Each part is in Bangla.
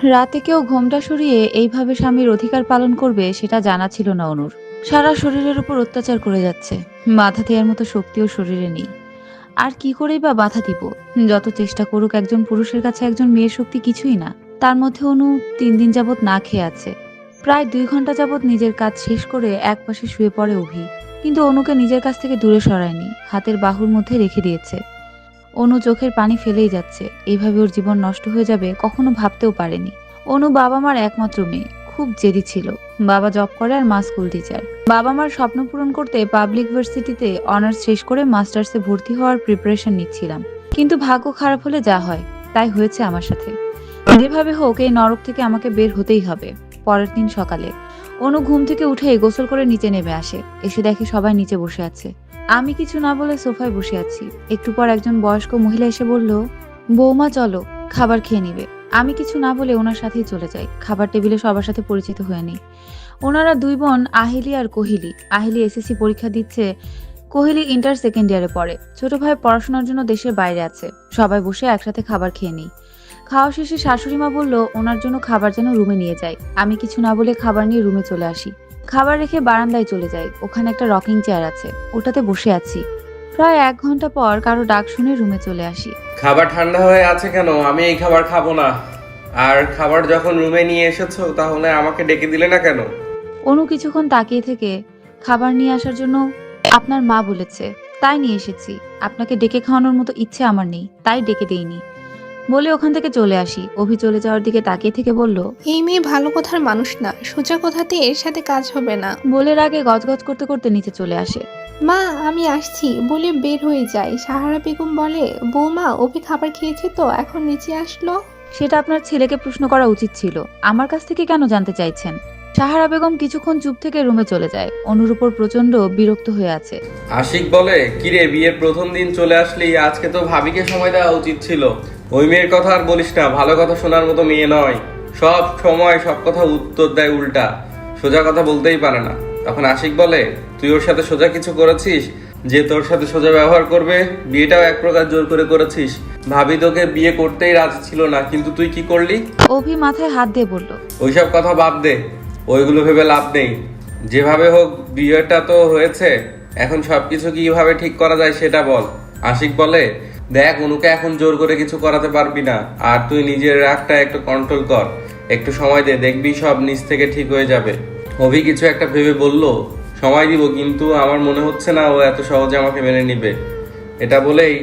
রাতে কেউ ঘোমটা সরিয়ে এইভাবে স্বামীর অধিকার পালন করবে সেটা জানা ছিল না অনুর। সারা শরীরের উপর অত্যাচার করে যাচ্ছে। বাধা দেওয়ার মতো শক্তিও শরীরে নেই। আর কি করেই বা বাধা দিব? যত চেষ্টা করুক একজন পুরুষের কাছে একজন মেয়ের শক্তি কিছুই না। তার মধ্যে অনু ৩ দিন যাবৎ না খেয়ে আছে। প্রায় ২ ঘন্টা যাবৎ নিজের কাজ শেষ করে একপাশে শুয়ে পড়ে অভি। কিন্তু অনুকে নিজের কাছ থেকে দূরে সরায়নি, হাতের বাহুর মধ্যে রেখে দিয়েছে। অনু চোখের পানি ফেলেই যাচ্ছে। এইভাবে ওর জীবন নষ্ট হয়ে যাবে কখনো ভাবতেও পারেনি। অনু বাবা মার একমাত্র মেয়ে, খুব জেদি ছিল। বাবা জব করে আর মা স্কুল টিচার। বাবা মার স্বপ্ন পূরণ করতে পাবলিক ভার্সিটিতে অনার্স শেষ করে মাস্টার্সে ভর্তি হওয়ার প্রিপারেশন নিচ্ছিলাম। কিন্তু ভাগ্য খারাপ হলে যা হয় তাই হয়েছে আমার সাথে। যেভাবে হোক এই নরক থেকে আমাকে বের হতেই হবে। পরের দিন সকালে অনু ঘুম থেকে উঠে গোসল করে নিচে নেমে আসে। এসে দেখে সবাই নিচে বসে আছে। আমি কিছু না বলে সোফায় বসে আছি। একটু পর একজন বয়স্ক মহিলা এসে বলল, বৌমা চলো, খাবার খেয়ে নিবে। আমি কিছু না বলে ওনার সাথেই চলে যাই। খাবার টেবিলে সবার সাথে পরিচিত হয়ে নিই। ওনারা দুই বোন আহিলি আর কোহিলি। আহিলি এসএসসি পরীক্ষা দিচ্ছে, কোহিলি ইন্টার সেকেন্ড ইয়ারে পড়ে। ছোট ভাই পড়াশোনার জন্য দেশের বাইরে আছে। সবাই বসে একসাথে খাবার খেয়ে নিই। খাওয়া শেষে শাশুড়ি মা বলল ওনার জন্য খাবার যেন রুমে নিয়ে যায়। আমি কিছু না বলে খাবার নিয়ে রুমে চলে আসি। খাবার রেখে বারান্দায় চলে যাই। ওখানে একটা রকিং চেয়ার আছে, ওটাতে বসে আছি। প্রায় ১ ঘন্টা পর কারো ডাক শুনে রুমে চলে আসি। খাবার ঠান্ডা হয়ে আছে কেন? আমি এই খাবার খাবো না। আর খাবার যখন রুমে নিয়ে এসেছো তাহলে আমাকে ডেকে দিলে না কেন? অনু কিছুক্ষণ তাকিয়ে থেকে, খাবার নিয়ে আসার জন্য আপনার মা বলেছে, তাই নিয়ে এসেছি। আপনাকে ডেকে খাওয়ানোর মতো ইচ্ছে আমার নেই, তাই ডেকে দেইনি বলে ওখান থেকে চলে আসি। অভি চলে যাওয়ার দিকে তাকিয়ে থেকে বলল, এই মেয়ে ভালো কথার মানুষ না, সোজা কথাতে এর সাথে কাজ হবে না। বলে রাগে গজগজ করতে করতে নিচে চলে আসে। মা আমি আসছি বলে বের হয়ে যায়। সাহারা বেগম বলে, বৌমা অভি খাবার খেয়েছে তো এখন নিচে আসলো। সেটা আপনার ছেলেকে প্রশ্ন করা উচিত ছিল, আমার কাছ থেকে কেন জানতে চাইছেন? সাহারা বেগম কিছুক্ষণ চুপ থেকে রুমে চলে যায়। অনুর উপর প্রচন্ড বিরক্ত হয়ে আছে। আশিক বলে, কিরে বিয়ের প্রথম দিন চলে আসলি, আজকে তো ভাবিকে সময় দেওয়া উচিত ছিল। ওই মেয়ের কথা আর বলিস না, ভালো কথা শোনার মতো মেয়ে নয়। সব সময় সব কথা উত্তর দেয় উল্টা, সোজা কথা বলতেই পারে না। তখন আশিক বলে, তুই ওর সাথে সোজা কিছু করেছিস যে তোর সাথে সোজা ব্যবহার করবে? বিয়েটাও এক প্রকার জোর করে করেছিস। ভাবি তোকে বিয়ে করতেই রাজি ছিল না, কিন্তু তুই কি করলি? অভি মাথায় হাত দিয়ে বলল, ওইসব কথা বাদ দে, ওইগুলো ভেবে লাভ নেই। যেভাবে হোক বিয়েটা তো হয়েছে, এখন সবকিছু কিভাবে ঠিক করা যায় সেটা বল। আশিক বলে, দেখ অনুকে এখন জোর করে কিছু করাতে পারবি না, আর তুই নিজের রাগটা একটু কন্ট্রোল কর, একটু সময় দে, দেখবি সব নিজ থেকে ঠিক হয়ে যাবে। অভি কিছু একটা ভেবে বলল, সময় দিব, কিন্তু আমার মনে হচ্ছে না ও এত সহজে আমাকে মেনে নিবে। এটা বলেই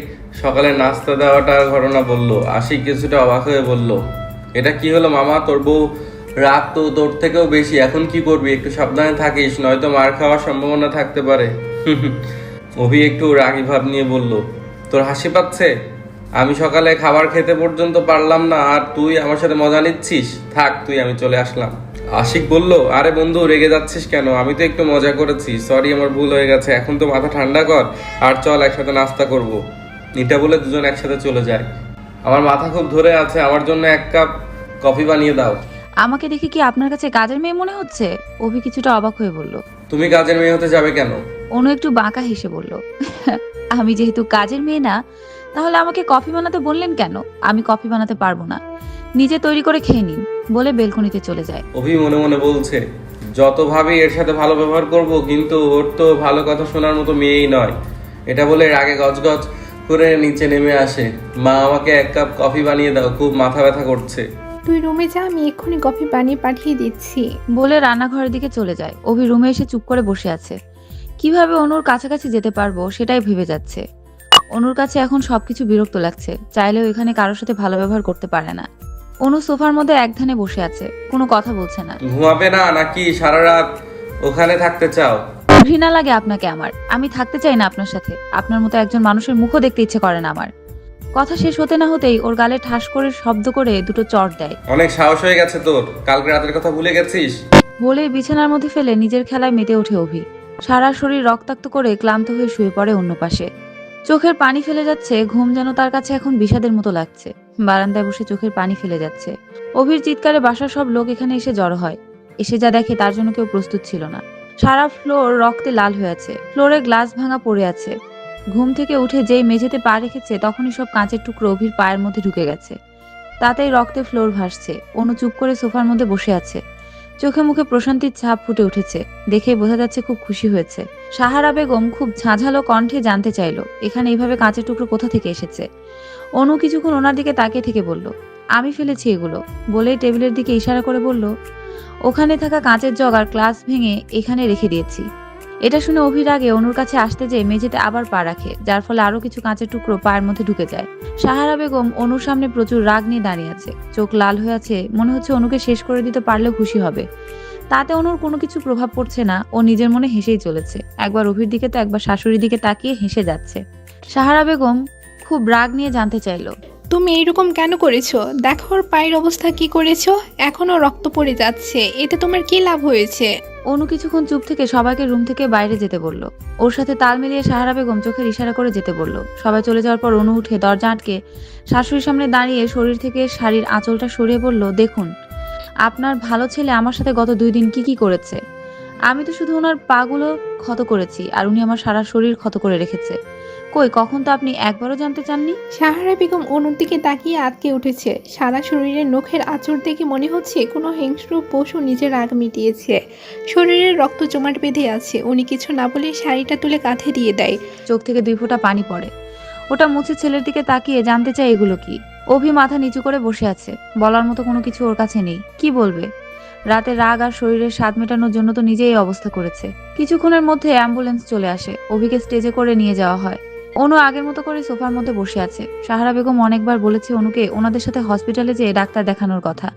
সকালে নাস্তা দেওয়াটার ঘটনা বলল। আশিক কিছুটা অবাক হয়ে বলল, এটা কি হলো মামা? তোর বউ রাগ তো তোর থেকেও বেশি, এখন কি করবি? একটু সাবধানে থাকিস, নয়তো মার খাওয়ার সম্ভাবনা থাকতে পারে। অভি একটু রাগী ভাব নিয়ে বলল, তোর হাসি পাচ্ছে? আমি সকালে খাবার খেতে পর্যন্ত পারলাম না, আর তুই আমার সাথে মজা নিচ্ছিস? থাক তুই, আমি চলে আসলাম। আশিক বলল, আরে বন্ধু রেগে যাচ্ছিস কেন? আমি তো একটু মজা করেছি, সরি আমার ভুল হয়ে গেছে। এখন তো মাথা ঠান্ডা কর, আর চল একসাথে নাস্তা করব। এটা বলে দুজন একসাথে চলে যায়। আমার মাথা খুব ধরে আছে, আমার জন্য 1 কাপ কফি বানিয়ে দাও। আমাকে দেখে কি আপনার কাছে কাজের মেয়ে মনে হচ্ছে? অভি কিছুটা অবাক হয়ে বলল। তুমি কাজের মেয়ে হতে যাবে কেন? অনু একটু বাঁকা হেসে বলল, আমি যেহেতু কাজের মেয়ে না, তাহলে আমাকে কফি বানাতে বললেন কেন? আমি কফি বানাতে পারবো না, নিজে তৈরি করে খেয়ে নিন বলে বেলকনিতে চলে যায়। অভি মনে মনে বলছে, যত ভাবি এর সাথে ভালো ব্যবহার করব, কিন্তু ওর তো ভালো কথা শোনার মতো মেয়েই নয়। এটা বলে রাগে গজগজ করে নিচে নেমে আসে। মা আমাকে 1 কাপ কফি বানিয়ে দাও, খুব মাথা ব্যথা করছে। তুই রুমে যা, আমি এক্ষুনি কফি বানিয়ে পাঠিয়ে দিচ্ছি। বলে রান্নাঘরের দিকে চলে যায়। অভি রুমে এসে চুপ করে বসে আছে। কিভাবে অনুর কাছাকাছি যেতে পারবো সেটাই ভেবে যাচ্ছে। অনুর কাছে এখন সবকিছু বিরক্ত লাগছে, চাইলেও এখানে কারোর সাথে ভালো ব্যবহার করতে পারে না। অনু সোফার মধ্যে একধানে বসে আছে, কোনো কথা বলছে না। ঘুমাবে না নাকি সারা রাত ওখানে থাকতে চাও? ঘৃণা লাগে আপনাকে আমার, আমি থাকতে চাই না আপনার সাথে। আপনার মতো একজন মানুষের মুখও দেখতে ইচ্ছে করে না আমার। কথা শেষ হতে না হতেই ওর গালে ঠাস করে শব্দ করে দুটো চড় দেয়। অনেক সাহস হয়ে গেছে তোর, কালকে রাতের কথা ভুলে গেছিস? বলেই বিছানার মধ্যে ফেলে নিজের খেলায় মেতে ওঠে অভি। সারা শরীর রক্তাক্ত করে ক্লান্ত হয়ে শুয়ে পড়ে অন্য পাশে। চোখের পানি ফেলে যাচ্ছে, ঘুম যেন তার কাছে এখন বিষাদের মতো লাগছে। বারান্দায় বসে চোখের পানি ফেলে যাচ্ছে। অভির চিৎকারে বাসার সব লোক এখানে এসে জড়ো হয়। এসে যা দেখে তার জন্য কেউ প্রস্তুত ছিল না। সারা ফ্লোর রক্তে লাল হয়ে আছে, ফ্লোরে গ্লাস ভাঙা পড়ে আছে। ঘুম থেকে উঠে যেই মেঝেতে পা রেখেছে তখনই সব কাঁচের টুকরো অভির পায়ের মধ্যে ঢুকে গেছে। তাতেই রক্তে ফ্লোর ভাসছে। অনু চুপ করে সোফার মধ্যে বসে আছে। চোখে মুখে প্রশান্তির ছাপ ফুটে উঠেছে। দেখেই বোঝা যাচ্ছে খুব খুশি হয়েছে। সাহারা বেগম খুব ঝাঁঝালো কণ্ঠে জানতে চাইল, এখানে এইভাবে কাঁচের টুকরো কোথা থেকে এসেছে। অনু কিছুক্ষণ ওনার দিকে তাকিয়ে থেকে বলল, আমি ফেলেছি এগুলো। বলেই টেবিলের দিকে ইশারা করে বলল, ওখানে থাকা কাঁচের জগ আর গ্লাস ভেঙে এখানে রেখে দিয়েছি। এটা শুনে অভির আগে অনুর কাছে আসতে যেয়ে মেঝেতে আবার পা রাখে, যার ফলে আরো কিছু কাঁচের টুকরো পায়ের মধ্যে ঢুকে যায়। সাহারা বেগম অনুর সামনে প্রচুর রাগ নিয়ে দাঁড়িয়ে আছে। চোখ লাল হয়ে আছে, মনে হচ্ছে অনুকে শেষ করে দিতে পারলেও খুশি হবে। তাতে অনুর কোনো কিছু প্রভাব পড়ছে না, ও নিজের মনে হেসেই চলেছে। একবার অভির দিকে তো একবার শাশুড়ির দিকে তাকিয়ে হেসে যাচ্ছে। সাহারা বেগম খুব রাগ নিয়ে জানতে চাইল, তুমি এইরকম কেন করেছো? দেখো ওর পায়ের অবস্থা কি করেছো, এখনো রক্ত পড়ে যাচ্ছে, এতে তোমার কি লাভ হয়েছে? অনু কিছুক্ষণ চুপ থেকে সবাইকে রুম থেকে বাইরে যেতে বলল। ওর সাথে তাল মিলিয়ে সাহারা বেগম চোখের ইশারা করে যেতে বলল। সবাই চলে যাওয়ার পর অনু উঠে দরজা আটকে শাশুড়ির সামনে দাঁড়িয়ে শরীর থেকে শাড়ির আঁচলটা সরিয়ে বলল, দেখুন আপনার ভালো ছেলে আমার সাথে গত 2 দিন কি করেছে। আমি তো শুধু ওনার পাগুলো ক্ষত করেছি, আর উনি আমার সারা শরীর ক্ষত করে রেখেছে। কই, কখন তো আপনি একবারও জানতে চাননি। সাহারা বেগম অনুর দিকে তাকিয়ে আটকে উঠেছে। সারা শরীরের নখের আঁচড় দেখে মনে হচ্ছে কোনো হিংস্র পশু নিজের রাগ মিটিয়েছে। শরীরের রক্ত জমাট বেঁধে আছে। উনি কিছু না বলে শাড়িটা তুলে কাঁধে দিয়ে দেয়। চোখ থেকে 2 ফোঁটা পানি পড়ে। ওটা মুছে ছেলের দিকে তাকিয়ে জানতে চায় এগুলো কি। অভি মাথা নিচু করে বসে আছে। বলার মতো কোনো কিছু ওর কাছে নেই। কি বলবে? রাতে রাগ আর শরীরের স্বাদ মেটানোর জন্য তো নিজেই এই অবস্থা করেছে। কিছুক্ষণের মধ্যে অ্যাম্বুলেন্স চলে আসে। অভিকে স্টেজে করে নিয়ে যাওয়া হয়। অনু আগের মতো করে সোফার মধ্যে বসে আছে। সাহারা বেগম অনেকবার বলেছে অনুকে ওনাদের সাথে হসপিটালে যেয়ে ডাক্তার দেখানোর কথা,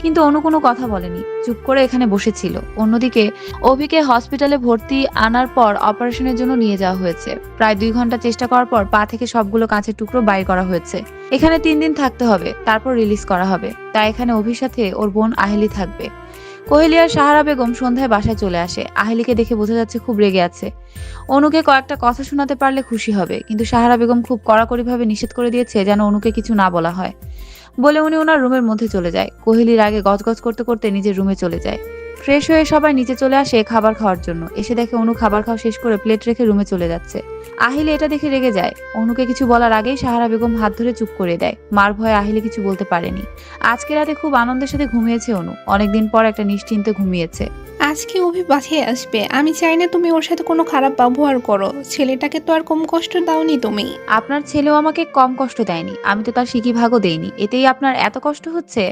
কিন্তু অনু কোনো কথা বলেনি, চুপ করে এখানে বসেছিল। অন্যদিকে অভিকে হসপিটালে ভর্তি আনার পর অপারেশনের জন্য নিয়ে যাওয়া হয়েছে। প্রায় 2 ঘন্টা চেষ্টা করার পর পা থেকে সবগুলো কাঁচের টুকরো বাইর করা হয়েছে। এখানে 3 দিন থাকতে হবে, তারপর রিলিজ করা হবে। তাই এখানে অভির সাথে ওর বোন আহেলি থাকবে। কোহেলি আর সাহারা বেগম সন্ধ্যায় বাসায় চলে আসে। আহেলিকে দেখে বোঝা যাচ্ছে খুব রেগে আছে। অনুকে কয়েকটা কথা শোনাতে পারলে খুশি হবে, কিন্তু সাহারা বেগম খুব কড়াকড়িভাবে নিষেধ করে দিয়েছে যেন অনুকে কিছু না বলা হয়। বলে উনি ওনার রুমের মধ্যে চলে যায়। কোহেলির আগে গজগজ করতে করতে নিজের রুমে চলে যায়। ফ্রেশ হয়ে সবাই নিচে চলে আসে খাবার খাওয়ার জন্য। এসে দেখে অনু খাবার খাওয়া শেষ করে প্লেট রেখে রুমে চলে যাচ্ছে। আহিলি এটা দেখে রেগে যায়। অনুকে কিছু বলার আগেই সাহারা বেগম হাত ধরে চুপ করে দেয়। মার ভয়ে আহিলি কিছু বলতে পারেনি। আজকে রাতে খুব আনন্দের সাথে ঘুমিয়েছে অনু। অনেকদিন পর একটা নিশ্চিন্তে ঘুমিয়েছে। আজকে অভি বাসায় আসবে। আমি চাই না তুমি ওর সাথে কোনো খারাপ ব্যবহার করো। ছেলেটাকে তো আর কম কষ্ট দাওনি তুমি। আপনার ছেলেও আমাকে কম কষ্ট দেয়নি, আমি তো তার সিকি ভাগও দেইনি, এতেই আপনার এত কষ্ট হচ্ছে।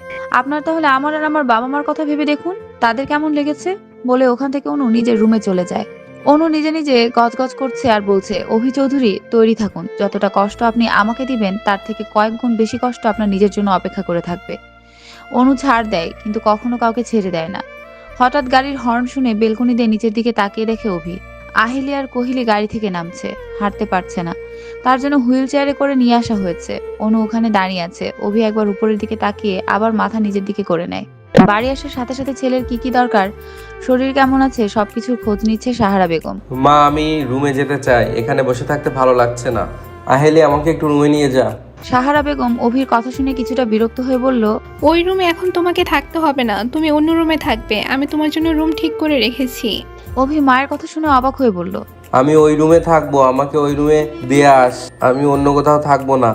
আপনার তাহলে আমার আর আমার বাবা মার কথা ভেবে দেখুন, তাদের কেমন লেগেছে। বলে ওখান থেকে অনু নিজের রুমে চলে যায়। অনু নিজে নিজে গজগজ করছে আর বলছে, অভি চৌধুরী তৈরি থাকুন, যতটা কষ্ট আপনি আমাকে দিবেন তার থেকে কয়েক গুণ বেশি কষ্ট আপনার নিজের জন্য অপেক্ষা করে থাকবে। অনু ছাড় দেয়, কিন্তু কখনো কাউকে ছেড়ে দেয় না। হঠাৎ গাড়ির হর্ন শুনে বেলকনি দিয়ে নিচের দিকে তাকিয়ে দেখে অভি। আহিলি আর কোহিলি গাড়ি থেকে নামছে। হাঁটতে পারছে না, তার জন্য হুইল চেয়ারে করে নিয়ে আসা হয়েছে। অনু ওখানে দাঁড়িয়ে আছে। অভি একবার উপরের দিকে তাকিয়ে আবার মাথা নিজের দিকে করে নেয়। বাড়ি আসার সাথে সাথে ছেলের কি কি দরকার, শরীর কেমন আছে সবকিছুর খোঁজ নিচ্ছে সাহারা বেগম। মা, আমি রুমে যেতে চাই, এখানে বসে থাকতে ভালো লাগছে না। আহেলি, আমাকে একটু রুমে নিয়ে যা। সাহারা বেগম অভির কথা শুনে কিছুটা বিরক্ত হয়ে বলল, ওই রুমে এখন তোমাকে থাকতে হবে না, তুমি অন্য রুমে থাকবে। আমি তোমার জন্য রুম ঠিক করে রেখেছি। অভি মায়ের কথা শুনে অবাক হয়ে বলল, আমি ওই রুমে থাকবো, আমাকে ওই রুমে দিয়ে আস। আমি অন্য কোথাও থাকবো না।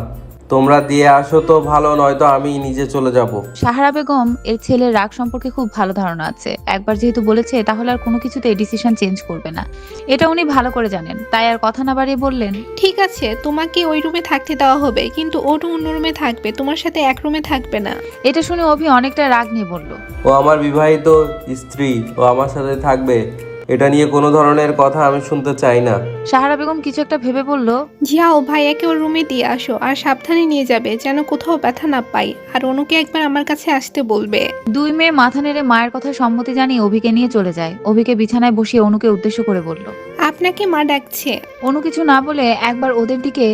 তোমরা দিয়ে আসো তো ভালো, নয়তো আমি নিজে চলে যাব। সাহারা বেগম এর ছেলের রাগ সম্পর্কে খুব ভালো ধারণা আছে। একবার যেহেতু বলেছে তাহলে আর কোনো কিছুতে ডিসিশন চেঞ্জ করবে না, এটা উনি ভালো করে জানেন। তাই আর কথা না বাড়িয়ে বললেন, ঠিক আছে, তোমাকে ওই রুমে থাকতে দেওয়া হবে, কিন্তু ওটা অন্য রুমে থাকবে, তোমার সাথে এক রুমে থাকবে না। এটা শুনে অভি অনেকটা রাগ নিয়ে বলল, ও আমার বিবাহিত স্ত্রী, ও আমার সাথে থাকবে, এটা নিয়ে কোনো ধরনের কথা আমি শুনতে চাই না। সাহারা বেগম কিছু একটা ভেবে বলল, যাও ভাইয়াকে ওর রুমে দিয়ে আসো, আর সাবধানে নিয়ে যাবে যেন কোথাও ব্যথা না পাই। আর অনুকে একবার আমার কাছে আসতে বলবে। 2 মেয়ে মাথা নেড়ে মায়ের কথা সম্মতি জানিয়ে অভিকে নিয়ে চলে যায়। অভিকে বিছানায় বসিয়ে অনুকে উদ্দেশ্য করে বলল, আপনাকে মা ডাকছে। অনু কিছু না বলে একবার ওদের দিকে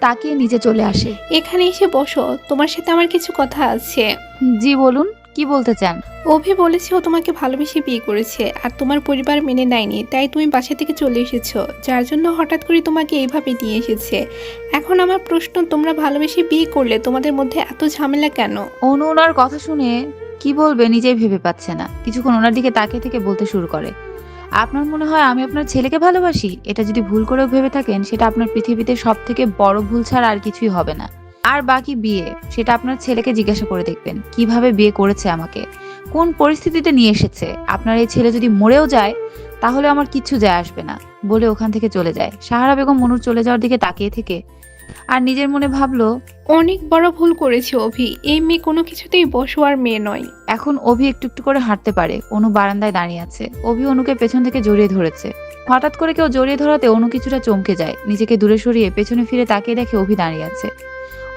তাকিয়ে নিচে চলে আসে। এখানে এসে বসো, তোমার সাথে আমার কিছু কথা আছে। জি বলুন, কি বলতে চান? অভি বলেছে ও তোমাকে ভালোবেসে বিয়ে করেছে, আর তোমার পরিবার মেনে নেয়নি, তাই তুমি বাসা থেকে চলে এসেছো, যার জন্য হঠাৎ করে তোমাকে এইভাবে নিয়ে এসেছে। এখন আমার প্রশ্ন, তোমরা ভালোবেসে বিয়ে করলে তোমাদের মধ্যে এত ঝামেলা কেন? অনু ওনার কথা শুনে কি বলবে নিজেই ভেবে পাচ্ছে না। কিছুক্ষণ ওনার দিকে তাকিয়ে থেকে বলতে শুরু করে, আপনার মনে হয় আমি আপনার ছেলেকে ভালোবাসি? এটা যদি ভুল করেও ভেবে থাকেন, সেটা আপনার পৃথিবীতে সব থেকে বড় ভুল ছাড়া আর কিছুই হবে না। আর বাকি বিয়ে সেটা আপনার ছেলেকে জিজ্ঞাসা করে দেখবেন কিভাবে বিয়ে করেছে আমাকে, কোন পরিস্থিতিতে নিয়ে এসেছে। আপনার এই ছেলে যদি মরেও যায় তাহলে আমার কিচ্ছু যায় আসবে না, বলে ওখান থেকে চলে যায়। সাহারা বেগম অনুর চলে যাওয়ার দিকে তাকিয়ে থেকে আর নিজের মনে ভাবলো, অনেক বড় ভুল করেছে অভি, এই মেয়ে কোনো কিছুতেই বসোয়ার মেয়ে নয়। এখন অভি একটু একটু করে হাঁটতে পারে। অনু বারান্দায় দাঁড়িয়ে আছে। অভি অনুকে পেছন থেকে জড়িয়ে ধরেছে। হঠাৎ করে কেউ জড়িয়ে ধরাতে অনু কিছুটা চমকে যায়। নিজেকে দূরে সরিয়ে পেছনে ফিরে তাকিয়ে দেখে অভি দাঁড়িয়ে আছে।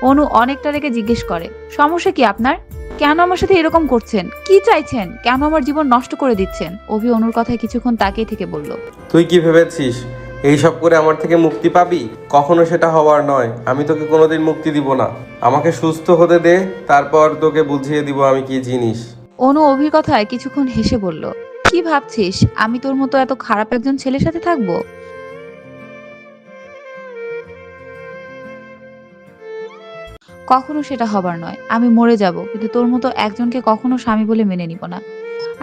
অনু অনেকটা রেগে জিজ্ঞেস করে, সমস্যা কি আপনার? কেন আমার সাথে এরকম করছেন? কি চাইছেন? কেন আমার জীবন নষ্ট করে দিচ্ছেন? অভি অনুর কথায় কিছুক্ষণ তাকিয়ে থেকে বলল, তুই কি ভেবেছিস এইসব করে আমার থেকে মুক্তি পাবি? কখনো সেটা হওয়ার নয়। আমি তোকে কোনোদিন মুক্তি দিব না। আমাকে সুস্থ হতে দে, তারপর তোকে বুঝিয়ে দিব আমি কি জিনিস। অনু অভির কথায় কিছুক্ষণ হেসে বলল, কি ভাবছিস আমি তোর মতো এত খারাপ একজন ছেলের সাথে থাকবো? কখনো সেটা হবার নয়। আমি মরে যাব, কিন্তু তোর মতো একজনকে কখনো স্বামী বলে মেনে নিব না।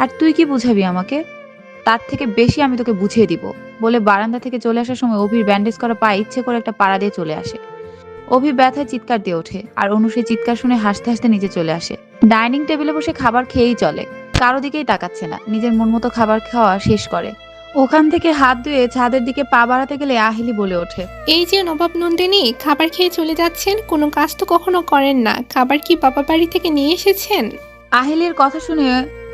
আর তুই কি বুঝাবি আমাকে? তার থেকে বেশি আমি তোকে বুঝিয়ে দিব, বলে বারান্দা থেকে চলে আসার সময় অভির ব্যান্ডেজ করা পা ইচ্ছে করে একটা পাড়া দিয়ে চলে আসে। অভি ব্যথায় চিৎকার দিয়ে ওঠে, আর অনু সেই চিৎকার শুনে হাসতে হাসতে নিচে চলে আসে। ডাইনিং টেবিলে বসে খাবার খেয়েই চলে, কারো দিকেই তাকাচ্ছে না। নিজের মন মতো খাবার খাওয়া শেষ করে ওখান থেকে হাত ধুয়ে ছাদের দিকে পা বাড়াতে গেলে আহিলি বলে ওঠে, এই যে নবাব নন্দিনী, খাবার খেয়ে চলে যাচ্ছেন, কোনো কাজ তো কখনো করেন না, খাবার কি বাবা বাড়ি থেকে নিয়ে এসেছেন? আহিলির কথা শুনে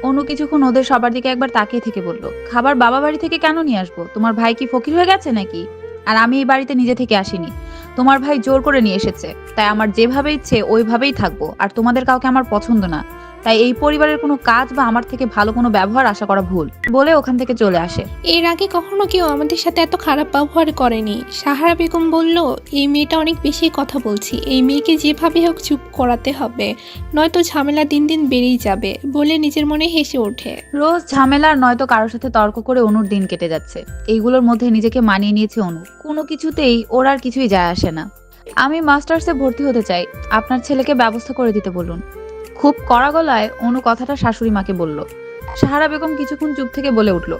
অনু কিছুক্ষণ ওদের সবার দিকে একবার তাকিয়ে থেকে বলল, খাবার বাবা বাড়ি থেকে কেন নিয়ে আসবো? তোমার ভাই কি ফকির হয়ে গেছে নাকি? আর আমি এই বাড়িতে নিজে থেকে আসিনি, তোমার ভাই জোর করে নিয়ে এসেছে। তাই আমার যেভাবে ইচ্ছে ওইভাবেই থাকবো। আর তোমাদের কাউকে আমার পছন্দ না, তাই এই পরিবারের কোনো কাজ বা আমার থেকে ভালো কোনো ব্যবহার আশা করা ভুল, বলে ওখান থেকে চলে আসে। এর আগে কখনো কেউ আমাদের সাথে এত খারাপ ব্যবহার করেনি। সাহারা বেগম বলল, এই মেয়েটা অনেক বেশি কথা বলছি, এই মেয়েকে যেভাবে হোক চুপ করাতে হবে, নয়তো ঝামেলা দিন দিন বেড়েই যাবে, বলে নিজের মনে হেসে ওঠে। রোজ ঝামেলার নয়তো কারোর সাথে তর্ক করে অনুর দিন কেটে যাচ্ছে। এইগুলোর মধ্যে নিজেকে মানিয়ে নিয়েছে অনু। কোনো কিছুতেই ওর আর কিছুই যায় আসে না। আমি মাস্টার্সে ভর্তি হতে চাই, আপনার ছেলেকে ব্যবস্থা করে দিতে বলুন। খুব কড়া গলায় অনু কথাটা শাশুড়ি মাকে বলল। সাহারা বেগম কিছুক্ষণ চুপ থেকে বলে উঠল,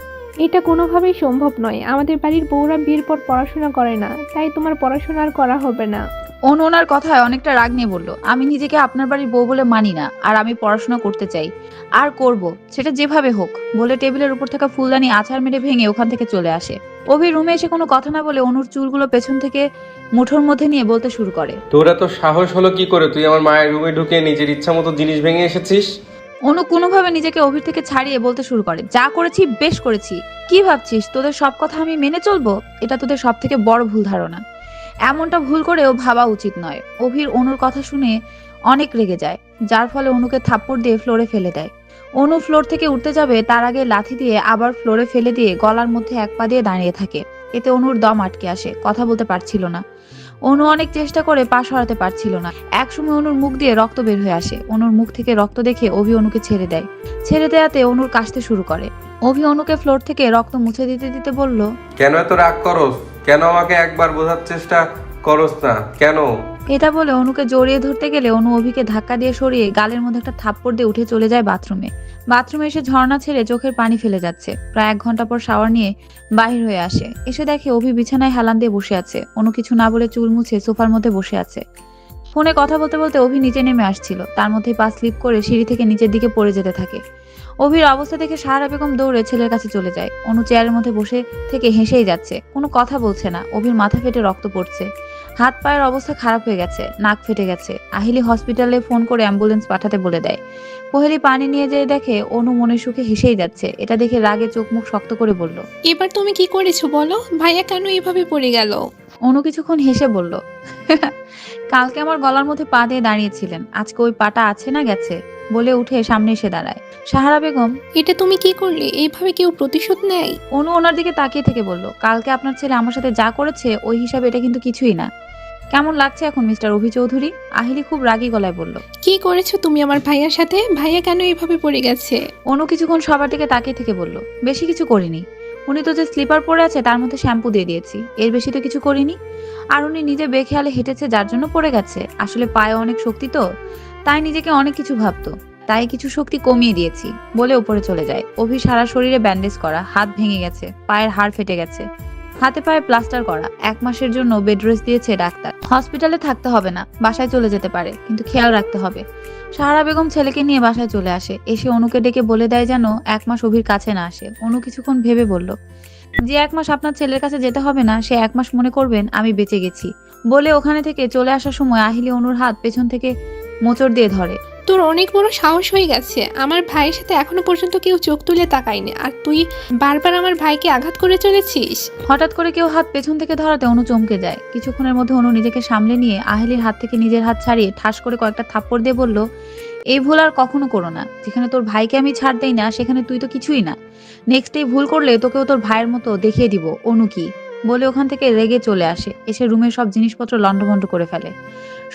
এটা কোনোভাবেই সম্ভব নয়, আমাদের বাড়ির বউরা বিয়ের পর পড়াশোনা করে না, তাই তোমার পড়াশোনা আর করা হবে না। অনু ওনার কথায় অনেকটা রাগ নিয়ে বলল, আমি নিজেকে আপনার বাড়ির বউ বলে মানি না, আর আমি পড়াশোনা করতে চাই, আর করব, সেটা যেভাবে হোক, বলে টেবিলের উপর থাকা ফুলদানি আছাড় মেরে ভেঙে ওখান থেকে চলে আসে। অভি রুমে এসে কোনো কথা না বলে অনুর চুলগুলো পেছন থেকে মুঠোর মধ্যে নিয়ে বলতে শুরু করে, তোর এত সাহস হলো কি করে? তুই আমার মায়ের রুমে ঢুকে নিজের ইচ্ছা মতো জিনিস ভেঙে এসেছিস। অনু কোনোভাবে নিজেকে অভির থেকে ছাড়িয়ে বলতে শুরু করে, যা করেছি বেশ করেছি। কি ভাবছিস তোদের সব কথা আমি মেনে চলবো? এটা তোদের সব থেকে বড় ভুল ধারণা। এমনটা ভুল করেও ভাবা উচিত নয়। অভির অনুর কথা শুনে অনেক রেগে যায়, যার ফলে অনুকে থাপ্পড় দিয়ে ফ্লোরে ফেলে দেয়। অনু ফ্লোর থেকে উঠতে যাবে, তার আগে লাথি দিয়ে আবার ফ্লোরে ফেলে দিয়ে গলার মধ্যে এক পা দিয়ে দাঁড়িয়ে থাকে। এতে অনুর দম আটকে আসে, কথা বলতে পারছিল না। অনু অনেক চেষ্টা করে পা সরাতে পারছিল না। একসময় অনুর মুখ দিয়ে রক্ত বের হয়ে আসে। অনুর মুখ থেকে রক্ত দেখে অভি অনুকে ছেড়ে দেয়। ছেড়ে দেয়াতে অনুর কাশতে শুরু করে। অভি অনুকে ফ্লোর থেকে রক্ত মুছে দিতে দিতে বলল, কেন এত রাগ করস? কেন আমাকে একবার বোঝার চেষ্টা করস না কেন? এটা বলে অনুকে জড়িয়ে ধরতে গেলে অনু অভিকে ধাক্কা দিয়ে সরিয়ে গালের মধ্যে একটা থাপ্পড় দিয়ে উঠে চলে যায় বাথরুমে। বাথরুমে এসে ঝর্ণা ছেড়ে চোখের পানি ফেলে যাচ্ছে। প্রায় 1 ঘন্টা পর শাওয়ার নিয়ে বাহির হয়ে আসে। এসে দেখে অভি বিছানায় হেলান দিয়ে বসে আছে। অনু কিছু না বলে চুল মুছে সোফার মধ্যে বসে আছে। ফোনে কথা বলতে বলতে অভি নিচে নেমে আসছিল। তার মধ্যে পা স্লিপ করে সিঁড়ি থেকে নিচের দিকে পড়ে যেতে থাকে। অভির অবস্থা দেখে সাহারা বেগম দৌড়ে ছেলের কাছে চলে যায়। অনু চেয়ারের মধ্যে বসে থেকে হেসেই যাচ্ছে, কোনো কথা বলছে না। অভির মাথা ফেটে রক্ত পড়ছে, হাত পায়ের অবস্থা খারাপ হয়ে গেছে, নাক ফেটে গেছে। আহিলি হসপিটালে ফোন করে অ্যাম্বুলেন্স পাঠাতে বলে দেয়। কোহেলি পানি নিয়ে যেয়ে দেখে অনু মনের সুখে হেসেই যাচ্ছে। এটা দেখে রাগে চোখ মুখ শক্ত করে বলল, এবার তুমি কি করেছো বলো? ভাইয়া কেন এভাবে পড়ে গেল? অনু কিছুক্ষণ হেসে বলল, কালকে আমার গলার মধ্যে পা দিয়ে দাঁড়িয়েছিলেন, আজকে ওই পাটা আছে না গেছে, বলে উঠে সামনে এসে দাঁড়ায়। সাহারা বেগম, এটা তুমি কি করলে? এইভাবে কেউ প্রতিশোধ নেয়? অনু ওনার দিকে তাকিয়ে থেকে বলল, কালকে আপনার ছেলে আমার সাথে যা করেছে ওই হিসাবে এটা কিন্তু কিছুই না। কেমন লাগছে এখন মিস্টার অভি চৌধুরী? আহিলি খুব রাগী গলায় বলল। কি করেছো তুমি আমার ভাইয়ার সাথে? ভাইয়া কেন এইভাবে পড়ে গেছে? অনু কিছুক্ষণ সবার দিকে তাকিয়ে থেকে বলল, বেশি কিছু করিনি। উনি তো যে স্লিপার পরে আছে তার মধ্যে শ্যাম্পু দিয়ে দিয়েছি, এর বেশি তো কিছু করিনি। আর উনি নিজে বেখেয়ালে হেঁটেছে, যার জন্য পড়ে গেছে। আসলে পায়ে অনেক শক্তি তো, তাই নিজেকে অনেক কিছু ভাবতো, তাই কিছু শক্তি কমিয়ে দিয়েছি, বলে উপরে চলে যায়। অভি সারা শরীরে ব্যান্ডেজ করা, হাত ভেঙে গেছে, পায়ের হাড় ফেটে গেছে, হাতে পায়ে প্লাস্টার করা। 1 মাসের জন্য বেড রেস্ট দিয়েছে ডাক্তার। হসপিটালে থাকতে হবে না, বাসায় চলে যেতে পারে, কিন্তু খেয়াল রাখতে হবে। সাহারা বেগম ছেলেকে নিয়ে বাসায় চলে আসে। এসে অনুকে ডেকে বলে দেয় যেন 1 মাস অভির কাছে না আসে। অনু কিছুক্ষণ ভেবে বলল, যে 1 মাস আপনার ছেলের কাছে যেতে হবে না, সে 1 মাস মনে করবেন আমি বেঁচে গেছি। বলে ওখানে থেকে চলে আসার সময় আহিলি অনুর হাত পেছন থেকে মোচড় দিয়ে ধরে। তোর অনেক বড় সাহস হয়ে গেছে। আমার ভাইয়ের সাথে এখনো পর্যন্ত কেউ চোখ তুলে তাকায়নি, আর তুই বারবার আমার ভাইকে আঘাত করে চলেছিস। হঠাৎ করে কেউ হাত পেছন থেকে ধরাতে অনু চমকে যায়। কিছুক্ষণের মধ্যে অনু নিজেকে সামলে নিয়ে আহিলির হাত থেকে নিজের হাত ছাড়িয়ে ঠাস করে কয়েকটা থাপ্পড় দিয়ে বলল, এই ভুল আর কখনো করো না। যেখানে তোর ভাইকে আমি ছাড় দেই না, সেখানে তুই তো কিছুই না। নেক্সট এই ভুল করলে তোকেও তোর ভাইয়ের মতো দেখিয়ে দিব অনু কি। বলে ওখান থেকে রেগে চলে আসে। এসে রুমের সব জিনিসপত্র লন্ডভন্ড করে ফেলে,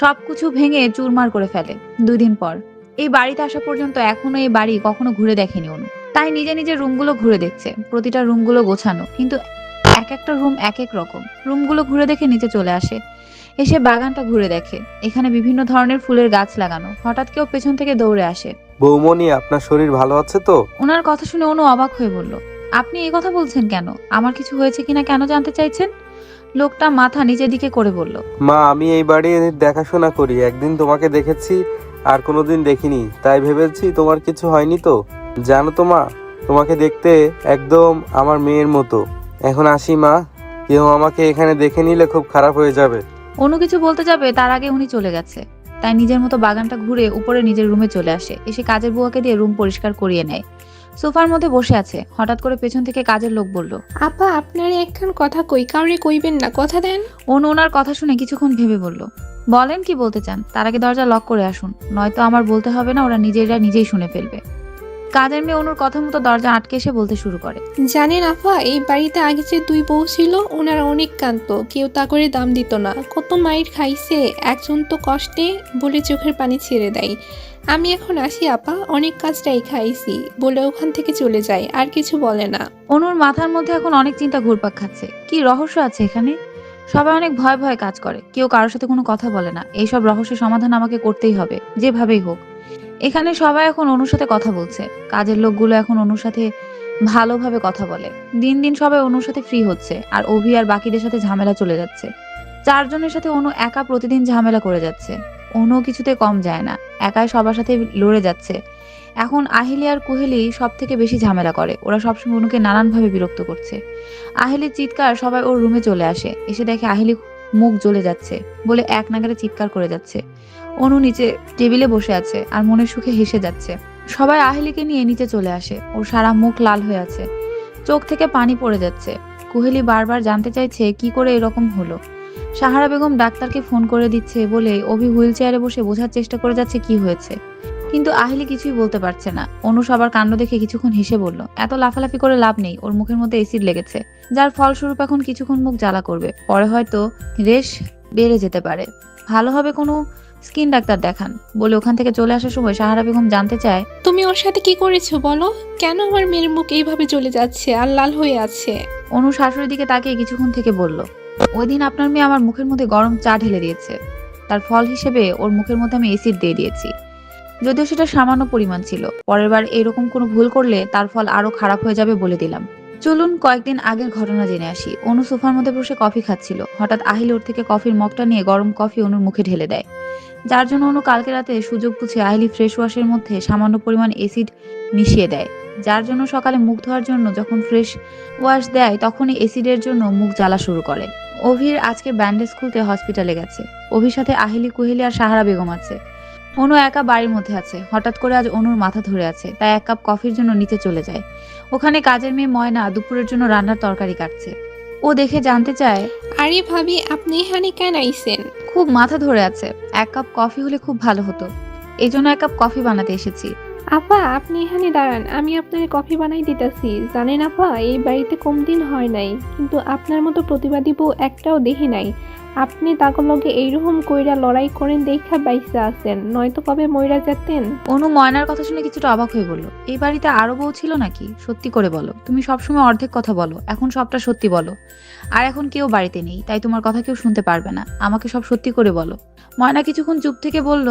সবকিছু ভেঙে চুরমার করে ফেলে। 2 দিন পর এই বাড়িতে আসা পর্যন্ত এখনো এই বাড়ি কখনো ঘুরে দেখেনি অনু। তাই নিজে নিজের রুমগুলো ঘুরে দেখছে। প্রতিটা রুমগুলো গোছানো, কিন্তু এক একটা রুম এক এক রকম। রুমগুলো ঘুরে দেখে নিচে চলে আসে। এসে বাগানটা ঘুরে দেখে, এখানে বিভিন্ন ধরনের ফুলের গাছ লাগানো। হঠাৎ কেউ পেছন থেকে দৌড়ে আসে। বৌমনি, আপনার শরীর ভালো আছে তো? ওনার কথা শুনে অনু অবাক হয়ে বলল, আপনি এই কথা বলছেন কেন? আমার কিছু হয়েছে কিনা কেন জানতে চাইছেন? লোকটা মাথা নিচের দিকে করে বলল, মা, আমি এই বাড়ির দেখাশোনা করি। একদিন তোমাকে দেখেছি, আর কোনোদিন দেখিনি, তাই ভেবেছি তোমার কিছু হয়নি তো। জানো তো মা, তোমাকে দেখতে একদম আমার মেয়ের মতো। এখন আসি মা, কেউ আমাকে এখানে দেখে নিলে খুব খারাপ হয়ে যাবে। অনু কিছু বলতে যাবে, তার আগে উনি চলে গেছে। তাই নিজের মতো বাগানটা ঘুরে উপরে নিজের রুমে চলে আসে। এসে কাজের বুয়াকে দিয়ে রুম পরিষ্কার করিয়ে নেয়। সোফার মধ্যে বসে আছে। হঠাৎ করে পেছন থেকে কাজের লোক বলল, আপা, আপনার একখান কথা কই, কাউরে কইবেন না, কথা দেন। অনু ওনার কথা শুনে কিছুক্ষণ ভেবে বলল, বলেন কি বলতে চান? তার আগে দরজা লক করে আসুন, নয়তো আমার বলতে হবে না, ওরা নিজেই শুনে ফেলবে। কাজের মেয়ে অনুর কথা মতো দরজা আটকে এসে বলতে শুরু করে, জানেন আপা, এই বাড়িতে আগে যে 2 বউ ছিল, ওনারা অনেক কাঁদতো, কেউ তা করে দাম দিত না। কত মাইর খাইছে একজন তো কষ্টে, বলে চোখের পানি ছেড়ে দেয়। আমি এখন আসি আপা, অনেক কাজটাই খাইছি, বলে ওখান থেকে চলে যায়, আর কিছু বলে না। অনুর মাথার মধ্যে এখন অনেক চিন্তা ঘুরপাক খাচ্ছে। কি রহস্য আছে এখানে? সবাই অনেক ভয় ভয় কাজ করে, কেউ কারোর সাথে কোনো কথা বলে না। এইসব রহস্যের সমাধান আমাকে করতেই হবে, যেভাবেই হোক। এখানে সবাই এখন অনুর সাথে কথা বলছে। কাজের লোকগুলো এখন অনুর সাথে ভালোভাবে কথা বলে। দিন দিন সবাই অনুর সাথে ফ্রি হচ্ছে, আর অভি আর বাকিদের সাথে ঝামেলা চলে যাচ্ছে। 4 জনের সাথে অনু একা প্রতিদিন ঝামেলা করে যাচ্ছে। অনু কিছুতে কম যায় না, একাই সবার সাথে লড়ে যাচ্ছে। এখন আহিলি আর কুহেলি সব থেকে বেশি ঝামেলা করে। ওরা সবসময় অনুকে নানানভাবে বিরক্ত করছে। আহিলির চিৎকার, সবাই ওর রুমে চলে আসে। এসে দেখে আহিলি মুখ জ্বলে যাচ্ছে বলে এক নাগারে চিৎকার করে যাচ্ছে। অনু নিচে টেবিলে বসে আছে আর মনের সুখে হেসে যাচ্ছে। সবাই আহিলিকে নিয়ে নিচে চলে আসে। ওর সারা মুখ লাল হয়ে আছে, চোখ থেকে পানি পড়ে যাচ্ছে। কুহেলি বারবার জানতে চাইছে কি করে এরকম হলো। সাহারা বেগম ডাক্তারকে ফোন করে দিচ্ছে বলে অভি হুইল চেয়ারে বসে বোঝার চেষ্টা করে যাচ্ছে কি হয়েছে, কিন্তু আহিলি কিছুই বলতে পারছে না। অনু সবার কাণ্ড দেখে কিছুক্ষণ হেসে বলল, এত লাফালাফি করে লাভ নেই, ওর মুখের মধ্যে এসিড লেগেছে, যার ফলস্বরূপ এখন কিছুক্ষণ মুখ জ্বালা করবে, পরে হয়তো রেশ বেড়ে যেতে পারে, ভালো হবে কোনো স্কিন ডাক্তার দেখান। বলে ওখান থেকে চলে আসার সময় সাহারা বেগম জানতে চায়, তুমি ওর সাথে কি করেছো বলো? কেন আমার মেয়ের মুখ এইভাবে চলে যাচ্ছে আর লাল হয়ে আছে? অনু শাশুড়ির দিকে তাকিয়ে কিছুক্ষণ থেকে বলল, ওই দিন আপনার মেয়ে আমার মুখের মধ্যে গরম চা ঢেলে দিয়েছে, তার ফল হিসেবে ওর মুখের মধ্যে আমি এসিড দিয়ে দিয়েছি। যদিও সেটা সামান্য পরিমাণ ছিল, পরের বার এরকম কোনো ভুল করলে তার ফল আরো খারাপ হয়ে যাবে বলে দিলাম। চলুন কয়েকদিন আগের ঘটনা জেনে আসি। অনু সোফার মধ্যে বসে কফি খাচ্ছিল। হঠাৎ আহিল ওর থেকে কফির মগটা নিয়ে গরম কফি অনুর মুখে ঢেলে দেয়, যার জন্য অনু কালকে রাতে সুযোগ বুঝে আহিলি ফ্রেশ ওয়াশের মধ্যে সামান্য পরিমাণ এসিড মিশিয়ে দেয়, যার জন্য সকালে মুখ ধোয়ার জন্য যখন ফ্রেশ ওয়াশ দেয় তখনই এসিডের জন্য মুখ জ্বালা শুরু করে। অভির আজকে ব্যান্ডেজ খুলতে হসপিটালে গেছে। অভির সাথে আহিলি, কুহেলি আর সাহারা বেগম আছে। অনু একা বাড়ির মধ্যে আছে। হঠাৎ করে আজ অনুর মাথা ধরে আছে, তাই 1 কাপ কফির জন্য নিচে চলে যায়। ওখানে কাজের মেয়ে ময়না দুপুরের জন্য রান্নার তরকারি কাটছে। ও দেখে জানতে চায়, আরে ভাবি, আপনি এখানে কেন আইছেন? খুব মাথা ধরে আছে, 1 কাপ কফি হলে খুব ভালো হতো, এই জন্য 1 কাপ কফি বানাতে এসেছি। আপা, আপনি এখানে দাঁড়ান, আমি আপনার কফি বানাই দিতেছি। জানেন আপা, এই বাড়িতে কম দিন হয় নাই, কিন্তু আপনার মতো প্রতিবাদী বউ একটাও দেখি নাই। আপনি তাকে লগে এইরকম কইরা লড়াই করেন দেখা বাইসা আছেন, নয়তো কবে মইরা যেতেন। অনু ময়নার কথা শুনে কিছুটা অবাক হয়ে বলল, এই বাড়িতে আরো বউ ছিল নাকি? সত্যি করে বলো, তুমি সবসময় অর্ধেক কথা বলো, এখন সবটা সত্যি বলো। আর এখন কেউ বাড়িতে নেই, তাই তোমার কথা কেউ শুনতে পারবে না, আমাকে সব সত্যি করে বলো। ময়না কিছুক্ষণ চুপ থেকে বলল,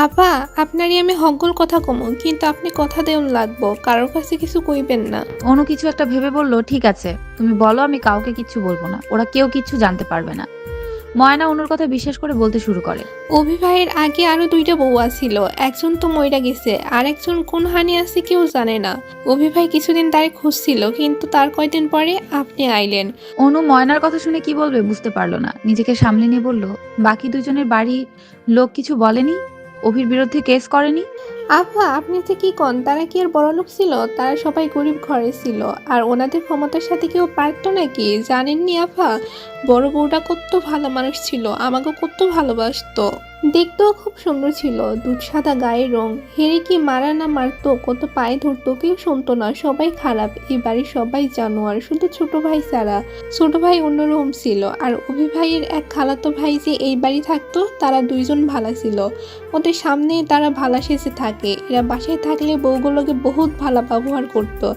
আপা, আপনারই আমি হগল কথা কমু, কিন্তু আপনি কথা দেউন লাগবো, কারোর কাছে কিছু কইবেন না। অনু কিছু একটা ভেবে বলল, ঠিক আছে তুমি বলো, আমি কাউকে কিচ্ছু বলবো না, ওরা কেউ কিচ্ছু জানতে পারবে না। ময়না অনুর কথা বিশ্বাস করে বলতে শুরু করে। অভি ভাইয়ের আগে আরো 2টা বউ ছিল, একজন তো মইরা গেছে, আর একজন কোন হানি আছে কেউ জানে না। অভি ভাই কিছুদিন তারে খুঁজছিল, কিন্তু তার কয়দিন পরে আপনি আইলেন। অনু ময়নার কথা শুনে কি বলবে বুঝতে পারলো না, নিজেকে সামলে নিয়ে বলল, বাকি দুজনের বাড়ি লোক কিছু বলেনি? অভির বিরুদ্ধে কেস করেনি? আফা, আপনি যে কি কন, তারা কি আর বড়লোক ছিল? তারা সবাই গরিব ঘরে ছিল, আর ওনাদের ক্ষমতার সাথে কেউ পারতো নাকি? জানেননি আফা, বড় বউটা কত ভালো মানুষ ছিল, আমাকে কত ভালোবাসতো। দেখতেও খুব সুন্দর ছিল, দুধ সাদা গায়ের রং। হেরে কি মারা না মারতো, কত পায়ে ধরতো, কেউ শুনতো না, সবাই খারাপ। এই বাড়ির সবাই জানোয়ার, শুধু ছোট ভাই ছাড়া। ছোট ভাই অন্যরকম ছিল, আর অভি ভাইয়ের এক খালাতো ভাই যে এই বাড়ি থাকতো, তারা 2জন ভালা ছিল। ওদের সামনে তারা ভালা সেজে থাকে। এরা বাসায় থাকলে বউগুলোকে বহুত ভালো ব্যবহার করতো।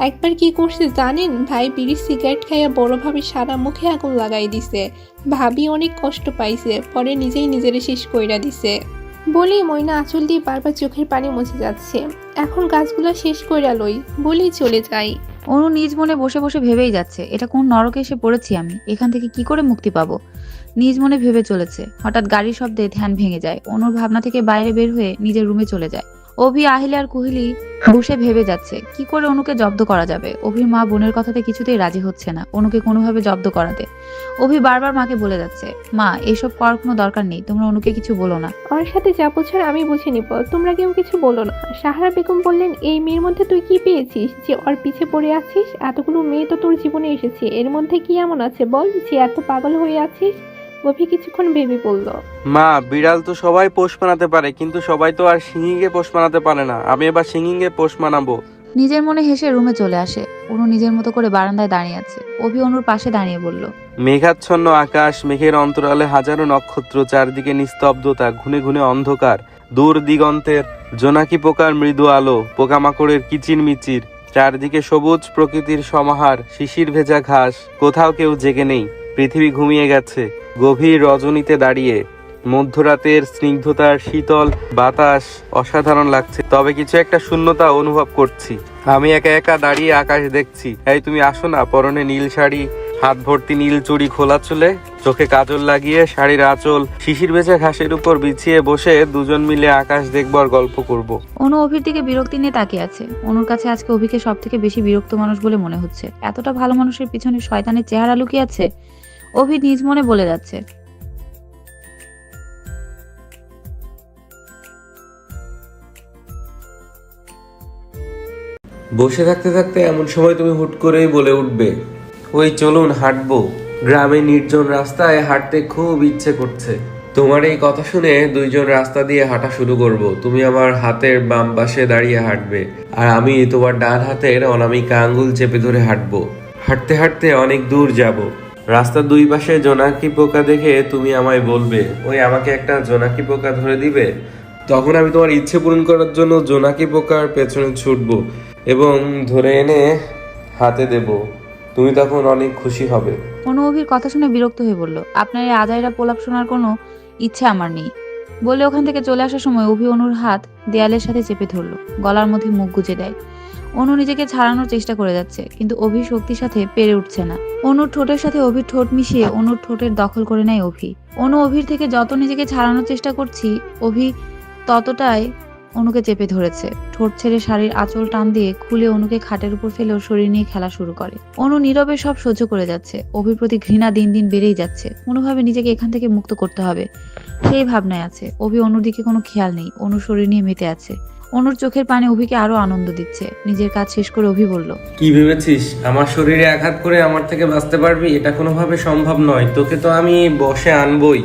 একবার কি করছে জানেন? ভাই বিড়ি সিগারেট খাইয়া বড় ভাবি সারা মুখে আগুন লাগাই দিছে। ভাবি অনেক কষ্ট পাইছে, পরে নিজেই নিজেরে শেষ কইরা দিছে। বলি ময়না আঁচল দিয়ে বারবার চোখের পানি মুছে যাচ্ছে। এখন গাছগুলো শেষ কইরা লই, বলেই চলে যাই। অনু নিজ মনে বসে বসে ভেবেই যাচ্ছে, এটা কোন নরকে এসে পড়েছি আমি, এখান থেকে কি করে মুক্তি পাবো? নিজ মনে ভেবে চলেছে, হঠাৎ গাড়ির শব্দে ধ্যান ভেঙে যায়। অনুর ভাবনা থেকে বাইরে বের হয়ে নিজের রুমে চলে যায়। অভি, আহিলা আর কুহিলি বসে ভেবে যাচ্ছে কি করে অনুকে জব্দ করা যাবে। অভির মা বোনের কথাতে কিছুতেই রাজি হচ্ছে না অনুকে কোনোভাবে জব্দ করাতে। অভি বারবার মাকে বলে যাচ্ছে, মা এইসব করার কোনো দরকার নেই, তোমরা অনুকে কিছু বলো না। ওর সাথে যা বোঝার আমি বুঝে নিব, তোমরা কেউ কিছু বলো না। সাহারা বেগম বললেন, এই মেয়ের মধ্যে তুই কি পেয়েছিস যে ওর পিছে পড়ে আছিস? এতগুলো মেয়ে তো তোর জীবনে এসেছে, এর মধ্যে কি এমন আছে বল যে এত পাগল হয়ে আছিস? অভি কিছুক্ষণ ভেবে বলল, মা, বিড়াল তো সবাই পোষ মানাতে পারে, কিন্তু সবাই তো আর সিঙ্গিংয়ে পোষ মানাতে পারে না। আমি এবার সিঙ্গিংয়ে পোষ মানাবো। নিজের মনে হেসে রুমে চলে আসে। অনু নিজের মতো করে বারান্দায় দাঁড়িয়ে আছে। অভি অনুর পাশে দাঁড়িয়ে বলল, মেঘাচ্ছন্ন আকাশ, মেঘের অন্তরালে হাজারো নক্ষত্র, চারদিকে নিস্তব্ধতা, ঘুনে ঘুনে অন্ধকার, দূর দিগন্তের জোনাকি পোকার মৃদু আলো, পোকামাকড়ের কিচিরমিচির, চারদিকে সবুজ প্রকৃতির সমাহার, শিশির ভেজা ঘাস, কোথাও কেউ জেগে নেই। পৃথিবী ঘুমিয়ে গেছে গভীর রজনীতে দাঁড়িয়ে। মধ্যরাতের স্নিগ্ধতার শীতল বাতাস অসাধারণ লাগছে, তবে কিছু একটা শূন্যতা অনুভব করছি। আমি একা একা দাঁড়িয়ে আকাশ দেখছি। এই তুমি আসো না, পরনে নীল শাড়ি, হাত ভর্তি নীল চুড়ি, খোলা চুলে, চোখে কাজল লাগিয়ে, শাড়ির আঁচল শিশির ভেজা ঘাসের উপর বিছিয়ে বসে দুজন মিলে আকাশ দেখবো আর গল্প করব। অনু অভির দিকে বিরক্তি নিয়ে তাকিয়ে আছে। অনুর কাছে আজকে অভিকে সব থেকে বেশি বিরক্ত মানুষ বলে মনে হচ্ছে। এতটা ভালো মানুষের পিছনে শয়তানের চেহারা লুকিয়ে আছে। অভি নিজ মনে বলে যাচ্ছে, বসে থাকতে থাকতে এমন সময় তুমি হুট করেই বলে উঠবে, ওই চলুন হাঁটবো। গ্রামে নির্জন রাস্তায় হাঁটতে খুব ইচ্ছে করছে। তোমার এই কথা শুনে 2জন রাস্তা দিয়ে হাঁটা শুরু করব। তুমি আমার হাতের বাম পাশে দাঁড়িয়ে হাঁটবে, আর আমি তোমার ডান হাতের অনামিকা আঙ্গুল চেপে ধরে হাঁটবো। হাঁটতে হাঁটতে অনেক দূর যাব। রাস্তার 2 পাশে জোনাকি পোকা দেখে তুমি আমায় বলবে, ওই আমাকে একটা জোনাকি পোকা ধরে দিবে। তখন আমি তোমার ইচ্ছে পূরণ করার জন্য জোনাকি পোকার পেছনে ছুটবো এবং ধরে এনে হাতে দেব। তুমি তখন অনেক খুশি হবে। অনু অভির কথা শুনে বিরক্ত হয়ে বলল, আপনার এই আজাইরা প্রলাপ শোনার কোনো ইচ্ছে আমার নেই। বলে ওখান থেকে চলে আসার সময় অভি অনুর হাত দেয়ালের সাথে চেপে ধরলো, গলার মধ্যে মুখ গুজে দেয়। অনু নিজেকে ছাড়ানোর চেষ্টা করে যাচ্ছে, কিন্তু অভির শক্তির সাথে পেরে উঠছে না। অনুর ঠোঁটের সাথে অভির ঠোঁট মিশিয়ে অনুর ঠোঁটের দখল করে নেয় অভি। অনু অভির থেকে যত নিজেকে ছাড়ানোর চেষ্টা করছি, অভি ততটাই অনুকে চেপে ধরেছে। ঠোঁট ছেড়ে শাড়ির আঁচল টান দিয়ে খুলে অনুকে খাটের উপর ফেলেও শরীর নিয়ে খেলা শুরু করে। অনু নীরবে সব সহ্য করে যাচ্ছে। অভির প্রতি ঘৃণা দিন দিন বেড়েই যাচ্ছে। কোনোভাবে নিজেকে এখান থেকে মুক্ত করতে হবে, সেই ভাবনায় আছে। অভি অনুর দিকে কোনো খেয়াল নেই, অনু শরীর নিয়ে মেতে আছে। অনুর চোখের পানি অভিকে আরো আনন্দ দিচ্ছে। নিজের কাজ শেষ করে অভি বলল, কি ভেবেছিস আমার শরীরে আঘাত করে আমার থেকে বাঁচতে পারবি? এটা কোনোভাবে সম্ভব নয়। তোকে তো আমি বশে আনবই।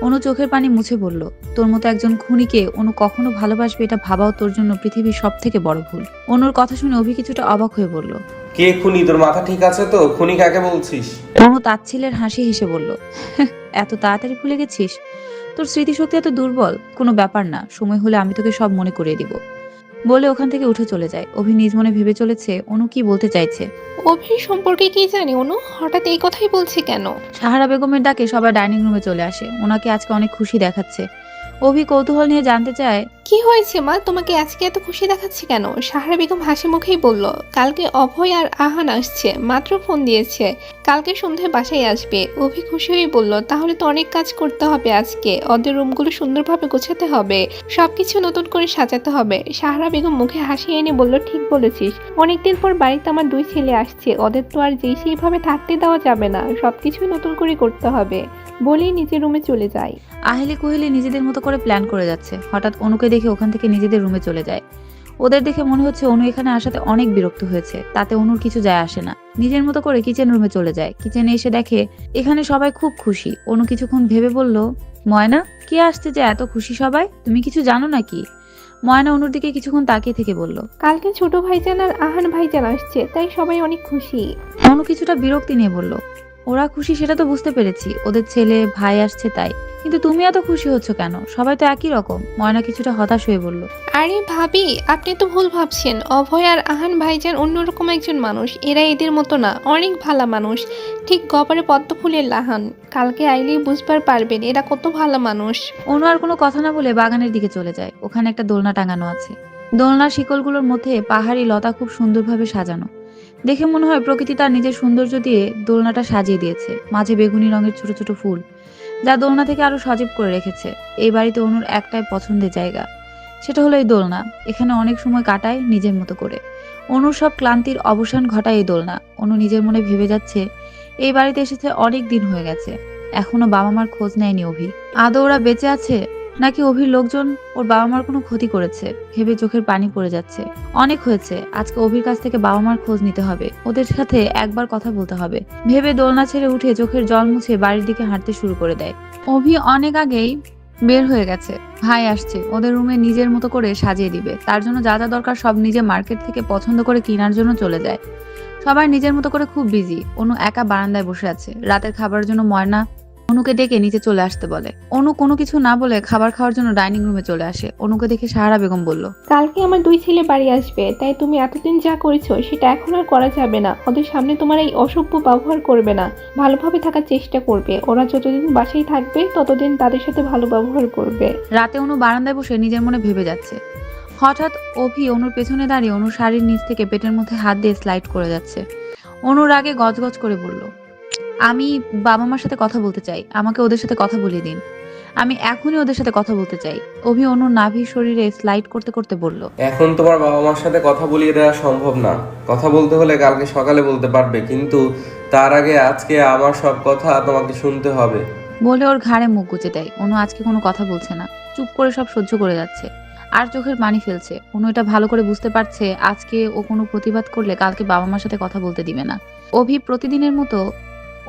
অনু চোখের পানি মুছে বলল, তোর মতো একজন খুনিকে অনু কখনো ভালোবাসবে এটা ভাবাও তোর জন্য পৃথিবীর সব থেকে বড় ভুল। অনুর কথা শুনে অভি কিছুটা অবাক হয়ে বলল, কে খুনি? তোর মাথা ঠিক আছে তো? খুনি কাকে বলছিস? অনু তাচ্ছিলের হাসি হেসে বলল, এত তাড়াতাড়ি ভুলে গেছিস? তোর স্মৃতিশক্তি এত দুর্বল? কোনো ব্যাপার না, সময় হলে আমি তোকে সব মনে করিয়ে দিব। বলে ওখান থেকে উঠে চলে যায়। অভি নিজ মনে ভেবে চলেছে অনু কি বলতে চাইছে। অভির সম্পর্কে কি জানি অনু হঠাৎ এই কথাই বলছে কেন? সাহারা বেগমের ডাকে সবাই ডাইনিং রুমে চলে আসে। ওনাকে আজকে অনেক খুশি দেখাচ্ছে। অভি কৌতূহল নিয়ে জানতে চায় কি হয়েছে মা, তোমাকে আজকে এত খুশি দেখাচ্ছে কেন? সাহারা বেগম হাসি মুখেই বলল, কালকে অভয় আর আহান আসছে, মাত্র ফোন দিয়েছে, কালকে সন্ধ্যায় বাসায় আসবে। অভি খুশি হয়ে বলল, তাহলে তো অনেক কাজ করতে হবে আজকে, ওদের রুমগুলো সুন্দরভাবে গোছাতে হবে, সবকিছু নতুন করে সাজাতে হবে। সাহারা বেগম মুখে হাসি এনে বলল, ঠিক বলেছিস, অনেকদিন পর বাড়িতে আমার 2 ছেলে আসছে, ওদের তো আর যেই সেইভাবে থাকতে দেওয়া যাবে না, সবকিছুই নতুন করে করতে হবে। বলেই নিজের রুমে চলে যায়। আহেলি কোহেলি নিজেদের মতো করে প্ল্যান করে যাচ্ছে। হঠাৎ অনুকে দেখে ওখান থেকে নিজেদের রুমে চলে যায়। ওদের দেখে মনে হচ্ছে অনু এখানে আসাতে অনেক বিরক্ত হয়েছে, তাতে অনুর কিছু যায় আসে না। নিজের মতো করে কিচেন রুমে চলে যায়। কিচেনে এসে দেখে এখানে সবাই খুব খুশি। অনু কিছুক্ষণ ভেবে বলল, ময়না, কে আসছে যে এত খুশি সবাই? তুমি কিছু জানো নাকি? ময়না অনুর দিকে কিছুক্ষণ তাকিয়ে থেকে বলল, কালকে ছোট ভাইজান আর আহান ভাইজান আসছে, তাই সবাই অনেক খুশি। অনু কিছুটা বিরক্তি নিয়ে বলল, ওরা খুশি সেটা তো বুঝতে পেরেছি, ওদের ছেলে ভাই আসছে তাই, কিন্তু তুমি এত খুশি হচ্ছ কেন? সবাই তো একই রকম। ময়না কিছুটা হতাশ হয়ে বলল, আরে ভাবি, আপনি তো ভুল ভাবছেন, অভয় আর আহান ভাইজান অন্যরকম একজন মানুষ, এরা এদের মতো না, অনেক ভালো মানুষ, ঠিক গবরে পদ্ম ফুলের লাহান। কালকে আইলেই বুঝবার পারবেন এরা কত ভালো মানুষ। অনু আর কোনো কথা না বলে বাগানের দিকে চলে যায়। ওখানে একটা দোলনা টাঙানো আছে। দোলনার শিকলগুলোর মধ্যে পাহাড়ি লতা খুব সুন্দরভাবে সাজানো। দেখে মনে হয় প্রকৃতি তার নিজের সৌন্দর্য দিয়ে দোলনাটা সাজিয়ে দিয়েছে। মাঝে বেগুনি রঙের ছোট ছোট ফুল, যা দোলনা থেকে আরো সজীব করে রেখেছে। এই বাড়িতে অনুর একটাই পছন্দের জায়গা, সেটা হলো এই দোলনা। এখানে অনেক সময় কাটায় নিজের মতো করে। অনুর সব ক্লান্তির অবসান ঘটায় এই দোলনা। অনু নিজের মনে ভেবে যাচ্ছে, এই বাড়িতে এসেছে অনেক দিন হয়ে গেছে, এখনো বাবা মার খোঁজ নেয়নি অভি। আদৌ ওরা বেঁচে আছে নাকি অভির লোকজন ওর বাবা মার কোনো ক্ষতি করেছে ভেবে চোখের পানি পড়ে যাচ্ছে। অনেক হয়েছে, আজকে অভির কাছ থেকে বাবা মার খোঁজ নিতে হবে, ওদের সাথে একবার কথা বলতে হবে ভেবে দোলনা ছেড়ে উঠে চোখের জল মুছে বাড়ির দিকে হাঁটতে শুরু করে দেয়। অভি অনেক আগেই বের হয়ে গেছে। ভাই আসছে, ওদের রুমে নিজের মতো করে সাজিয়ে দিবে। তার জন্য যা যা দরকার সব নিজে মার্কেট থেকে পছন্দ করে কেনার জন্য চলে যায়। সবাই নিজের মতো করে খুব বিজি। অনু একা বারান্দায় বসে আছে। রাতের খাবারের জন্য ময়না অনুকে ডেকে নিচে চলে আসতে বলে। অনু কোনো কিছু না বলে খাবার খাওয়ার জন্য ডাইনিং রুমে চলে আসে। অনুকে দেখে সাহারা বেগম বলল, কালকে আমার 2 ছেলে বাড়ি আসবে, তাই তুমি এতদিন যা করেছো সেটা এখন আর করা যাবে না। ওদের সামনে তোমার এই অসভ্য ব্যবহার করবে না, ভালোভাবে থাকার চেষ্টা করবে। ওরা যতদিন বাসায় থাকবে ততদিন তাদের সাথে ভালো ব্যবহার করবে। রাতে অনু বারান্দায় বসে নিজের মনে ভেবে যাচ্ছে। হঠাৎ অভি অনুর পেছনে দাঁড়িয়ে অনুর শাড়ির নিচ থেকে পেটের মধ্যে হাত দিয়ে স্লাইড করে যাচ্ছে। অনুর আগে গজগজ করে বলল, আমি বাবা মার সাথে কথা বলতে চাই, আমাকে ওদের সাথে কথা বলিয়ে দিন, আমি এখনই ওদের সাথে কথা বলতে চাই। অভি অনুর নাভির শরীরে স্লাইড করতে করতে বলল, এখন তোমার বাবা মার সাথে কথা বলিয়ে দেওয়া সম্ভব না। কথা বলতে হলে কালকে সকালে বলতে পারবে, কিন্তু তার আগে আজকে আমার সব কথা তোমাকে শুনতে হবে। বলে ওর ঘাড়ে মুখ গুজে দেয়। অনু আজকে কোনো কথা বলছে না, চুপ করে সব সহ্য করে যাচ্ছে আর চোখের পানি ফেলছে। অনু এটা ভালো করে বুঝতে পারছে, আজকে ও কোনো প্রতিবাদ করলে কালকে বাবা মার সাথে কথা বলতে দিবে না। অভি প্রতিদিনের মতো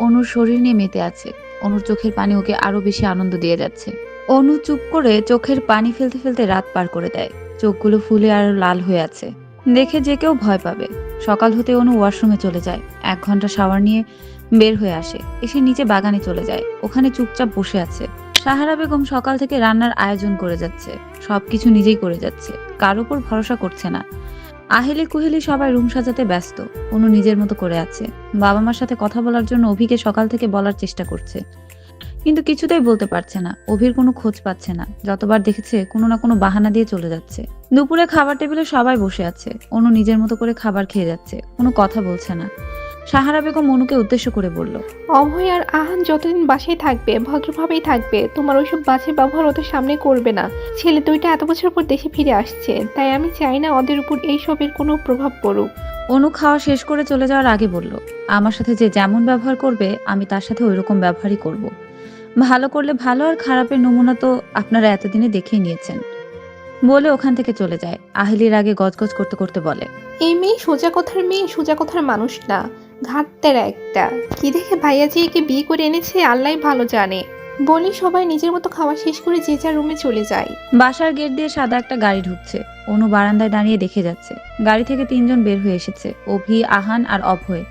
অনুর শরীর নিয়ে মেতে আছে। অনুর চোখের পানি ওকে আরো বেশি আনন্দ দিয়ে যাচ্ছে। অনু চুপ করে চোখের পানি ফেলতে ফেলতে রাত পার করে দেয়। চোখগুলো ফুলে আর লাল হয়ে আছে, দেখে যে কেউ ভয় পাবে। সকাল হতে অনু ওয়াশরুমে চলে যায়। 1 ঘন্টা শাওয়ার নিয়ে বের হয়ে আসে। এসে নিচে বাগানে চলে যায়। ওখানে চুপচাপ বসে আছে। সাহারা বেগম সকাল থেকে রান্নার আয়োজন করে যাচ্ছে, সবকিছু নিজেই করে যাচ্ছে, কার উপর ভরসা করছে না। আহেলি কুহেলি সবাই রুম সাজাতে ব্যস্ত। অনু নিজের মতো করে আছে। বাবা মার সাথে কথা বলার জন্য অভিকে সকাল থেকে বলার চেষ্টা করছে, কিন্তু কিছুতেই বলতে পারছে না। অভির কোনো খোঁজ পাচ্ছে না। যতবার দেখেছে কোনো না কোনো বাহানা দিয়ে চলে যাচ্ছে। দুপুরে খাবার টেবিলে সবাই বসে আছে। অনু নিজের মতো করে খাবার খেয়ে যাচ্ছে, কোনো কথা বলছে না। সাহারা বেগম অনুকে উদ্দেশ্য করে বলল, অভয় আর আহান যতদিন বাসায় থাকবে ভদ্রভাবেই থাকবে, তোমার ওইসব বাজে ব্যবহার ওদের সামনে করবে না। ছেলে 2টা এত বছর পর দেশে ফিরে আসছে, তাই আমি চাই না ওদের উপর এইসবের কোনো প্রভাব পড়ুক। অনু খাওয়া শেষ করে চলে যাওয়ার আগে বলল, আমার সাথে যে যেমন ব্যবহার করবে আমি তার সাথে ওইরকম ব্যবহারই করব। ভালো করলে ভালো, আর খারাপের নমুনা তো আপনারা এতদিনে দেখেই নিয়েছেন। বলে ওখান থেকে চলে যায়। আহেলির আগে গজগজ করতে করতে বলে, এই মেয়ে সোজা কথার মেয়ে, সোজা কথার মানুষ না, ঘাটতেরা একটা। কি দেখে ভাইয়া যে একে বিয়ে করে এনেছে আল্লাহ ভালো জানে। বলে সবাই নিজের মতো খাওয়া শেষ করে যে যার রুমে চলে যায়। বাসার গেট দিয়ে সাদা একটা গাড়ি ঢুকছে। অনু বারান্দায় দাঁড়িয়ে দেখে যাচ্ছে। গাড়ি থেকে 3 জন বের হয়ে এসেছে, অভি, আহান আর অভয়।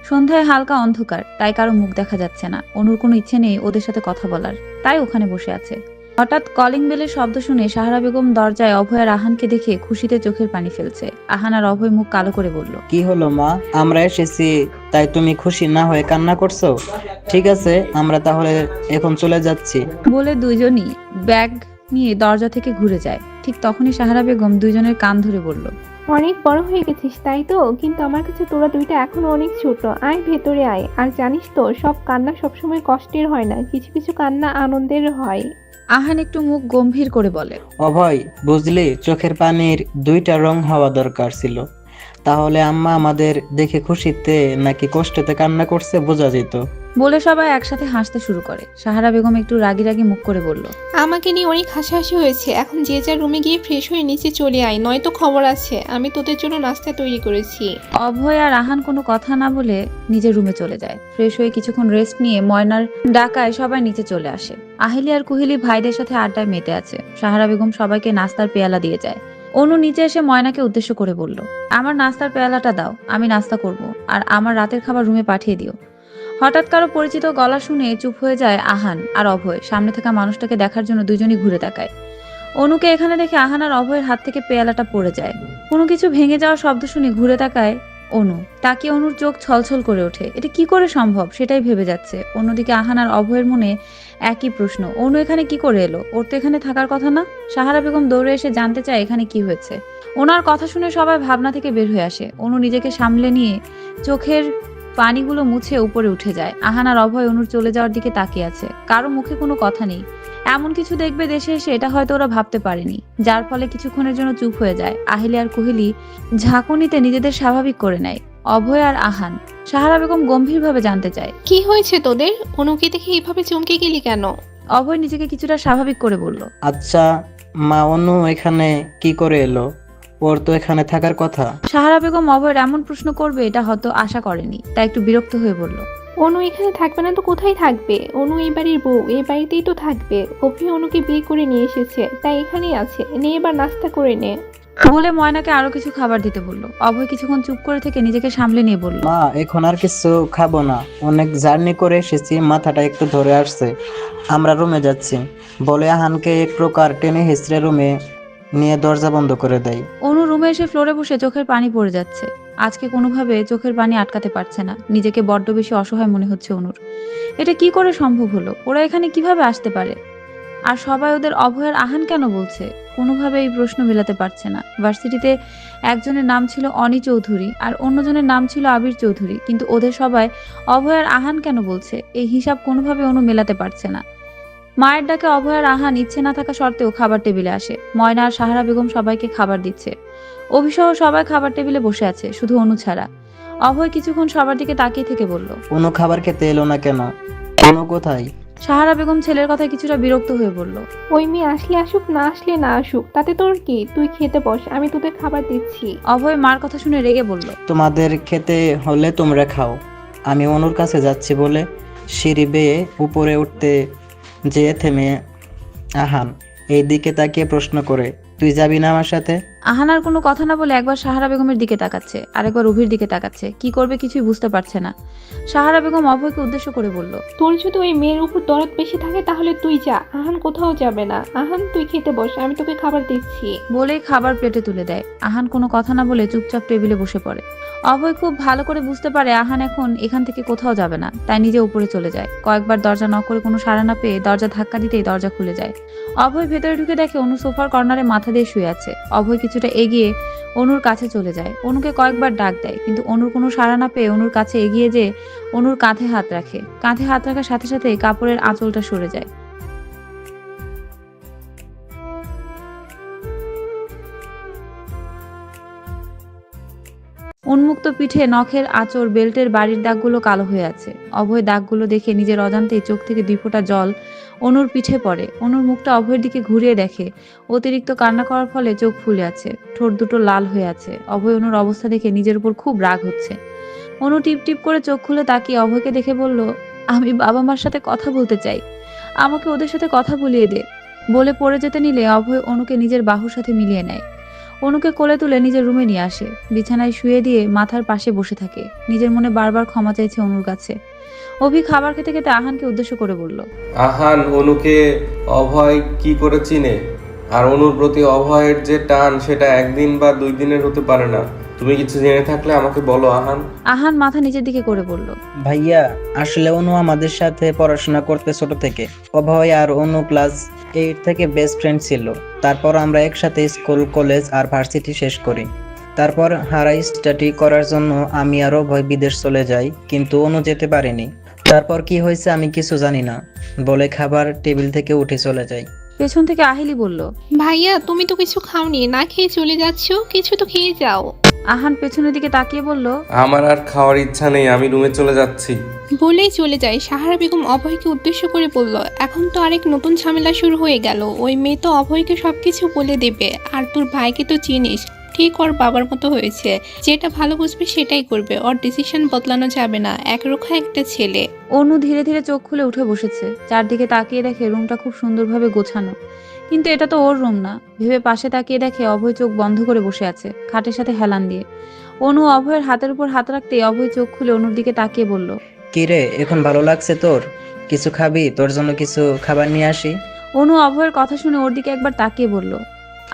সন্ধ্যায় হালকা অন্ধকার, তাই কারো মুখ দেখা যাচ্ছে না। অনুর কোনো ইচ্ছে নেই ওদের সাথে কথা বলার, তাই ওখানে বসে আছে। হঠাৎ কলিং বেলের শব্দ শুনে সাহারা বেগম দরজায় অভয় আর আহানকে দেখে খুশিতে চোখের পানি ফেলছে। আহান আর অভয় মুখ কালো করে বলল, কি হলো মা, আমরা এসেছি তাই তুমি খুশি না হয়ে কান্না করছো? ঠিক আছে, আমরা তাহলে এখন চলে যাচ্ছি। বলে দুইজনই ব্যাগ নিয়ে দরজা থেকে ঘুরে যায়। ঠিক তখনই সাহারা বেগম দুইজনের কান ধরে বলল, অনেক বড় হয়ে গেছিস তাই তো, কিন্তু আমার কাছে তোরা দুইটা এখনো অনেক ছোট। আয় ভেতরে আয়। আর জানিস তো, সব কান্না সবসময় কষ্টের হয় না, কিছু কিছু কান্না আনন্দের হয়। আহান একটু মুখ গম্ভীর করে বলে, অভয়, বুঝলি, চোখের পানির দুইটা রং হওয়া দরকার ছিল। তাহলে আম্মা আমাদের দেখে খুশিতে নাকি কষ্টেতে কান্না করছে বোঝা যেত। বলে সবাই একসাথে হাসতে শুরু করে। সাহারা বেগম একটু রাগি রাগি মুখ করে বলল, আমাকে নিয়ে অনেক হাসাহাসি হয়েছে, এখন যে যার রুমে গিয়ে ফ্রেশ হয়ে নিচে চলে আয়, নয়তো খবর আছে। আমি তোদের জন্য নাস্তা তৈরি করেছি। অভয় আর আহান কোনো কথা না বলে নিজের রুমে চলে যায়। ফ্রেশ হয়ে কিছুক্ষণ রেস্ট নিয়ে ময়নার ডাকায় সবাই নিচে চলে আসে। আহিলি আর কুহিলি ভাইদের সাথে আড্ডায় মেতে আছে। সাহারা বেগম সবাইকে নাস্তার পেয়ালা দিয়ে যায়। অনু নিচে এসে ময়নাকে উদ্দেশ্য করে বলল, আমার নাস্তার পেয়ালাটা দাও, আমি নাস্তা করব, আর আমার রাতের খাবার রুমে পাঠিয়ে দিও। হঠাৎ কারো পরিচিত গলা শুনে চুপ হয়ে যায় আহান আর অভয়। সামনে থাকা মানুষটাকে দেখার জন্য দুজনই ঘুরে তাকায়। অনুকে এখানে দেখে আহান আর অভয়ের হাত থেকে পেয়ালাটা পড়ে যায়। কোনো কিছু ভেঙে যাওয়ার শব্দ শুনে ঘুরে তাকায় অনু। তাকে অনুর চোখ ছলছল করে ওঠে। এটা কি করে সম্ভব সেটাই ভেবে যাচ্ছে। অন্যদিকে আহান আর অভয়ের মনে একই প্রশ্ন, অনু এখানে কি করে এলো? ওর তো এখানে থাকার কথা না। সাহারা বেগম দৌড়ে এসে জানতে চায় এখানে কি হয়েছে। ওনার কথা শুনে সবাই ভাবনা থেকে বের হয়ে আসে। অনু নিজেকে সামলে নিয়ে চোখের পানিগুলো মুছে উপরে উঠে যায়। আহান আর অভয় অনুর চলে যাওয়ার দিকে তাকিয়ে আছে। কারো মুখে কোনো কথা নেই। এমন কিছু দেখবে দেশে এসে, এটা হয়তো ওরা ভাবতে পারেনি, যার ফলে কিছুক্ষণের জন্য চুপ হয়ে যায়। আহিলি আর কুহিলি ঝাঁকুনিতে নিজেদের স্বাভাবিক করে নেয়। অভয় আর আহান। সাহারা বেগম গম্ভীরভাবে জানতে চায়, কি হয়েছে তোদের? অনুকে দেখে এইভাবে চমকে গেলি কেন? অভয় নিজেকে কিছুটা স্বাভাবিক করে বলল, আচ্ছা মা, অনু এখানে কি করে এলো? ওর তো এখানে থাকার কথা। সাহারা বেগম অভয়ের এমন প্রশ্ন করবে এটা হয়তো আশা করেনি, তাই একটু বিরক্ত হয়ে বলল, অনু এখানে থাকবে না তো কোথায় থাকবে? অনু এই বাড়ির বউ, এই বাড়িতেই তো থাকবে। অভি অনুকে বিয়ে করে নিয়ে এসেছে, তাই এখানেই আছে। নে এবার নাস্তা করে নে। বলে ময়নাকে আরো কিছু খাবার দিতে বলল। অভয় কিছুক্ষণ চুপ করে থেকে নিজেকে সামলে নিয়ে বলল, মা, এখন আর কিছু খাবো না, অনেক জার্নি করে এসেছি, মাথাটা একটু ধরে আসছে, আমরা রুমে যাচ্ছি। বলে আহানকে এক প্রকার টেনে হিসড়ে রুমে নিয়ে দরজা বন্ধ করে দেয়। অনু রুমে এসে ফ্লোরে বসে চোখের পানি পড়ে যাচ্ছে। আজকে কোনোভাবে চোখের পানি আটকাতে পারছে না। নিজেকে বড্ড বেশি অসহায় মনে হচ্ছে অনুর। এটা কি করে সম্ভব হলো? ওরা এখানে কিভাবে আসতে পারে? আর সবাই ওদের অভয়ের আহান কেন বলছে? কোনোভাবে এই প্রশ্ন মেলাতে পারছে না। ভার্সিটিতে একজনের নাম ছিল অনি চৌধুরী আর অন্যজনের নাম ছিল আবির চৌধুরী, কিন্তু ওদের সবাই অভয়ের আহান কেন বলছে? এই হিসাব কোনোভাবে অনু মেলাতে পারছে না। মায়ের ডাকে অভয়ের আহান ইচ্ছে না থাকা সত্ত্বেও খাবার টেবিলে আসে। ময়না আর সাহারা বেগম সবাইকে খাবার দিচ্ছে। অভিসহ সবাই খাবার টেবিলে বসে আছে, শুধু অনু ছাড়া। অভয় কিছুক্ষণ সবার দিকে তাকিয়ে থেকে বলল, অনু খাবার খেতে এলো না কেন? অনু কোথায়? সাহারা বেগম ছেলের কথায় কিছুটা বিরক্ত হয়ে বলল, ওই মেয়ে আসলে আসুক, না আসলে না আসুক, তাতে তোর কি? তুই খেতে বস, আমি তোদের খাবার দিচ্ছি। অভয় মার কথা শুনে রেগে বলল, তোমাদের খেতে হলে তোমরা খাও, আমি অনুর কাছে যাচ্ছি। বলে সিঁড়ি বেয়ে উপরে উঠতে যেয়ে থেমে আহান এই দিকে তাকিয়ে প্রশ্ন করে, তুই যাবি না আমার সাথে? আহানার কোনো কথা না বলে একবার সাহারা বেগমের দিকে তাকাচ্ছে, আরেকবার অভির দিকে তাকাচ্ছে। কি করবে কিছুই বুঝতে পারছে না। সাহারা বেগম অভয়কে উদ্দেশ্য করে বলল, তোর যদি ওই মেয়ের উপর দরদ বেশি থাকে তাহলে তুই যা, আহান কোথাও যাবে না। আহান তুই খেতে বস, আমি তোকে খাবার দিচ্ছি। বলেই খাবার প্লেটে তুলে দেয়। আহান কোনো কথা না বলে চুপচাপ টেবিলে বসে পড়ে। অভয় খুব ভালো করে বুঝতে পারে আহান এখন এখান থেকে কোথাও যাবে না, তাই নিজে উপরে চলে যায়। কয়েকবার দরজা নক করে কোনো সাড়া না পেয়ে দরজা ধাক্কা দিতেই দরজা খুলে যায়। অভয় ভেতরে ঢুকে দেখে অনু সোফার কর্নারে মাথা দিয়ে শুয়ে আছে। অভয় কিছুটা এগিয়ে অনুর কাছে চলে যায়। অনুকে কয়েকবার ডাক দেয়, কিন্তু অনুর কোনো সাড়া না পেয়ে অনুর কাছে এগিয়ে যেয়ে অনুর কাঁধে হাত রাখে। কাঁধে হাত রাখার সাথে সাথে কাপড়ের আঁচলটা সরে যায়। উন্মুক্ত পিঠে নখের আঁচড়, বেল্টের বাড়ির দাগগুলো কালো হয়ে আছে। অভয় দাগগুলো দেখে নিজের অজান্তেই চোখ থেকে 2 ফোঁটা জল অনুর পিঠে পড়ে। অনুর মুখটা অভয়ের দিকে ঘুরিয়ে দেখে। অতিরিক্ত কান্না করার ফলে চোখ ফুলে আছে, ঠোঁট দুটো লাল হয়ে আছে। অভয় অনুর অবস্থা দেখে নিজের উপর খুব রাগ হচ্ছে। অনু টিপ টিপ করে চোখ খুলে তাকিয়ে অভয়কে দেখে বলল, আমি বাবা মার সাথে কথা বলতে চাই, আমাকে ওদের সাথে কথা বলিয়ে দে। বলে পড়ে যেতে নিলে অভয় অনুকে নিজের বাহুর সাথে মিলিয়ে নেয়। অনুকে কোলে তুলে নিজের রুমে নিয়ে আসে। বিছানায় শুয়ে দিয়ে মাথার পাশে বসে থাকে। নিজের মনে বারবার ক্ষমা চাইছে অনুর কাছে। অভি খাবার খেতে খেতে আহানকে উদ্দেশ্য করে বলল, আহান অনুকে অভয় কি করে চিনে? আর অনুর প্রতি অভয়ের যে টান, সেটা 1 দিন বা 2 দিনের হতে পারে না। তুমি কিছু জেনে থাকলে আমাকে বলো আহান। আহান মাথা নিচের দিকে করে বলল, ভাইয়া আসলে অনু আমাদের সাথে পড়াশোনা করতে ছোট থেকে। অভয় আর অনু ক্লাস 8 থেকে বেস্ট ফ্রেন্ড ছিল। তারপর আমরা একসাথে স্কুল, কলেজ আর ভার্সিটি শেষ করি। তারপর হাই স্টাডি করার জন্য আমি আর অভয় বিদেশ চলে যাই, কিন্তু অনু যেতে পারেনি। তারপর কি হয়েছে আমি কিছু জানি না বলে খাবার টেবিল থেকে উঠে চলে যাই। পেছন থেকে আহিলি বলল, ভাইয়া তুমি তো কিছু খাওনি, না খেয়ে চলে যাচ্ছ, কিছু তো খেয়ে যাও। আহান পেছনের দিকে তাকিয়ে বলল, আমার আর খাওয়ার ইচ্ছা নেই, আমি রুমে চলে যাচ্ছি। বলেই চলে যায়। সাহারা বেগম অভয়কে উদ্দেশ্য করে বলল, এখন তো আরেক নতুন ঝামেলা শুরু হয়ে গেল। ওই মেয়ে তো অভয়কে সবকিছু বলে দেবে। আর তোর ভাইকে তো চিনিস, ঠিক ওর বাবার মতো হয়েছে, যেটা ভালো বুঝবে সেটাই করবে। ওর ডিসিশন বদলানো যাবে না, একরোখা একটা ছেলে। অনু ধীরে ধীরে চোখ খুলে উঠে বসেছে। চারদিকে তাকিয়ে দেখে রুমটা খুব সুন্দরভাবে গোছানো, কিন্তু এটা তো ওর রুম না। ভেবে পাশে তাকিয়ে দেখে অভয় চোখ বন্ধ করে বসে আছে, খাটের সাথে হেলান দিয়ে। অনু অভয়ের হাতের উপর হাত রাখতেই অভয় চোখ খুলে অনুর দিকে তাকিয়ে বলল, কি রে, এখন ভালো লাগছে তোর? কিছু খাবি? তোর জন্য কিছু খাবার নিয়ে আসি? অনু অভয়ের কথা শুনে ওর দিকে একবার তাকিয়ে বলল,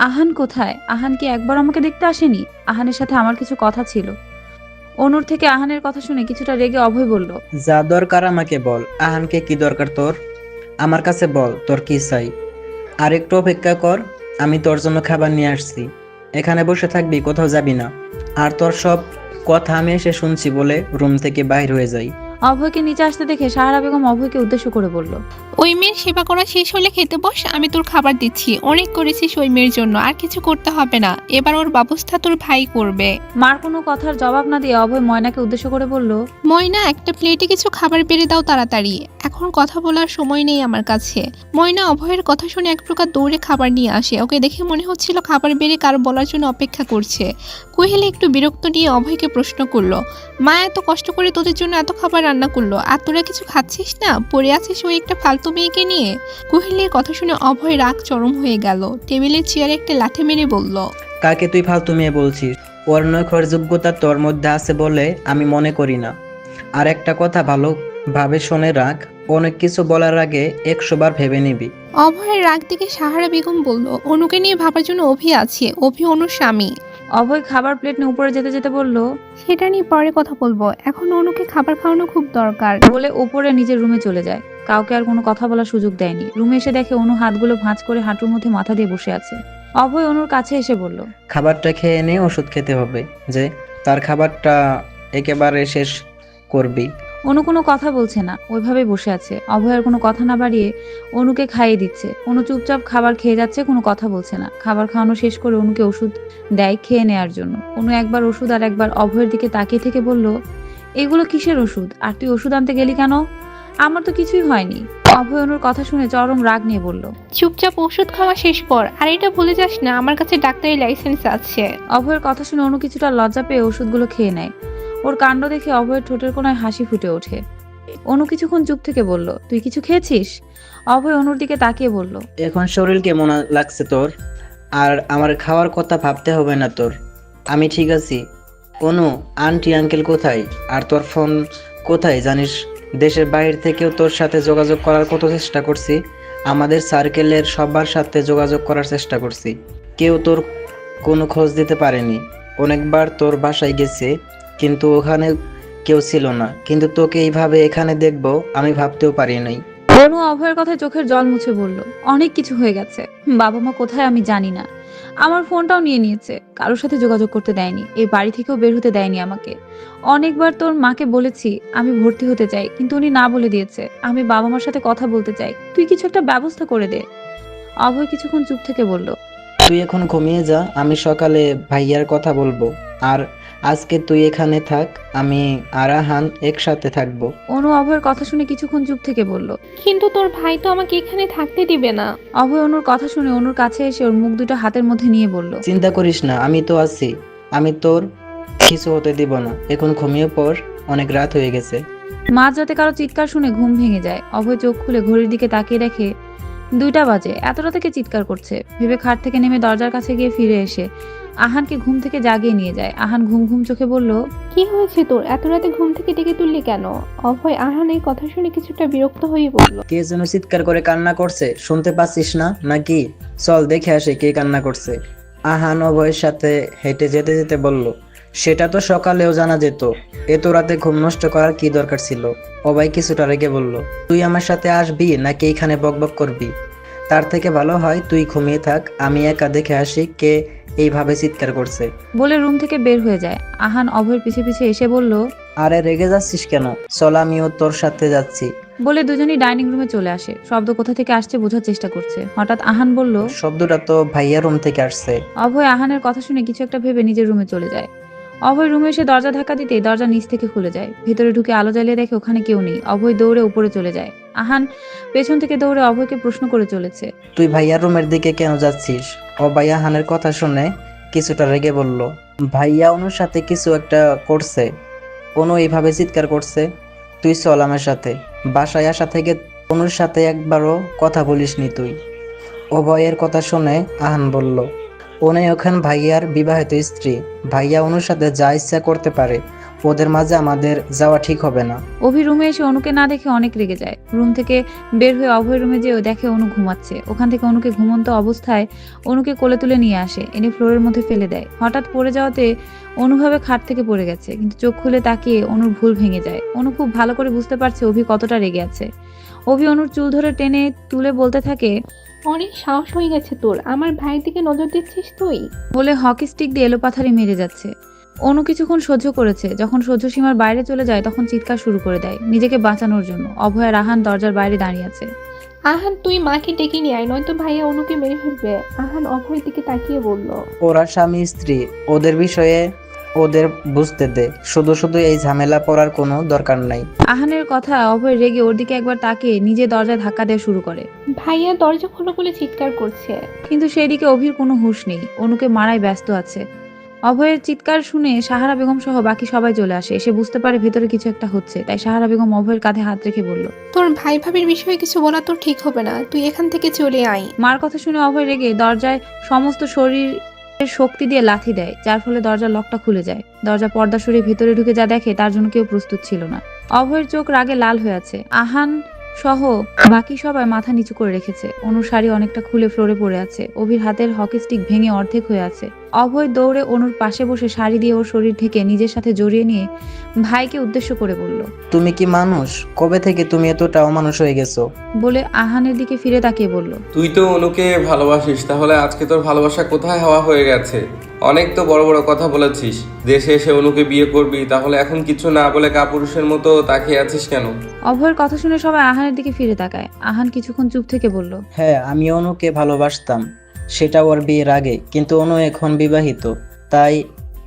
আহান কোথায়? আহান কি একবার আমাকে দেখতে আসেনি? আহানের সাথে আমার কিছু কথা ছিল। অনুর থেকে আহানের কথা শুনে কিছুটা রেগে অভয় বলল, যা দরকার আমাকে বল। আহানকে কি দরকার তোর? আমার কাছে বল তোর কি চাই। আর একটু অপেক্ষা কর, আমি তোর জন্য খাবার নিয়ে আসছি। এখানে বসে থাকবি, কোথাও যাবি না। আর তোর সব কথা আমি এসে শুনছি বলে রুম থেকে বাইর হয়ে যাই। অভয়কে নিচে আসতে দেখে সাহারা বেগম অভয়কে উদ্দেশ্য করে বলল, ওই মেয়ের সেবা করা শেষ হলে খেতে বস, আমি তোর খাবার দিচ্ছি। অনেক করেছিস ওই মেয়ের জন্য, আর কিছু করতে হবে না। এবার ওর ব্যবস্থা তোর ভাই করবে। মার কোনো কথার জবাব না দিয়ে অভয় ময়নাকে উদ্দেশ্য করে বলল, ময়না, একটা প্লেটে কিছু খাবার বেড়ে দাও তাড়াতাড়ি, এখন কথা বলার সময় নেই আমার কাছে। ময়না অভয়ের কথা শুনে এক প্রকার দৌড়ে খাবার নিয়ে আসে। ওকে দেখে মনে হচ্ছিল খাবার বেড়ে কারো বলার জন্য অপেক্ষা করছে। কোহেলি একটু বিরক্ত নিয়ে অভয়কে প্রশ্ন করলো, মা এত কষ্ট করে তোদের জন্য এত খাবার রান্না করলো, আর তোরা কিছু খাচ্ছিস না? পড়ে আছিস ওই একটা ফালতু মেয়েকে নিয়ে? কোহেলির কথা শুনে অভয় রাগ চরম হয়ে গেল। টেবিলের চেয়ারে একটা লাথি মেরে বলল, কাকে তুই ফালতু মেয়ে বলছিস? ওর নৈখর যোগ্যতা তোর মধ্যে আছে বলে আমি মনে করি না। আর একটা কথা ভালোভাবে শুনে রাখ, অনেক কিছু বলার আগে 100 বার ভেবে নিবি। অভয়ের রাগ দিকে সাহারা বেগম বলল, অনুকে নিয়ে ভাবার জন্য অভি আছে, অভি অনুর স্বামী। অভয় খাবার প্লেট নিয়ে উপরে যেতে যেতে বলল, সেটা নিয়ে পরে কথা বলবো, এখন অনুকে খাবার খাওয়ানো খুব দরকার। বলে উপরে নিজের রুমে চলে যায়। কাউকে আর কোনো কথা বলার সুযোগ দেয়নি। রুমে এসে দেখে অনু হাতগুলো ভাঁজ করে হাঁটুর মধ্যে মাথা দিয়ে বসে আছে। অভয় অনুর কাছে এসে বলল, খাবারটা খেয়ে নে, ওষুধ খেতে হবে যে। তার খাবারটা একেবারে শেষ করবি। অনু কোনো কথা বলছে না, ওইভাবেই বসে আছে। অভয় আর কোনো কথা না বাড়িয়ে অনুকে খাইয়ে দিচ্ছে। অনু চুপচাপ খাবার খেয়ে যাচ্ছে, কোনো কথা বলছে না। খাবার খাওয়ানো শেষ করে অনুকে ওষুধ দেয় খেয়ে নেয়ার জন্য। অনু একবার ওষুধ আর একবার অভয়ের দিকে তাকিয়ে থেকে বলল, এগুলো কিসের ওষুধ? আর তুই ওষুধ আনতে গেলি কেন? আমার তো কিছুই হয়নি। অভয় অনুর কথা শুনে চরম রাগ নিয়ে বলল, চুপচাপ ওষুধ খাওয়া শেষ কর, আর এটা ভুলে যাস না আমার কাছে ডাক্তারি লাইসেন্স আছে। অভয়ের কথা শুনে অনু কিছুটা লজ্জা পেয়ে ওষুধগুলো খেয়ে নেয়। ওর কাণ্ড দেখে অভয়ের ঠোঁটের কোণায় হাসি ফুটে ওঠে। অনু কিছুক্ষণ চুপ থেকে বলল, তুই কিছু খেয়েছিস? অভয় অনুর দিকে তাকিয়ে বলল, এখন শরীর কেমন লাগছে তোর? আর আমার খাওয়ার কথা ভাবতে হবে না তোর, আমি ঠিক আছি। অনু, আন্টি আঙ্কেল কোথায়? আর তোর ফোন কোথায় জানিস? দেশের বাইরে থেকেও তোর সাথে যোগাযোগ করার কত চেষ্টা করছি। আমাদের সার্কেলের সবার সাথে যোগাযোগ করার চেষ্টা করছি, কেউ তোর কোনো খোঁজ দিতে পারেনি। অনেকবার তোর বাসায় গেছে, কিন্তু ওখানে কেউ ছিল না। কিন্তু তোকে এইভাবে এখানে দেখবো আমি ভাবতেও পারি নাই। অনু অভয়ের কথায় চোখের জল মুছে বলল, অনেক কিছু হয়ে গেছে। বাবা মা কোথায় আমি জানি না। আমার ফোনটাও নিয়ে নিয়েছে, কারোর সাথে যোগাযোগ করতে দেয়নি, এই বাড়ি থেকেও বের হতে দেয়নি আমাকে। অনেকবার তোর মাকে বলেছি আমি ভর্তি হতে চাই, কিন্তু উনি না বলে দিয়েছে। আমি বাবা মার সাথে কথা বলতে চাই, তুই কিছু একটা ব্যবস্থা করে দে। অভয় কিছুক্ষণ চুপ থেকে বলল, তুই এখন ঘুমিয়ে যা, আমি সকালে ভাইয়ার কথা বলবো। আর আজকে তুই এখানে থাক, আমি আর আহান একসাথে থাকবো। অনু অভয়ের কথা শুনে কিছুক্ষণ চুপ থেকে বলল, কিন্তু তোর ভাই তো আমাকে এখানে থাকতে দিবে না। অভয় অনুর কথা শুনে অনুর কাছে এসে ওর মুখ দুটো হাতের মধ্যে নিয়ে বলল, চিন্তা করিস না, আমি তো আছি। আমি তোর কিছু হতে দিব না। এখন ঘুমিয়ে পড়, অনেক রাত হয়ে গেছে। মাঝরাতে কারো চিৎকার শুনে ঘুম ভেঙে যায়। অভয় চোখ খুলে ঘড়ির দিকে তাকিয়ে দেখে 2টা বাজে। এত রাতে কে চিৎকার করছে ভেবে খাট থেকে নেমে দরজার কাছে গিয়ে ফিরে এসে আহানকে ঘুম থেকে জাগিয়ে নিয়ে যায়। আহান ঘুম ঘুম চোখে বলল, কি হয়েছে তোর? এত রাতে ঘুম থেকে ডেকে তুললি কেন? অভয় আহানের কথা শুনে কিছুটা বিরক্ত হয়ে বলল, কে যেন চিৎকার করে কান্না করছে, শুনতে পাচ্ছিস না নাকি? চল দেখে আসে কে কান্না করছে। আহান অভয়ের সাথে হেঁটে যেতে যেতে বলল, সেটা তো সকালেও জানা যেত। এত রাতে ঘুম নষ্ট করার কি দরকার ছিল? অবাই কিছুটা রেগে বলল, তুই আমার সাথে আসবি নাকি এইখানে বকবক করবি? তার থেকে ভালো হয় তুই ঘুমিয়ে থাক, আমি একা দেখে আসি কে এইভাবে চিৎকার করছে। বলে রুম থেকে বের হয়ে যায়। আহান অভয়ের পিছে পিছে এসে বলল, আরে রেগে যাচ্ছিস কেন? চল আমিও তোর সাথে যাচ্ছি। বলে দুজনেই ডাইনিং রুমে চলে আসে। শব্দ কোথা থেকে আসছে বোঝার চেষ্টা করছে। হঠাৎ আহান বলল, শব্দটা তো ভাইয়া রুম থেকে আসছে। অভয় আহানের কথা শুনে কিছু একটা ভেবে নিজের রুমে চলে যায়। অভয় রুমে এসে দরজা ধাক্কা দিতেই দরজা নিচ থেকে খুলে যায়। ভেতরে ঢুকে আলো জ্বালিয়ে দেখে ওখানে কেউ নেই। অভয় দৌড়ে উপরে চলে যায়। আহান পেছন থেকে দৌড়ে অভয়কে প্রশ্ন করে চলেছে। তুই ভাইয়ার রুমের দিকে কেন যাচ্ছিস? ও ভাইয়া হানের কথা শুনে কিছুটা রেগে বলল, ভাইয়া অনুর সাথে কিছু একটা করছে, অনু এইভাবে চিৎকার করছে। তুই চল আমার সাথে। বাসায় আসা থেকে অনুর সাথে একবারও কথা বলিসনি তুই। ও ভয়ের কথা শুনে আহান বলল, উনি ওখান ভাইয়ার বিবাহিত স্ত্রী, ভাইয়া অনুর সাথে যা ইচ্ছা করতে পারে, ওদের মাঝে আমাদের যাওয়া ঠিক হবে না। অভি রুমে এসে অনুকে না দেখে অনেক রেগে যায়। রুম থেকে বের হয়ে অভয় রুমে যেও দেখে অনু ঘুমাচ্ছে। ওখান থেকে অনুকে ঘুমন্ত অবস্থায় অনুকে কোলে তুলে নিয়ে আসে, এনে ফ্লোরের মধ্যে ফেলে দেয়। হঠাৎ পড়ে যাওয়াতে অনুভাবে খাট থেকে পড়ে গেছে, কিন্তু চোখ খুলে তাকিয়ে অনুর ভুল ভেঙে যায়। অনু খুব ভালো করে বুঝতে পারছে অভি কতটা রেগে আছে। অভি অনুর চুল ধরে টেনে তুলে বলতে থাকে, অনেক সাহস হয়ে গেছে তোর, আমার ভাইয়ের দিকে নজর দিচ্ছিস তুই? বলে হকি স্টিক দিয়ে এলোপাথারি মেরে যাচ্ছে। অনু কিছুক্ষণ সহ্য করেছে। যখন সহ্য সীমার বাইরে চলে যায় তখন চিৎকার শুরু করে দেয় নিজেকে বাঁচানোর জন্য। অভয় আর আহান দরজার বাইরে দাঁড়িয়ে আছে। আহান তুই মাকে ডেকে নিয়ে আয়, নয়তো ভাইয়া অনুকে মেরে ফেলবে। আহান অভয়ের দিকে তাকিয়ে বলল। ওরা স্বামী স্ত্রী, ওদের বিষয়ে ওদের বুঝতে দে। শুধু শুধু এই ঝামেলা পড়ার কোনো দরকার নাই। আহানের কথা অভয় রেগে ওর দিকে একবার তাকিয়ে নিজে দরজায় ধাক্কা দেওয়া শুরু করে। ভাইয়া দরজা খোলো বলে চিৎকার করছে। কিন্তু সেই দিকে অভির কোনো হুঁশ নেই, অনুকে মারায় ব্যস্ত আছে। অভয়ের চিৎকার শুনে সাহারা বেগম সহ বাকি সবাই চলে আসে। এসে বুঝতে পারে ভেতরে কিছু একটা হচ্ছে, তাই সাহারা বেগম অভয়ের কাঁধে হাত রেখে বলল, তোর ভাই ভাবির বিষয়ে কিছু বলা তোর ঠিক হবে না, তুই এখান থেকে চলে আয়। মার কথা শুনে অভয় রেগে দরজায় সমস্ত শরীর শক্তি দিয়ে লাথি দেয়, যার ফলে দরজার লকটা খুলে যায়। দরজা পর্দা সরিয়ে ভেতরে ঢুকে যা দেখে তার জন্য কেউ প্রস্তুত ছিল না। অভয়ের চোখ রাগে লাল হয়ে আছে। আহান সহ বাকি সবাই মাথা নিচু করে রেখেছে। অনুর শাড়ি অনেকটা খুলে ফ্লোরে পড়ে আছে। অভির হাতের হকি স্টিক ভেঙে অর্ধেক হয়ে আছে। অভয় দৌড়ে অনুর পাশে বসে শাড়ি দিয়ে ওর শরীর ঢেকে নিজের সাথে জড়িয়ে নিয়ে ভাইকে উদ্দেশ্য করে বলল, তুমি কি মানুষ? কবে থেকে তুমি এতটা অমানুষ হয়ে গেছো? বলে আহানের দিকে ফিরে তাকিয়ে বলল, তুই তো অনুকে ভালোবাসিস, তাহলে আজকে তোর ভালোবাসা কোথায় হাওয়া হয়ে গেছে? অনেক তো বড় বড় কথা বলেছিস, দেশে এসে অনুকে বিয়ে করবি, তাহলে এখন কিছু না বলে কাপুরুষের মতো তাকিয়ে আছিস কেন? অভয়ের কথা শুনে সবাই আহানের দিকে ফিরে তাকায়। আহান কিছুক্ষণ চুপ থেকে বলল, হ্যাঁ, আমি অনুকে ভালোবাসতাম, সেটা ওর বিয়ের আগে, কিন্তু অনু এখন বিবাহিত, তাই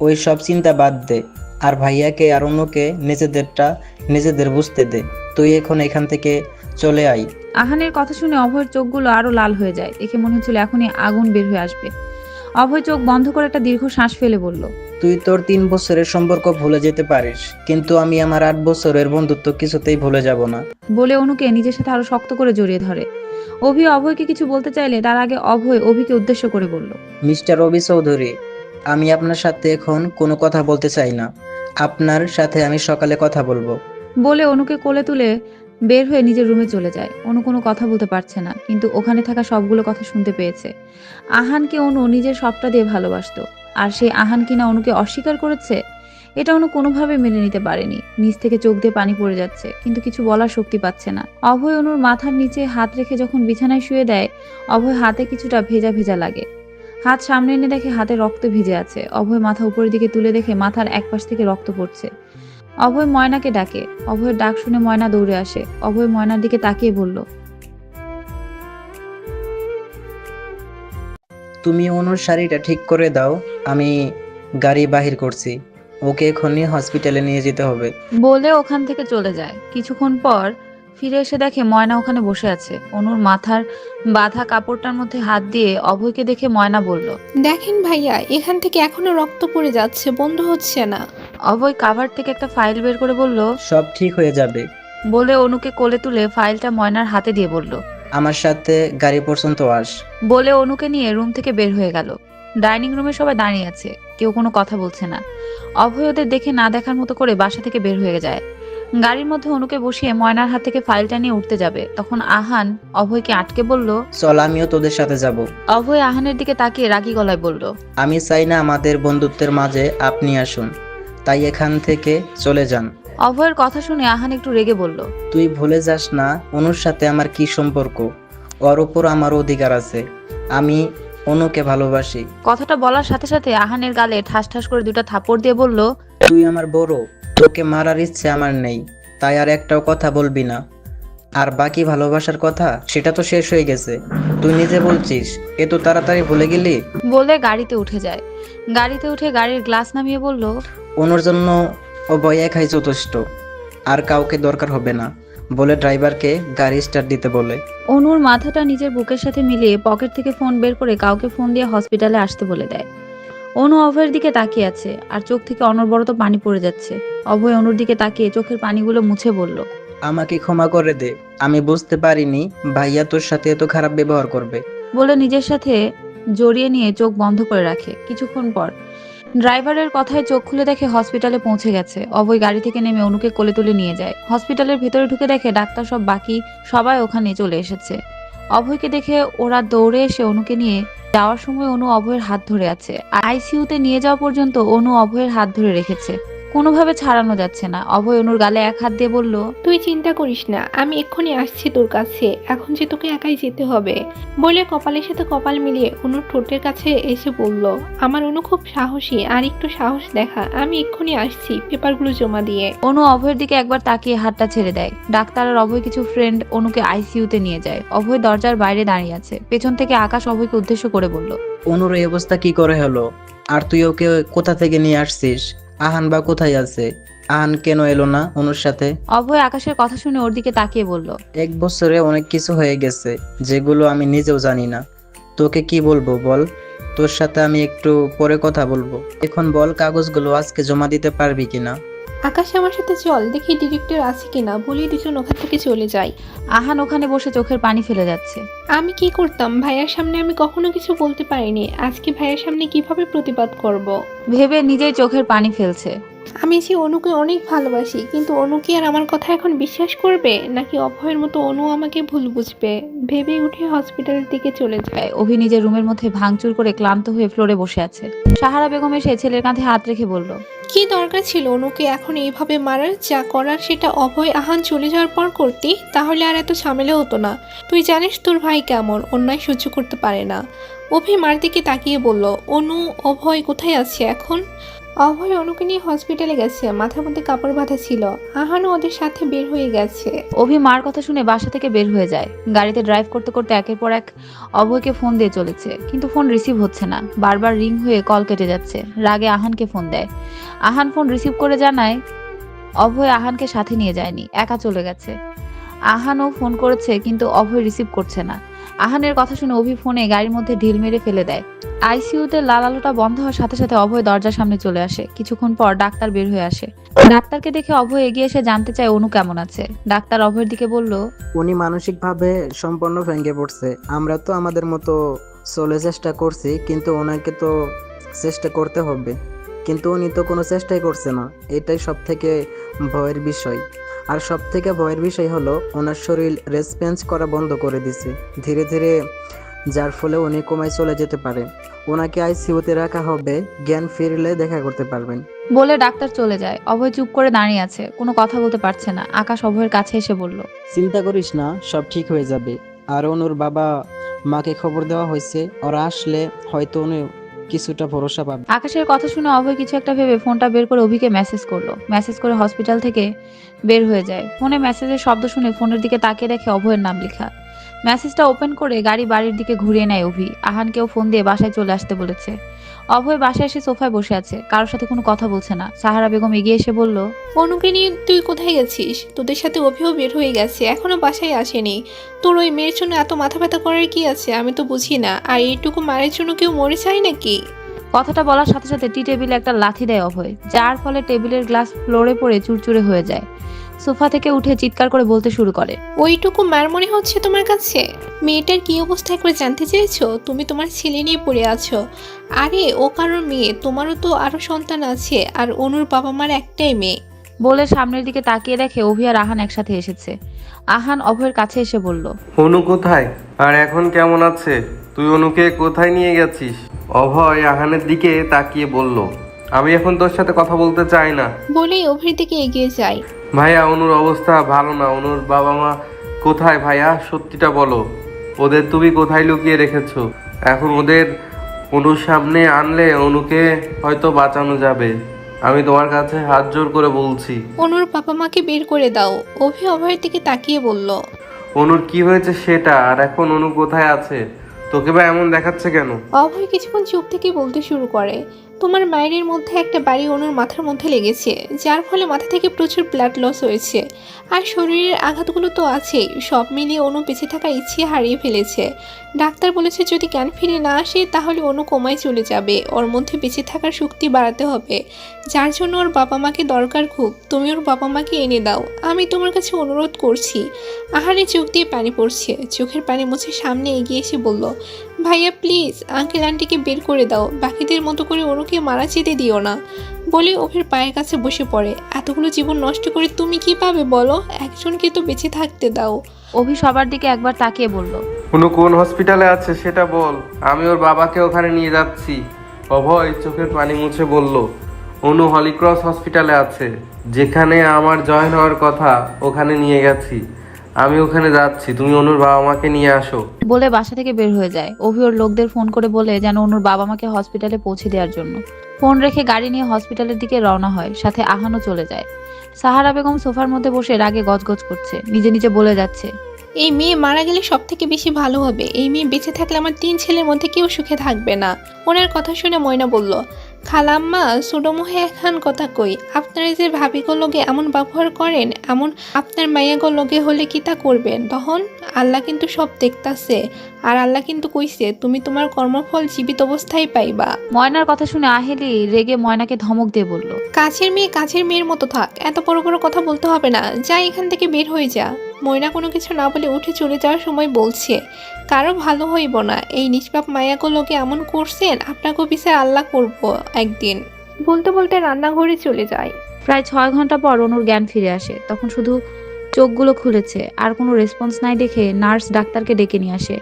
ওই সব চিন্তা বাদ দে। আর ভাইয়াকে আর অনুকে নিজেদের বুঝতে দে। তুই এখন এখান থেকে চলে আয়। আহানের কথা শুনে অভয়ের চোখগুলো আরো লাল হয়ে যায়। দেখে মনে হচ্ছিল এখনই আগুন বের হয়ে আসবে। অভয় চোখ বন্ধ করে একটা দীর্ঘ শ্বাস ফেলে বলল, তুই তোর 3 বছরের সম্পর্ক ভুলে যেতে পারিস, কিন্তু আমি আমার 8 বছরের বন্ধুত্ব কিছুতেই ভুলে যাব না। বলে অনুকে নিজের সাথে আরো শক্ত করে জড়িয়ে ধরে। অভি অভয়কে কিছু বলতে চাইলে তার আগে অভয় অভিকে উদ্দেশ্য করে বলল, মিস্টার রবি চৌধুরী, আমি আপনার সাথে এখন কোনো কথা বলতে চাই না। আপনার সাথে আমি সকালে কথা বলবো। বলে অনুকে কোলে তুলে বের হয়ে নিজের রুমে চলে যায়। অনু কোনো কথা বলতে পারছে না, কিন্তু ওখানে থাকা সবগুলো কথা শুনতে পেয়েছে। আহানকে অনু নিজের সবটা দিয়ে ভালোবাসতো, আর সেই আহান কিনা অনুকে অস্বীকার করেছে। এটা অনু কোনোভাবে মেনে নিতে পারেনি। নিচ থেকে চোখ দিয়ে পানি পড়ে যাচ্ছে, কিন্তু কিছু বলার শক্তি পাচ্ছে না। অভয় অনুর মাথার নিচে হাত রেখে যখন বিছানায় শুয়ে দেয়, অভয় হাতে কিছুটা ভেজা ভেজা লাগে। হাত সামনে এনে দেখে হাতে রক্ত ভিজে আছে। অভয় মাথা উপরের দিকে তুলে দেখে মাথার একপাশ থেকে রক্ত পড়ছে। অভয় ময়নাকে ডাকে। অভয়ের ডাক শুনে ময়না দৌড়ে আসে। অভয় ময়নার দিকে তাকিয়ে বলল, তুমি অনুর শাড়িটা ঠিক করে দাও, আমি গাড়ি বাহির করছি। ওকে এখনই হসপিটালে নিয়ে যেতে হবে। বলে ওখান থেকে চলে যায়। কিছুক্ষণ পর ফিরে এসে দেখে ময়না ওখানে বসে আছে। অনুর মাথার বাঁধা কাপড়টার মধ্যে হাত দিয়ে অভয়কে দেখে ময়না বলল, দেখেন ভাইয়া, এখান থেকে এখনো রক্ত পড়ে যাচ্ছে, বন্ধ হচ্ছে না। অভয় কাভার থেকে একটা ফাইল বের করে বলল, সব ঠিক হয়ে যাবে। বলে অনুকে কোলে তুলে ফাইলটা ময়নার হাতে দিয়ে বলল, আমার সাথে গাড়ি পর্যন্ত আস। বলে অনুকে নিয়ে রুম থেকে বের হয়ে গেল। ডাইনিং রুমে সবাই দাঁড়িয়ে আছে, কেউ কোনো কথা বলছে না। অভয় ওদের দেখে না দেখার মতো করে বাসা থেকে বের হয়ে যায়। গাড়ির মধ্যে অনুকে বসিয়ে ময়নার হাত থেকে ফাইলটা নিয়ে উঠতে যাবে, তখন আহান অভয়কে আটকে বলল। চল, আমিও তোদের সাথে যাব। অভয় আহানের দিকে তাকিয়ে রাগী গলায় বলল। আমি চাই না আমাদের বন্ধুত্বের মাঝে আপনি আসুন, তাই এখান থেকে চলে যান। অভয়ের কথা শুনে আহান একটু রেগে বলল। তুই ভুলে যাস না অনুর সাথে আমার কি সম্পর্ক। ওর উপর আমার অধিকার আছে। আমি অনুকে ভালোবাসি। কথাটা বলার সাথে সাথে আহানের গালে ঠাস ঠাস করে দুটো থাপড় দিয়ে বলল। তুই আমার বড়, তোকে মারার ইচ্ছে আমার নেই, তাই আর একটাও কথা বলবি না। আর বাকি ভালোবাসার কথা, সেটা তো শেষ হয়ে গেছে। তুই নিজে বলছিস এত তাড়াতাড়ি ভুলে গেলি। বলে গাড়িতে উঠে যায়। গাড়িতে উঠে গাড়ির গ্লাস নামিয়ে বলল। অনুর জন্য ও ভয় একাই যথেষ্ট, আর কাউকে দরকার হবে না, বলে ড্রাইভারকে গাড়ি স্টার্ট দিতে বলে। অনুর মাথাটা নিজের বুকের সাথে মিলিয়ে পকেট থেকে ফোন বের করে কাউকে ফোন দিয়ে হসপিটালে আসতে বলে দেয়। অনু অভয়ের দিকে তাকিয়ে আছে, আর চোখ থেকে অনবরত পানি পড়ে যাচ্ছে। অভয় অনুর দিকে তাকিয়ে চোখের পানিগুলো মুছে বলল। আমাকে ক্ষমা করে দে, আমি বুঝতে পারিনি ভাইয়া তোর সাথে এত খারাপ ব্যবহার করবে। বলে নিজের সাথে জড়িয়ে নিয়ে চোখ বন্ধ করে রাখে। কিছুক্ষণ পর ড্রাইভারের কথায় চোখ খুলে দেখে হসপিটালে পৌঁছে গেছে। অভয় গাড়ি থেকে নেমে অনুকে কোলে তুলে নিয়ে যায়। হসপিটালের ভেতরে ঢুকে দেখে ডাক্তার সব বাকি সবাই ওখানে চলে এসেছে। অভয়কে দেখে ওরা দৌড়ে এসে অনুকে নিয়ে যাওয়ার সময় অনু অভয়ের হাত ধরে আছে। আর আইসিইউতে নিয়ে যাওয়া পর্যন্ত অনু অভয়ের হাত ধরে রেখেছে, কোনোভাবে ছাড়ানো যাচ্ছে না। অভয় অনুর গালে এক হাত দিয়ে বলল। তুই চিন্তা করিস না, আমি এক্ষুনি আসছি তোর কাছে। এখন যে তোকে একাই যেতে হবে। বলে কপালের সাথে কপাল মিলিয়ে অনুর ঠোঁটের কাছে এসে বলল, আমার অনু খুব সাহসী, আর একটু সাহস দেখা। আমি এক্ষুনি আসছি পেপারগুলো জমা দিয়ে। অনু অভয়ের দিকে একবার তাকিয়ে হাতটা ছেড়ে দেয়। ডাক্তার আর অভয় কিছু ফ্রেন্ড অনুকে আইসিইউতে নিয়ে যায়। অভয় দরজার বাইরে দাঁড়িয়ে আছে। পেছন থেকে আকাশ অভয়কে উদ্দেশ্য করে বলল। অনুর এই অবস্থা কি করে হলো? আর তুই ওকে কোথা থেকে নিয়ে আসছিস? আহান বা কোথায় আছে? আহান কেন এলো না অনুর সাথে? অভয় আকাশের কথা শুনে ওর দিকে তাকিয়ে বলল। 1 বছরে অনেক কিছু হয়ে গেছে, যেগুলো আমি নিজেও জানি না। তোকে কি বলবো বল? তোর সাথে আমি একটু পরে কথা বলবো। এখন বল, কাগজগুলো আজকে জমা দিতে পারবি কিনা? আকাশ আমার সাথে চল, দেখি ডিরেক্টর আছে কিনা। বলি দুজন ওখান থেকে চলে যাই। আহান ওখানে বসে চোখের পানি ফেলে যাচ্ছে। আমি কি করতাম? ভাইয়ার সামনে আমি কখনো কিছু বলতে পারিনি, আজকে ভাইয়ার সামনে কিভাবে প্রতিবাদ করব। ভেবে নিজেই চোখের পানি ফেলছে। আমি যে অনুকে অনেক ভালোবাসি, কিন্তু অনু কি আর আমার কথা এখন বিশ্বাস করবে, নাকি অভয়ের মতো অনু আমাকে ভুল বুঝবে? ভেবে উঠে হসপিটালের দিকে চলে যায়। অভি নিজের রুমের মধ্যে ভাঙচুর করে ক্লান্ত হয়ে ফ্লোরে বসে আছে। সাহারা বেগম এসে ছেলের কাঁধে হাত রেখে বলল। কি দরকার ছিল অনুকে এখন এইভাবে মারার? যা করার সেটা অভয় আহান চলে যাওয়ার পর করতি, তাহলে আর এত ঝামেলা হতো না। তুই জানিস তোর ভাই কেমন, অন্যায় সহ্য করতে পারে না। অভি মার দিকে তাকিয়ে বলল, অনু অভয় কোথায় আছে এখন? অভয় অনুকে নিয়ে হসপিটালে গেছে, মাথার মধ্যে কাপড় বাঁধা ছিল। আহানও ওদের সাথে বের হয়ে গেছে। অভি মার কথা শুনে বাসা থেকে বের হয়ে যায়। গাড়িতে ড্রাইভ করতে করতে একের পর এক অভয়কে ফোন দিয়ে চলেছে, কিন্তু ফোন রিসিভ হচ্ছে না। বারবার রিং হয়ে কল কেটে যাচ্ছে। রাগে আহানকে ফোন দেয়। আহান ফোন রিসিভ করে জানায় অভয় আহানকে সাথে নিয়ে যায়নি, একা চলে গেছে। আহানও ফোন করেছে, কিন্তু অভয় রিসিভ করছে না। আহানের কথা শুনে অভি ফোনে গাড়ির মধ্যে ঢিল মেরে ফেলে দেয়। আইসিইউতে লাল আলোটা বন্ধ হওয়ার সাথে সাথে অভয় দরজার সামনে চলে আসে। কিছুক্ষণ পর ডাক্তার বের হয়ে আসে। ডাক্তারকে দেখে অভয় এগিয়ে এসে জানতে চায় অনু কেমন আছে। ডাক্তার অভয়ের দিকে বলল। উনি মানসিকভাবে সম্পূর্ণ ভেঙে পড়ছে। আমরা তো আমাদের মতো চলে চেষ্টা করছি, কিন্তু ওনাকে তো চেষ্টা করতে হবে। কিন্তু উনি তো কোনো চেষ্টাই করছে না, এটাই সব থেকে ভয়ের বিষয়। আর সব থেকে ভয়ের বিষয় হলো ওনার শরীর রেসপন্স করা বন্ধ করে দিছে ধীরে ধীরে, যার ফলে উনি কোমায় চলে যেতে পারে। ওনাকে আইসিইউতে রাখা হবে, জ্ঞান ফিরলে দেখা করতে পারবেন। বলে ডাক্তার চলে যায়। অভয় চুপ করে দাঁড়িয়ে আছে, কোনো কথা বলতে পারছে না। আকাশ অভয়ের কাছে এসে বলল। চিন্তা করিস না, সব ঠিক হয়ে যাবে। আর অনুর বাবা মাকে খবর দেওয়া হয়েছে, ওরা আসলে হয়তো উনি কিছুটা ভরসা পাবে। আকাশের কথা শুনে অভয় কিছু একটা ভেবে ফোনটা বের করে অভিকে মেসেজ করলো। মেসেজ করে হসপিটাল থেকে বের হয়ে যায়। ফোনে মেসেজের শব্দ শুনে ফোনের দিকে তাকিয়ে দেখে অভয়ের নাম লেখা। মেসেজটা ওপেন করে গাড়ি বাড়ির দিকে ঘুরিয়ে নেয় অভি। আহানকেও ফোন দিয়ে বাসায় চলে আসতে বলেছে। অভয় বাসায় এসে সোফায় বসে আছে, কারোর সাথে কোনো কথা বলছে না। সাহারা বেগম এগিয়ে এসে বলল। অনুকে নিয়ে তুই কোথায় গেছিস? তোদের সাথে অভিও বের হয়ে গেছে, এখনো বাসায় আসেনি। তোর ওই মেয়ের জন্য এত মাথা ব্যথা করার কি আছে আমি তো বুঝি না। আর এইটুকু মারের জন্য কেউ মরে যায় নাকি? কথাটা বলার সাথে সাথে টি টেবিলে একটা লাথি দেয় অভয়, যার ফলে টেবিলের গ্লাস ফ্লোরে পড়ে চুরচুরে হয়ে যায়। সোফা থেকে উঠে চিৎকার করে বলতে শুরু করে। ওইটুকু মার মনে হচ্ছে তোমার কাছে? মেয়েটার কি অবস্থা একবার জানতে চেয়েছো? তুমি তোমার ছেলে নিয়ে পড়ে আছো। আরে ও কারোর মেয়ে, তোমারও তো আরো সন্তান আছে। আর অনুর বাবা মার একটাই মেয়ে। বলে সামনের দিকে তাকিয়ে দেখে অভি আর আহান একসাথে এসেছে। আহান অভয়ের কাছে এসে বলল, অনু কোথায় আর এখন কেমন আছে? তুই অনুকে কোথায় নিয়ে গেছিস? অভয় আহানের দিকে তাকিয়ে বলল, আমি এখন তোর সাথে কথা বলতে চাই না। বলেই অভির দিকে এগিয়ে যায়। ভাইয়া অনুর অবস্থা ভালো না। অনুর বাবা মা কোথায় ভাইয়া? সত্যিটা বলো। ওদের তুমি কোথায় লুকিয়ে রেখেছো? এখন ওদের অনুর সামনে আনলে অনুকে হয়তো বাঁচানো যাবে। আমি তোমার কাছে হাত জোর করে বলছি। অনুর বাবা মাকে বের করে দাও। অভি অভয়ের দিকে তাকিয়ে বলল। অনুর কি হয়েছে সেটা, আর এখন অনু কোথায় আছে? তোকে বা এমন দেখাচ্ছে কেন? অভয় কিছুক্ষণ চুপ থেকে বলতে শুরু করে, তোমার মায়ের মধ্যে একটা বাড়ি অনুর মাথার মধ্যে লেগেছে, যার ফলে মাথা থেকে প্রচুর ব্লাড লস হয়েছে। আর শরীরের আঘাতগুলো তো আছেই। সব মিলিয়ে অনু বেঁচে থাকার ইচ্ছে হারিয়ে ফেলেছে। ডাক্তার বলেছে যদি জ্ঞান ফিরে না আসে তাহলে অনু কোমায় চলে যাবে। ওর মধ্যে বেঁচে থাকার শক্তি বাড়াতে হবে, যার জন্য ওর বাবা মাকে দরকার খুব। তুমি ওর বাবা মাকে এনে দাও, আমি তোমার কাছে অনুরোধ করছি। আহারে চোখ দিয়ে পানি পড়ছে। চোখের পানি মুছে সামনে এগিয়ে এসে বলল, ভাইয়া প্লিজ আঙ্কেল আন্টিকে বের করে দাও, বাকিদের মতো করে অনুকে মারা যেতে দিও না। বলে অভির পায়ের কাছে বসে পড়ে। এতগুলো জীবন নষ্ট করে তুমি কি পাবে বলো? একজনকে তো বেঁচে থাকতে দাও। অভি সবার দিকে একবার তাকিয়ে বলল, অনু কোন হসপিটালে আছে সেটা বল, আমি ওর বাবাকে ওখানে নিয়ে যাচ্ছি। অভয় চোখের পানি মুছে বলল, অনু হলিক্রস হসপিটালে আছে, যেখানে আমার জয়েন হওয়ার কথা ওখানে নিয়ে গেছি। আমি ওখানে যাচ্ছি, তুমি অনুর বাবা মাকে নিয়ে আসো। বলে বাসা থেকে বের হয়ে যায়। অভি ওর লোকদের ফোন করে বলে যেন অনুর বাবা মাকে হসপিটালে পৌঁছে দেওয়ার জন্য। ফোন রেখে গাড়ি নিয়ে হসপিটালের দিকে রওনা হয়। সাথে আহানও চলে যায়। সাহারা বেগম সোফার মধ্যে বসে রাগে গজগজ করছে, নিজে নিজে বলে যাচ্ছে, এই মেয়ে মারা গেলে সব থেকে বেশি ভালো হবে। এই মেয়ে বেঁচে থাকলে আমার 3 ছেলের মধ্যে কেউ সুখে থাকবে না। ওনার কথা শুনে ময়না বলল, খালাম্মা সুডমোহে এখন কথা কই, আপনারা যে ভাবিগুলোকে এমন ব্যবহার করেন, এমন আপনার মাইয়াগুলোকে হলে কি তা করবেন? তখন আল্লাহ কিন্তু সব দেখতাছে। আর আল্লাহ কিন্তু কইছে তুমি তোমার কর্মফল জীবিত অবস্থায় পাইবা। ময়নার কথা শুনে আহেলি রেগে ময়নাকে ধমক দিয়ে বলল, কাছের মেয়ের মতো থাক, এত বড় বড় কথা বলতে হবে না, যা এখান থেকে বের হয়ে যা। ময়না কোনো কিছু না বলে উঠে চলে যাওয়ার সময় বলছে, কারো ভালো হইব না। এই নিষ্পাপ মায়াগুলোকে এমন করছেন, আপনাকে বিচার আল্লাহ করব একদিন। বলতে বলতে রান্নাঘরে চলে যায়। প্রায় 6 ঘন্টা পর অনুর জ্ঞান ফিরে আসে। তখন শুধু চোখগুলো খুলেছে, আর কোনো রেসপন্স নাই দেখে নার্স ডাক্তারকে ডেকে নিয়ে আসে।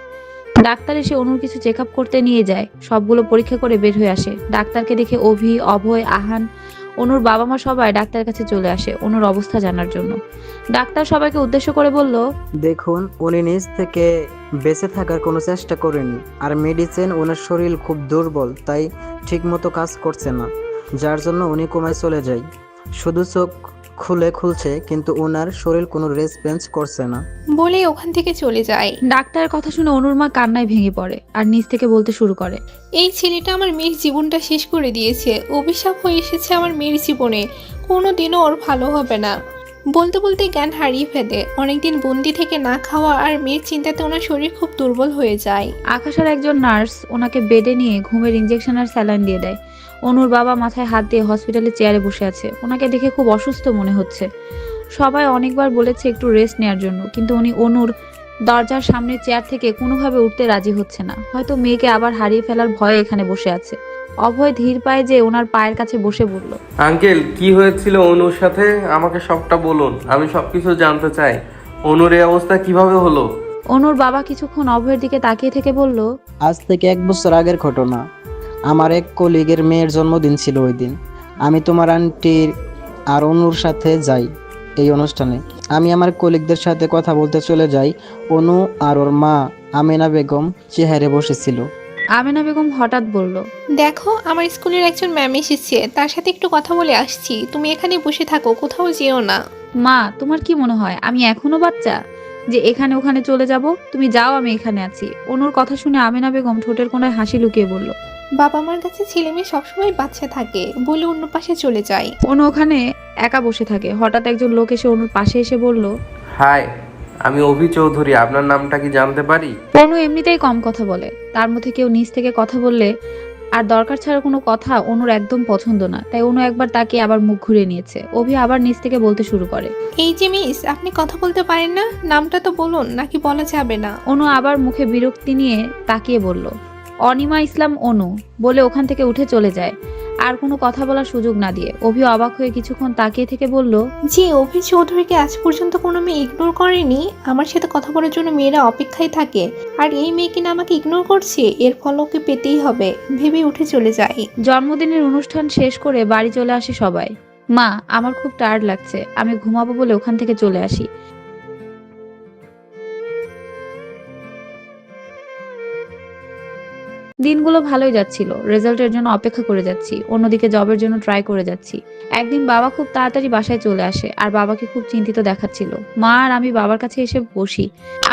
ডাক্তার এসে অনুর কিছু চেক আপ করতে নিয়ে যায়। সবগুলো পরীক্ষা করে বের হয়ে আসে। ডাক্তারকে দেখে অভি, অভয়, আহান, অনুর বাবা মা সবাই ডাক্তারের কাছে চলে আসে অনুর অবস্থা জানার জন্য। ডাক্তার সবাইকে উদ্দেশ্য করে বলল, দেখুন, উনি নিজ থেকে বেঁচে থাকার কোনো চেষ্টা করেনি। আর মেডিসিন, ওনার শরীর খুব দুর্বল, তাই ঠিকমতো কাজ করছে না, যার জন্য উনি কোমায় চলে যায়। শুধু চোখ খুলছে, কিন্তু ওনার শরীর কোনো রেসপন্স করছে না। বলে ওখান থেকে চলে যায়। ডাক্তারের কথা শুনে অনুর মা কান্নায় ভেঙে পড়ে আর নিজ থেকে বলতে শুরু করে, এই ছেলেটা আমার মেয়ের জীবনটা শেষ করে দিয়েছে। অভিশাপ হয়ে এসেছে আমার মেয়ের জীবনে, কোনো দিনও ওর ভালো হবে না। বলতে বলতে জ্ঞান হারিয়ে ফেলে। অনেকদিন বন্দি থেকে না খাওয়া আর মেয়ের চিন্তাতে ওনার শরীর খুব দুর্বল হয়ে যায়। আকাশের একজন নার্স ওনাকে বেডে নিয়ে ঘুমের ইঞ্জেকশন আর স্যালাইন দিয়ে দেয়। অনুর বাবা মাথায় হাত দিয়ে হসপিটালে চেয়ারে বসে আছে। ওনাকে দেখে খুব অসুস্থ মনে হচ্ছে। সবাই অনেকবার বলেছে একটু রেস্ট নেওয়ার জন্য, কিন্তু উনি অনুর দরজার সামনে চেয়ার থেকে কোনোভাবে উঠতে রাজি হচ্ছে না। হয়তো মেয়েকে আবার হারিয়ে ফেলার ভয়ে এখানে বসে আছে। অভয় ধীর পায়ে যে ওনার পায়ের কাছে বসে বলল, আঙ্কেল কি হয়েছিল অনুর সাথে? আমাকে সবটা বলুন, আমি সবকিছু জানতে চাই। অনুর এই অবস্থা কিভাবে হলো? অনুর বাবা কিছুক্ষণ অভয়ের দিকে তাকিয়ে থেকে বলল, আজ থেকে 1 বছর আগের ঘটনা। আমার এক কলিগের মেয়ের জন্মদিন ছিল ওই দিন। আমি তোমার আন্টির আর অনুর সাথে যাই এই অনুষ্ঠানে। আমি আমার কলিগদের সাথে কথা বলতে চলে যাই। অনু আর ওর মা আমেনা বেগম চেহারে বসেছিল। আমেনা বেগম হঠাৎ বলল, দেখো আমার স্কুলের একজন ম্যাম এসেছে, তার সাথে একটু কথা বলে আসছি। তুমি এখানে বসে থাকো, কোথাও যেও না। মা তোমার কি মনে হয় আমি এখনো বাচ্চা যে এখানে ওখানে চলে যাব? তুমি যাও, আমি এখানে আছি। অনুর কথা শুনে আমেনা বেগম ঠোঁটের কোণায় হাসি লুকিয়ে বলল, বাবা মার কাছে ছেলে মেয়ে সবসময় বাচ্চা থাকে। বলে অন্য পাশে চলে যায়। অনু ওখানে একা বসে থাকে। হঠাৎ একজন লোক এসে অনুর পাশে এসে বলল, হাই, আমি অভি চৌধুরী, আপনার নামটা কি জানতে পারি? অনু এমনিতেই কম কথা বলে। তার মধ্যে কেউ নিজ থেকে কথা বললে আর দরকার ছাড়া কোনো কথা অনুর একদম পছন্দ না। তাই অনু একবার তাকে আবার মুখ ঘুরিয়ে নিয়েছে। অভি আবার নিজ থেকে বলতে শুরু করে, এই যে মিস, আপনি কথা বলতে পারেন না? নামটা তো বলুন, নাকি বলা যাবে না? অনু আবার মুখে বিরক্তি নিয়ে তাকিয়ে বলল, অনিমা ইসলাম অনু। বলে ওখান থেকে উঠে চলে যায়। আর কোনো কথা বলার সুযোগ না দিয়ে অভি অবাক হয়ে কিছুক্ষণ তাকিয়ে থেকে বলল, যে অভি চৌধুরীকে আজ পর্যন্ত কোনো মেয়ে ইগনোর করেনি। আমার সাথে কথা বলার জন্য মেয়েরা অপেক্ষায় থাকে, আর এই মেয়ে কিনা আমাকে ইগনোর করছে। এর ফল ওকে পেতেই হবে ভেবে উঠে চলে যাই। জন্মদিনের অনুষ্ঠান শেষ করে বাড়ি চলে আসে সবাই। মা, আমার খুব টায়ার্ড লাগছে, আমি ঘুমাবো বলে ওখান থেকে চলে আসি। দিনগুলো ভালোই যাচ্ছিল, রেজাল্টের জন্য অপেক্ষা করে যাচ্ছি, অন্যদিকে জবের জন্য ট্রাই করে যাচ্ছি। একদিন বাবা খুব তাড়াতাড়ি বাসায় চলে আসে আর বাবাকে খুব চিন্তিত দেখাচ্ছিল। মা আর আমি বাবার কাছে এসে বসি।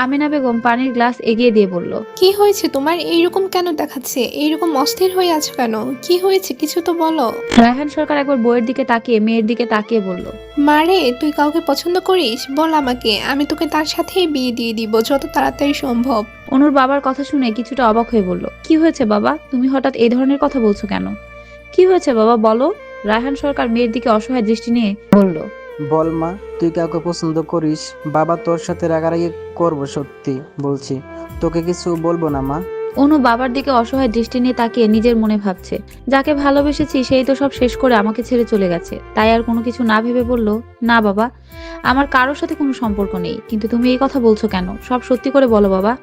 আমিনা বেগম পানির গ্লাস এগিয়ে দিয়ে বলল, কি হয়েছে তোমার? এইরকম কেন দেখাচ্ছে? এইরকম অস্থির হয়ে আছো কেন? কি হয়েছে কিছু তো বলো। রায়হান সরকার একবার বইয়ের দিকে তাকিয়ে মেয়ের দিকে তাকিয়ে বলল, মারে, তুই কাউকে পছন্দ করিস? বল আমাকে, আমি তোকে তার সাথেই বিয়ে দিয়ে দিব যত তাড়াতাড়ি সম্ভব। অনুর বাবার কথা শুনে কিছুটা অবাক হয়ে বলল, কি হয়েছে বাবা, তুমি হঠাৎ এই ধরনের কথা বলছো কেন? কি হয়েছে বাবা বলো। রায়হান সরকার মেয়ের দিকে অসহায় দৃষ্টি নিয়ে বলল, বল মা, তুই কাউকে পছন্দ করিস? বাবা তোর সাথে রাগারাগি করবো, সত্যি বলছি, তোকে কিছু বলবো না মা। অনু বাবার দিকে অসহায় দৃষ্টি নিয়ে তাকিয়ে নিজের মনে ভাবছে, যাকে ভালোবেসেছি সেই তো সব শেষ করে আমাকে ছেড়ে চলে গেছে। তাই আর কোনো কিছু না ভেবে বলল, না বাবা, আমার কারোর সাথে কোনো সম্পর্ক নেই। কিন্তু তুমি এই কথা বলছো কেন? সব সত্যি করে বলো বাবা।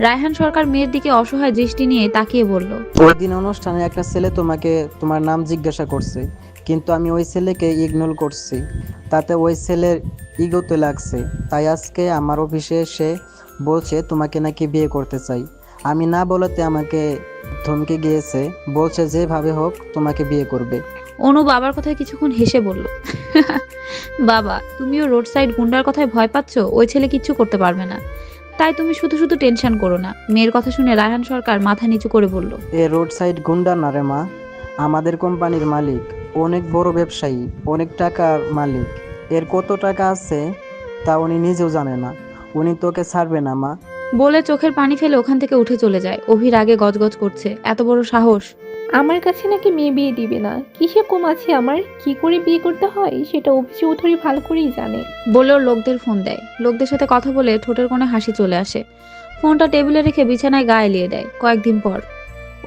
রায়হান সরকার মেয়ের দিকে অসহায় দৃষ্টি নিয়ে তাকিয়ে বলল, ওই দিন অনুষ্ঠানে একটা ছেলে তোমাকে তোমার নাম জিজ্ঞাসা করছে, কিন্তু আমি ওই ছেলেকে ইগনোর করছি। তাতে ওই ছেলের ইগোতে লাগছে, তাই আজকে আমার অফিসে এসে বলছে তোমাকে নাকি বিয়ে করতে চাই। আমি না বলতে আমাকে ধমকে গিয়েছে, বলছে যেভাবে হোক তোমাকে বিয়ে করবে। অনু বাবার কথায় কিছুক্ষণ হেসে বলল, বাবা, তুমিও রোড সাইড গুন্ডার কথায় ভয় পাচ্ছ? ওই ছেলে কিচ্ছু করতে পারবে না, তাই তুমি শুধু শুধু টেনশন করো না। মেয়ের কথা শুনে রায়হান সরকার মাথা নিচু করে বলল, এ রোড সাইড গুন্ডা না রে মা, আমাদের কোম্পানির মালিক, অনেক বড় ব্যবসায়ী, অনেক টাকার মালিক। এর কত টাকা আছে তা উনি নিজেও জানে না। উনি তোকে ছাড়বে না মা। বলে চোখের পানি ফেলে ওখান থেকে উঠে চলে যায়। অভির আগে গজগজ করছে, এত বড় সাহস। আমার কাছে নাকি মেয়ে বিয়ে দিবে না? কিসে কম আছে আমার? কি করে বিয়ে করতে হয় সেটা অভি চৌধুরী ভালো করেই জানে। বলেও লোকদের ফোন দেয়। লোকদের সাথে কথা বলে ঠোঁটের কোণে হাসি চলে আসে। ফোনটা টেবিলে রেখে বিছানায় গা এলিয়ে দেয়। কয়েকদিন পর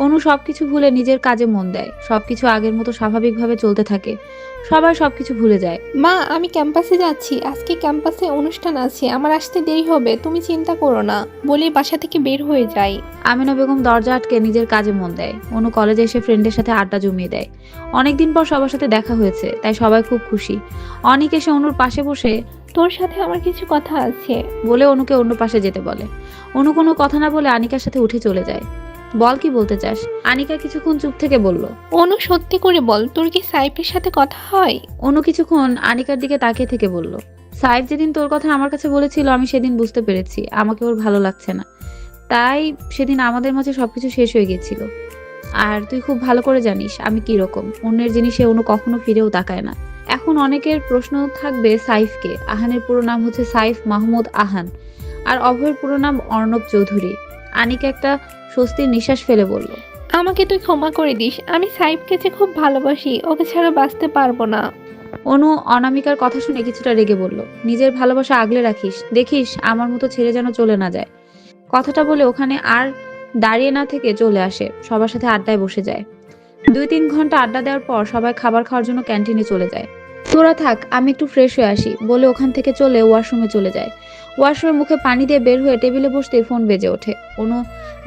অনু সবকিছু ভুলে নিজের কাজে মন দেয়। সবকিছু আগের মতো স্বাভাবিকভাবে চলতে থাকে। সবাই সবকিছু ভুলে যায়। মা, আমি ক্যাম্পাসে যাচ্ছি, আজকে ক্যাম্পাসে অনুষ্ঠান আছে, আমার আসতে দেরি হবে, তুমি চিন্তা করো না বলে বাসা থেকে বের হয়ে যাই। আমিনা বেগম দরজা আটকে নিজের কাজে মন দেয়। অনু কলেজে এসে ফ্রেন্ডের সাথে আড্ডা জমিয়ে দেয়। অনেকদিন পর সবার সাথে দেখা হয়েছে, তাই সবাই খুব খুশি। অনিক এসে অনুর পাশে বসে তোর সাথে আমার কিছু কথা আছে বলে অনুকে অন্য পাশে যেতে বলে। অনু কোনো কথা না বলে আনিকার সাথে উঠে চলে যায়। বল, কি বলতে চাস? আনিকা কিছুক্ষণ চুপ থেকে বলল। অনু, সত্যি করে বল, তোর কি সাইফের সাথে কথা হয়? অনু কিছুক্ষণ আনিকার দিকে তাকিয়ে থেকে বলল, সাইফ যেদিন তোর কথা আমার কাছে বলেছিল আমি সেদিন বুঝতে পেরেছি আমাকে ওর ভালো লাগছে না। তাই সেদিন আমাদের মাঝে সবকিছু শেষ হয়ে গিয়েছিল। আর তুই খুব ভালো করে জানিস আমি কি রকম। অন্যের জিনিসে অনু কখনো ফিরেও তাকায় না। এখন অনেকের প্রশ্ন থাকবে সাইফকে। আহানের পুরো নাম হচ্ছে সাইফ মাহমুদ আহান, আর অভয়ের পুরো নাম অর্ণব চৌধুরী। আনিকা একটা স্বস্তির নিঃশ্বাস ফেলে বলল, আমাকে তুই ক্ষমা করে দিস, আমি সাইফকে যে খুব ভালোবাসি, ওকে ছাড়া বাঁচতে পারবো না। অনু অনামিকার কথা শুনে কিছুটা রেগে বলল, নিজের ভালোবাসা আগলে রাখিস, দেখিস আমার মতো ছেড়ে যেন চলে না যায়। কথাটা বলে ওখানে আর দাঁড়িয়ে না থেকে চলে আসে, সবার সাথে আড্ডায় বসে যায়। 2-3 ঘন্টা আড্ডা দেওয়ার পর সবাই খাবার খাওয়ার জন্য ক্যান্টিনে চলে যায়। তোরা থাক, আমি একটু ফ্রেশ হয়ে আসি বলে ওখান থেকে চলে ওয়াশরুমে চলে যায়। ওয়াশরুমে মুখে পানি দিয়ে বের হয়ে টেবিলে বসতেই ফোন বেজে ওঠে। অনু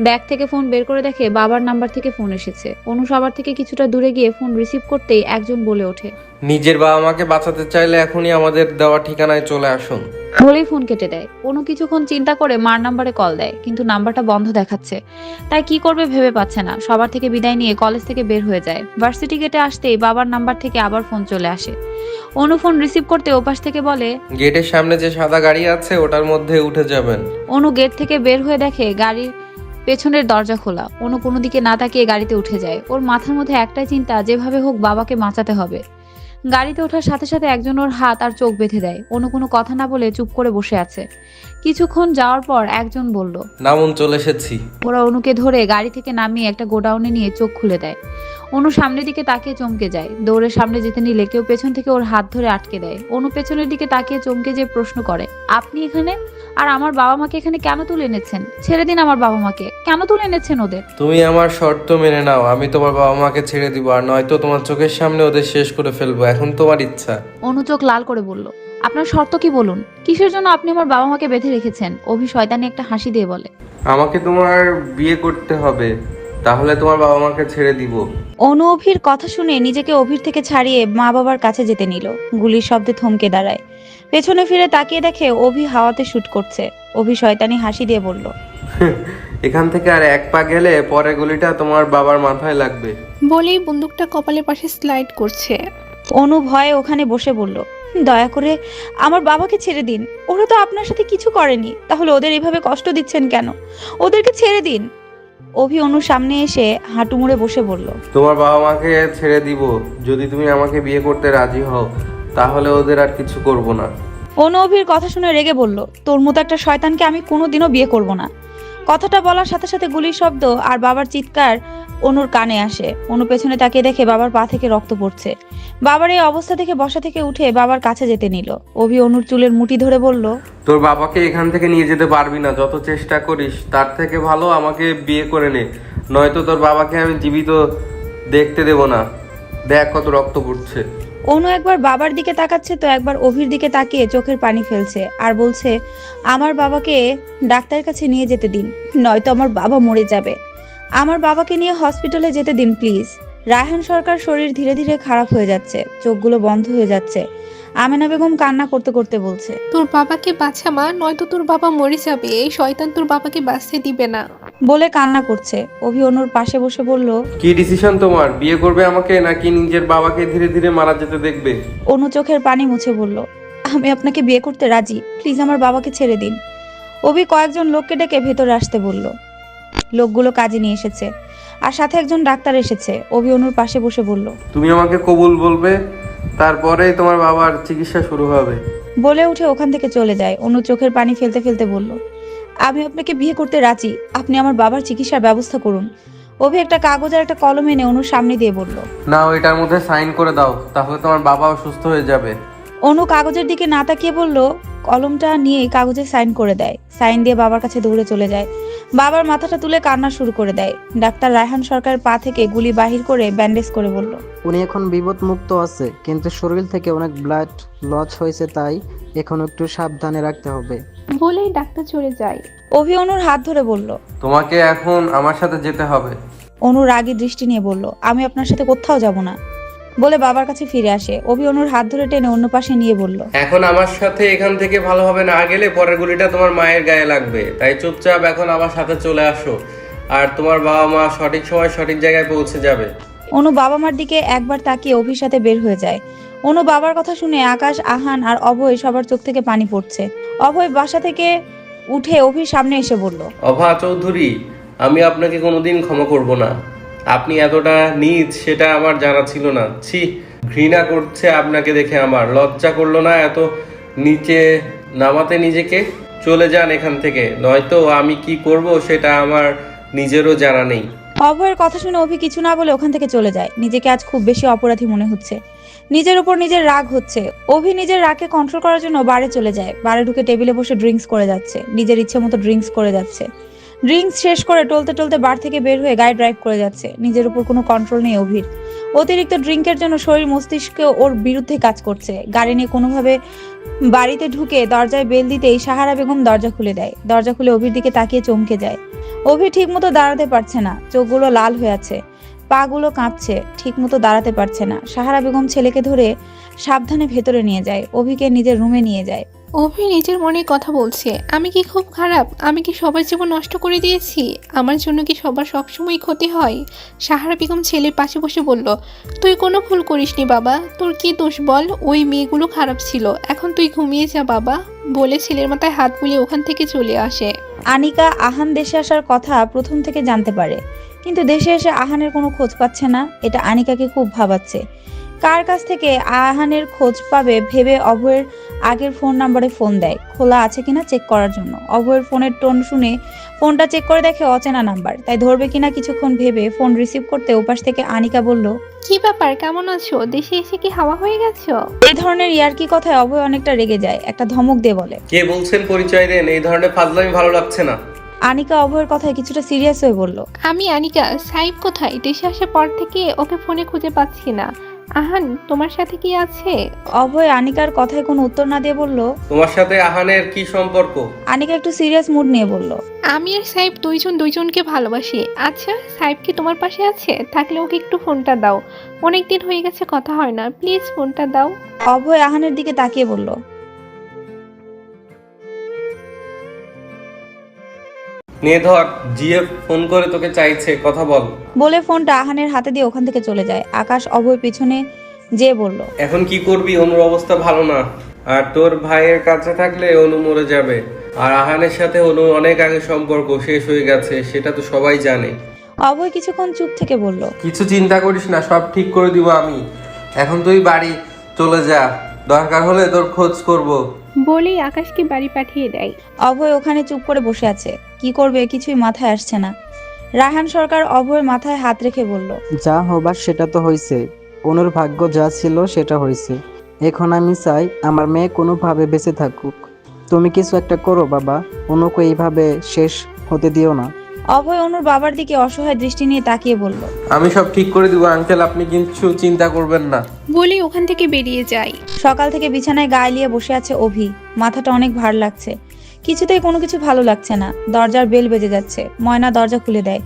ব্যাগ থেকে ফোন বের করে দেখে বাবার নাম্বার থেকে ফোন এসেছে। অনু সবার থেকে কিছুটা দূরে গিয়ে ফোন রিসিভ করতেই একজন বলে ওঠে, নিজের বাবা মাকে বাঁচাতে চাইলে এখনই আমাদের দেওয়া ঠিকানায় চলে আসুন। বলেই ফোন কেটে দেয়। অনু কিছুক্ষণ চিন্তা করে মার নাম্বারে কল দেয়, কিন্তু নাম্বারটা বন্ধ দেখাচ্ছে। তাই কি করবে ভেবে পাচ্ছে না। সবার থেকে বিদায় নিয়ে কলেজ থেকে বের হয়ে যায়। ভার্সিটি গেটে আসতেই বাবার নাম্বার থেকে আবার ফোন চলে আসে। অনু ফোন রিসিভ করতে ওপাশ থেকে বলে, গেটের সামনে যে সাদা গাড়ি আছে ওটার মধ্যে উঠে যাবেন। অনু গেট থেকে বের হয়ে দেখে গাড়ির পেছনের দরজা খোলা। অনু কোনো দিকে না তাকিয়ে গাড়িতে উঠে যায়। ওর মাথার মধ্যে একটাই চিন্তা, যেভাবে হোক বাবাকে বাঁচাতে হবে। গাড়িতে ওঠার সাথে সাথে একজন ওর হাত আর চোখ বেঁধে দেয়। অনু কোনো কথা না বলে চুপ করে বসে আছে। কিছুক্ষণ যাওয়ার পর একজন বলল, নামুন, চলে এসেছি। ওরা অনুকে ধরে গাড়ি থেকে নামিয়ে একটা গোডাউনে নিয়ে চোখ খুলে দেয়। অনু সামনের দিকে তাকিয়ে চমকে যায়। দৌড়ে সামনে যেতে নিলে কেউ পেছন থেকে ওর হাত ধরে আটকে দেয়। অনু পেছনের দিকে তাকিয়ে চমকে যেয়ে প্রশ্ন করে, আপনি এখানে? আর আমার বাবা মাকে এখানে কেন তুলে এনেছেন? ছেড়ে দিন আমার বাবা মাকে, কেন তুলে এনেছেন ওদের? তুমি আমার শর্ত মেনে নাও, আমি তোমার বাবা মাকে ছেড়ে দিব, আর নয়তো তোমার চোখের সামনে ওদের শেষ করে ফেলবো। এখন তোমার ইচ্ছা। অনু চোখ লাল করে বলল, আপনার শর্ত কি বলুন? কিসের জন্য আপনি আমার বাবা মাকে বেঁধে রেখেছেন? অভি শয়তানি একটা হাসি দিয়ে বলে। আমাকে তোমার বিয়ে করতে হবে, তাহলে তোমার বাবা মাকে ছেড়ে দিব। অনু অভির কথা শুনে নিজেকে অভির থেকে ছাড়িয়ে মা বাবার কাছে যেতে নিল। গুলির শব্দে থমকে দাঁড়ায়, পেছনে ফিরে তাকিয়ে দেখে অভি হাওয়াতে শুট করছে। অভি শয়তানি হাসি দিয়ে বলল, এখান থেকে আর এক পা গেলে পরে গুলিটা তোমার বাবার মাথায় লাগবে। বলেই বন্দুকটা কপালের পাশে স্লাইড করছে। অনু ভয়ে ওখানে বসে বলল, দয়া করে আমার বাবাকে ছেড়ে দিন, ওরা তো আপনার সাথে কিছু করেনি, তাহলে ওদের এভাবে কষ্ট দিচ্ছেন কেন? ওদেরকে ছেড়ে দিন। অভি অনুর সামনে এসে হাঁটু মুড়ে বসে বলল, তোমার বাবা মাকে ছেড়ে দিব যদি তুমি আমাকে বিয়ে করতে রাজি হও, তাহলে ওদের আর কিছু করব না। অনু অভির কথা শুনে রেগে বলল, তোর মতো একটা শয়তানকে আমি কোনোদিনও বিয়ে করব না। কথাটা বলার সাথে সাথে গুলির শব্দ আর বাবার চিৎকার অনুর কানে আসে। অনু পেছনে তাকিয়ে দেখে বাবার পা থেকে রক্ত পড়ছে। বাবার এই অবস্থা থেকে বসা থেকে উঠে বাবার কাছে যেতে নিল। অভি অনুর চুলের মুঠি ধরে বলল, তোর বাবাকে এখান থেকে নিয়ে যেতে পারবি না, যত চেষ্টা করিস। তার থেকে ভালো আমাকে বিয়ে করে নে, নয়তো তোর বাবাকে আমি জীবিত দেখতে দেব না। দেখ কত রক্ত পড়ছে। অনু একবার বাবার দিকে তাকাচ্ছে তো একবার অভির দিকে তাকিয়ে চোখের পানি ফেলছে আর বলছে, আমার বাবাকে ডাক্তারের কাছে নিয়ে যেতে দিন, নয়তো আমার বাবা মরে যাবে। আমার বাবাকে নিয়ে হসপিটালে যেতে দিন প্লিজ। রায়হান সরকার শরীর ধীরে ধীরে খারাপ হয়ে যাচ্ছে, চোখগুলো বন্ধ হয়ে যাচ্ছে। আমেনা বেগম কান্না করতে করতে বলছে, তোর বাবাকে বাঁচা মা, নয়তো তোর বাবা মরে যাবে। এই শয়তান তোর বাবাকে বাঁচতে দিবে না। বলে কান্না করছে। অভি অনুর পাশে বসে বলল, কি ডিসিশন তোমার? বিয়ে করবে আমাকে নাকি নিজের বাবাকে ধীরে ধীরে মারা যেতে দেখবে? অনু চোখের পানি মুছে বলল, আমি আপনাকে বিয়ে করতে রাজি, প্লিজ আমার বাবাকে ছেড়ে দিন। অভি কয়েকজন লোককে ডেকে ভেতরে আসতে বলল। লোকগুলো কাজে নিয়ে এসেছে আর সাথে একজন ডাক্তার এসেছে। অভি অনুর পাশে বসে বলল, তুমি আমাকে কবুল বলবে, তারপরেই তোমার বাবার চিকিৎসা শুরু হবে। বলে উঠে ওখান থেকে চলে যায়। অনু চোখের পানি ফেলতে ফেলতে বলল, আমি আপনাকে বিয়ে করতে রাজি, আপনি আমার বাবার চিকিৎসার ব্যবস্থা করুন। অভি একটা কাগজ আর একটা কলম এনে অনুর সামনে দিয়ে বলল, না, ওইটার মধ্যে সাইন করে দাও, তাহলে তোমার বাবাও সুস্থ হয়ে যাবে। অনু কাগজের দিকে না তাকিয়ে বলল, কলমটা নিয়ে কাগজে সাইন করে দেয়। সাইন দিয়ে বাবার কাছে দৌড়ে চলে যায়। বাবার মাথাটা তুলে কান্না শুরু করে দেয়। ডাক্তার রায়হান সরকারের পা থেকে গুলি বাহির করে ব্যান্ডেজ করে বলল, উনি এখন বিপদ মুক্ত আছে, কিন্তু শরীর থেকে অনেক ব্লাড লস হয়েছে, তাই এখন একটু সাবধানে রাখতে হবে। বলেই ডাক্তার চলে যায়। অভি অনুর হাত ধরে বলল। তোমাকে এখন আমার সাথে যেতে হবে। অনু রাগী দৃষ্টি নিয়ে বলল, আমি আপনার সাথে কোথাও যাব না। বলে বাবার কাছে ফিরে আসে। অভি অনুর হাত ধরে টেনে অন্য পাশে নিয়ে বলল, এখন আমার সাথে এখান থেকে ভালোভাবে না গেলে পরের গুলিটা তোমার মায়ের গায়ে লাগবে, তাই চুপচাপ এখন আমার সাথে চলে আসো, আর তোমার বাবা মা সঠিক সময় সঠিক জায়গায় পৌঁছে যাবে। অনু বাবা মার দিকে একবার তাকিয়ে অভির সাথে বের হয়ে যায়। অনু বাবার কথা শুনে আকাশ, আহান আর অভয় সবার চোখ থেকে পানি পড়ছে। অভয় বাসা থেকে উঠে অভির সামনে এসে বলল, অভা চৌধুরী, আমি আপনাকে কোনোদিন ক্ষমা করব না। আপনি এতটা নীচ সেটা আমার জানা ছিল না। ছি, ঘৃণা করছে আপনাকে দেখে, আমার লজ্জা করলো না এত নিচে নামাতে নিজেকে? চলে যান এখান থেকে, নয়তো আমি কি করব সেটা আমার নিজেরও জানা নেই। অভয়ের কথা শুনে অভি কিছু না বলে ওখান থেকে চলে যায়। নিজেকে আজ খুব বেশি অপরাধী মনে হচ্ছে, নিজের উপর নিজের রাগ হচ্ছে। অভি নিজের রাগকে কন্ট্রোল করার জন্য বারে চলে যায়। বারে ঢুকে টেবিলে বসে ড্রিঙ্কস করে যাচ্ছে, নিজের ইচ্ছে মতো ড্রিঙ্কস করে যাচ্ছে। ড্রিঙ্কস শেষ করে টলতে টলতে বার থেকে বের হয়ে গাড়ি ড্রাইভ করে যাচ্ছে। নিজের উপর কোনো কন্ট্রোল নেই অভির। অতিরিক্ত ড্রিঙ্কের জন্য শরীর মস্তিষ্ক ওর বিরুদ্ধে কাজ করছে। গাড়ি নিয়ে কোনোভাবে বাড়িতে ঢুকে দরজায় বেল দিতেই সাহারা বেগম দরজা খুলে দেয়। দরজা খুলে অভির দিকে তাকিয়ে চমকে যায়। অভি ঠিক মতো দাঁড়াতে পারছে না, চোখগুলো লাল হয়ে আছে, পা গুলো কাঁপছে, ঠিক মতো দাঁড়াতে পারছে না। সাহারা বেগম ছেলেকে ধরে সাবধানে ভেতরে নিয়ে যায়, অভিকে নিজের রুমে নিয়ে যায়। অভি নিজের মনে কথা বলছে, আমি কি খুব খারাপ? আমি কি সবার জীবন নষ্ট করে দিয়েছি? আমার জন্য কি সবার সবসময় ক্ষতি হয়? সাহারা বেগম ছেলের পাশে বসে বলল, তুই কোনো ভুল করিসনি বাবা, তোর কি দোষ বল? ওই মেয়েগুলো খারাপ ছিল, এখন তুই ঘুমিয়ে যা বাবা। বলে ছেলের মাথায় হাত বুলিয়ে ওখান থেকে চলে আসে। আনিকা আহান দেশে আসার কথা প্রথম থেকে জানতে পারে, কিন্তু দেশে এসে আহানের কোনো খোঁজ পাচ্ছে না। এটা আনিকাকে খুব ভাবাচ্ছে। কার কাছ থেকে আহানের খোঁজ পাবে ভেবে অভয়ের আগের ফোন নাম্বারে ফোন দেয় খোলা আছে কিনা চেক করার জন্য। অভয়ের ফোনের টোন শুনে ফোনটা চেক করে দেখে অচেনা নাম্বার, তাই ধরবে কিনা কিছুক্ষণ ভেবে ফোন রিসিভ করতে ওপাশ থেকে আনিকা বলল, কি ব্যাপার, কেমন আছো? দেশে এসে কি হাওয়া হয়ে গেছো? এই ধরনের ইয়ার্কি কথায় অভয় অনেকটা রেগে যায়, একটা ধমক দিয়ে বলে, কে বলছেন পরিচয় দেন, এই ধরনের ফাজলামি ভালো লাগছে না। আনিকা অভয়ের কথায় কিছুটা সিরিয়াস হয়ে বলল, আমি আনিকা। সাইফ কোথায়? দেশে আসার পর থেকে ওকে ফোনে খুঁজে পাচ্ছি না। আহান তোমার সাথে কি আছে? অভয় আনিকার কথায় কোনো উত্তর না দিয়ে বলল, তোমার সাথে আহানের কি সম্পর্ক? আনিকা একটু সিরিয়াস মুড নিয়ে বলল, আমি আর সাইফ দুইজনকে ভালোবাসি। আচ্ছা, সাইফ কি তোমার পাশে আছে? থাকলে ওকে একটু ফোনটা দাও, অনেকদিন হয়ে গেছে কথা হয় না, প্লিজ ফোনটা দাও। অভয় আহানের দিকে তাকিয়ে বলল, নিয়ে ধর, জিএফ ফোন করে তোকে চাইছে, কথা বল। বলে ফোনটা আহানের হাতে দিয়ে ওখান থেকে চলে যায়। আকাশ অভয় পিছনে যেয়ে বলল, এখন কি করবি? অনুর অবস্থা ভালো না, আর তোর ভাইয়ের কাছে থাকলে অনু মরে যাবে। আর আহানের সাথে অনু অনেক আগে সম্পর্ক শেষ হয়ে গেছে, সেটা তো সবাই জানে। অভয় কিছুক্ষণ চুপ থেকে বলল, কিছু চিন্তা করিস না, সব ঠিক করে দিব আমি। এখন তুই বাড়ি চলে যা, দরকার হলে তোর খোঁজ করব। বলেই আকাশকে বাড়ি পাঠিয়ে দেয়। অভয় ওখানে চুপ করে বসে আছে, কি করবে কিছুই মাথায় আসছে না। রায়হান সরকার অভয়ের মাথায় হাত রেখে বলল, যা হবার সেটা তো হয়েছে, অনুর ভাগ্য যা ছিল সেটা হয়েছে। এখন আমি চাই আমার মেয়ে কোনোভাবে বেঁচে থাকুক। তুমি কিছু একটা করো বাবা, অনুকে এইভাবে শেষ হতে দিও না। অভয় অনুর বাবার দিকে অসহায় দৃষ্টি নিয়ে তাকিয়ে বলল, আমি সব ঠিক করে দিব আঙ্কেল, আপনি কিছু চিন্তা করবেন না। বলেই ওখান থেকে বেরিয়ে যায়। সকাল থেকে বিছানায় গায়ে লিয়ে বসে আছে অভি, মাথাটা অনেক ভার লাগছে, কিছুতেই কোনো কিছু ভালো লাগছে না। দরজার বেল বেজে যাচ্ছে, ময়না দরজা খুলে দেয়।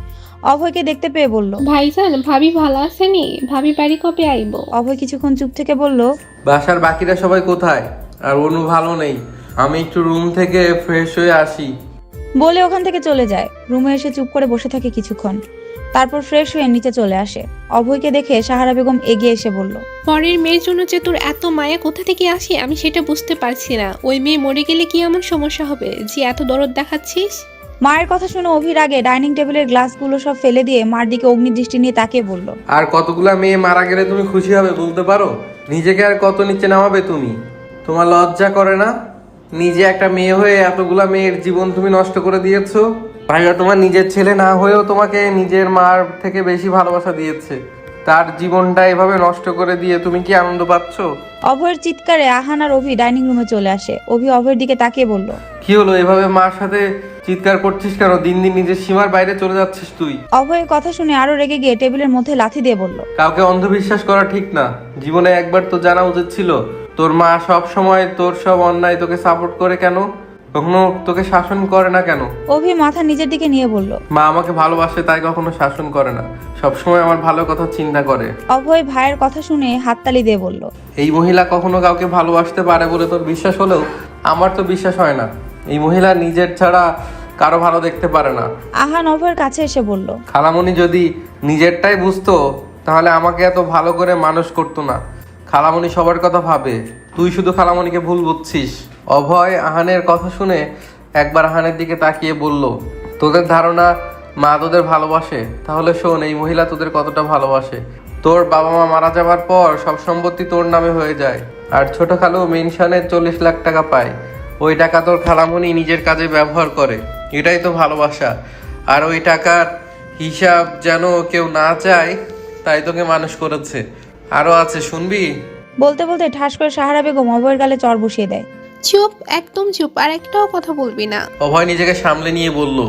অভয়কে দেখতে পেয়ে বলল, ভাইজান, ভাবি ভালো আছেনি? ভাবি বাড়ি কবে আইবো? অভয় কিছুক্ষণ চুপ থেকে বলল, বাসার বাকিরা সবাই কোথায়? আর অনু ভালো নেই, আমি একটু রুম থেকে ফ্রেশ হয়ে আসি। বলে ওখান থেকে চলে যায়। রুমে এসে চুপ করে বসে থাকে কিছুক্ষণ, তারপর ফ্রেশ হয়ে নিচে চলে আসে। অভয়কে দেখে সাহারা বেগম এগিয়ে এসে বলল, পরের মেয়ের জন্য যে তোর এত মায়া কোথা থেকে আসে আমি সেটা বুঝতে পারছি না। ওই মেয়ে মরে গেলে কি এমন সমস্যা হবে যে এত দরদ দেখাচ্ছিস? মায়ের কথা শুনে অভির আগে ডাইনিং টেবিলের গ্লাসগুলো সব ফেলে দিয়ে মার দিকে অগ্নিদৃষ্টি নিয়ে তাকিয়ে বলল, আর কতগুলা মেয়ে মারা গেলে তুমি খুশি হবে বলতে পারো? নিজেকে আর কত নিচে নামাবে তুমি? তোমার লজ্জা করে না? নিজে একটা মেয়ে হয়ে এতগুলা মেয়ের জীবন তুমি নষ্ট করে দিয়েছো। ভাইয়া তোমার নিজের ছেলে না হয়েও তোমাকে নিজের মার থেকে বেশি ভালোবাসা দিয়েছে, তার জীবনটা এভাবে নষ্ট করে দিয়ে তুমি কি আনন্দ পাচ্ছ? অভয়ের চিৎকারে আহান আর অভি ডাইনিং রুমে চলে আসে। অভি অভয়ের দিকে তাকিয়ে বলল, কি হলো, এভাবে মার সাথে চিৎকার করছিস কেন? দিন দিন নিজের সীমার বাইরে চলে যাচ্ছিস তুই। অভয়ের কথা শুনে আরো রেগে গিয়ে টেবিলের মধ্যে লাথি দিয়ে বলল, কাউকে অন্ধবিশ্বাস করা ঠিক না। জীবনে একবার তো জানা উচিত ছিল তোর মা সব সময় তোর সব অন্যায় তোকে সাপোর্ট করে কেন, কখনো তোকে শাসন করে না কেন? অভি মাথা নিজের দিকে নিয়ে বলল, মা আমাকে ভালোবাসে তাই কখনো শাসন করে না, সব সময় আমার ভালো কথা চিন্তা করে। অভয় ভাইয়ের কথা শুনে হাততালি দিয়ে বলল, এই মহিলা কখনো কাউকে ভালোবাসতে পারে বলে তোর বিশ্বাস হলেও আমার তো বিশ্বাস হয় না। এই মহিলা নিজের ছাড়া কারো ভালো দেখতে পারে না। আহান অভয়ের কাছে এসে বলল, খালামণি যদি নিজেরটাই বুঝতো তাহলে আমাকে এত ভালো করে মানুষ করতো না। খালামণি সবার কথা ভাবে, তুই শুধু খালামণিকে ভুল বুঝছিস। অভয় আহানের কথা শুনে একবার আহানের দিকে তাকিয়ে বলল, তোদের ধারণা মা তোদের ভালোবাসে? তাহলে শোন, এই মহিলা তোদের কতটা ভালোবাসে। তোর বাবা মা মারা যাবার পর সব সম্পত্তি তোর নামে হয়ে যায়, আর ছোট খালু মেনশনে 40 লাখ টাকা পায়। ওই টাকা তোর খালামণি নিজের কাজে ব্যবহার করে, এটাই তো ভালোবাসা। আর ওই টাকার হিসাব যেন কেউ না চায়, তাই তোকে মানুষ করেছে। আরো আছে, শুনবি? বলতে বলতে ঠাস করে সাহারা বেগম অভয়ের গালে চড় বসিয়ে দেয়। চুপ, একদম চুপ, আর একটাও কথা বলবি না। অভয় নিজেকে সামলে নিয়ে বলল,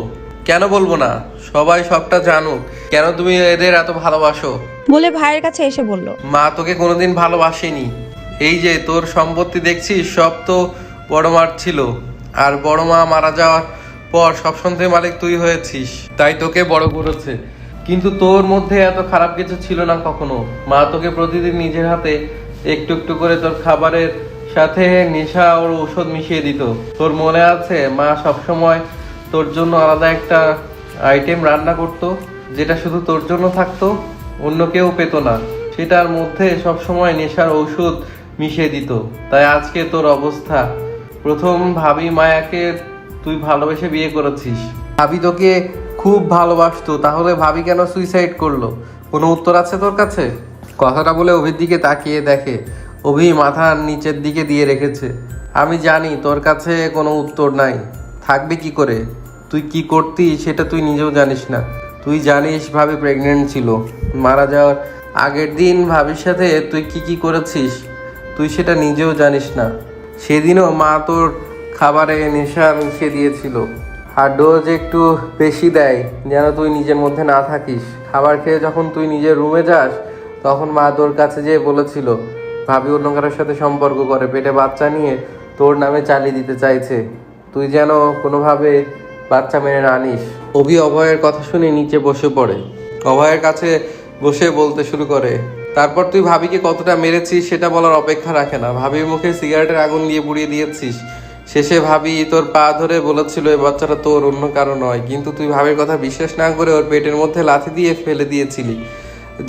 কেন বলবো না? সবাই সবটা জানুক কেন তুমি এদের এত ভালোবাসো। বলে ভাইয়ের কাছে এসে বলল, মা তোকে কোনোদিন ভালোবাসেনি। এই যে তোর সম্পত্তি দেখছিস সব তো বড় মার ছিল, আর বড় মা মারা যাওয়ার পর সব সম্পত্তির মালিক তুই হয়েছিস, তাই তোকে বড় করেছে। কিন্তু তোর মধ্যে এত খারাপ কিছু ছিল না কখনো। মা তোকে প্রতিদিন নিজের হাতে একটু একটু করে তোর খাবারের সাথে নেশা ওর ঔষধ মিশিয়ে দিত। তোর মনে আছে মা সবসময় তোর জন্য আলাদা একটা আইটেম রান্না করতো, যেটা শুধু তোর জন্য থাকতো, অন্য কেউ পেতো না। সেটার মধ্যে সবসময় নেশার ঔষধ মিশিয়ে দিত, তাই আজকে তোর অবস্থা। প্রথম ভাবি মায়াকে তুই ভালোবেসে বিয়ে করেছিস। ভাবি তোকে খুব ভালোবাসতো, তাহলে ভাবি কেন সুইসাইড করলো? কোনো উত্তর আছে তোর কাছে? কথাটা বলে অভির দিকে তাকিয়ে দেখে অভি মাথার নিচের দিকে দিয়ে রেখেছে। আমি জানি তোর কাছে কোনো উত্তর নাই, থাকবে কি করে? তুই কি করতি সেটা তুই নিজেও জানিস না। তুই জানিস ভাবি প্রেগনেন্ট ছিল, মারা যাওয়ার আগের দিন ভাবির সাথে তুই কি কি করেছিস তুই সেটা নিজেও জানিস না। সেদিনও মা তোর খাবারে নেশা মিশিয়ে দিয়েছিল, আর ডোজ একটু বেশি দেয় যেন তুই নিজের মধ্যে না থাকিস। খাবার খেয়ে যখন তুই নিজের রুমে যাস তখন মা তোর কাছে যেয়ে বলেছিল ভাবি অন্য কারোর সাথে সম্পর্ক করে পেটে বাচ্চা নিয়ে তোর নামে চালিয়ে দিতে চাইছে, তুই যেন কোনোভাবে বাচ্চা মেনে না নিস। অভি অভয়ের কথা শুনে নিচে বসে পড়ে, অভয়ের কাছে বসে বলতে শুরু করে। তারপর তুই ভাবিকে কতটা মেরেছিস সেটা বলার অপেক্ষা রাখে না। ভাবির মুখে সিগারেটের আগুন দিয়ে পুড়িয়ে দিয়েছিস। শেষে ভাবি তোর পা ধরে বলেছিল এই বাচ্চাটা তোর, অন্য কারো নয়, কিন্তু তুই ভাবির কথা বিশ্বাস না করে ওর পেটের মধ্যে লাথি দিয়ে ফেলে দিয়েছিলি,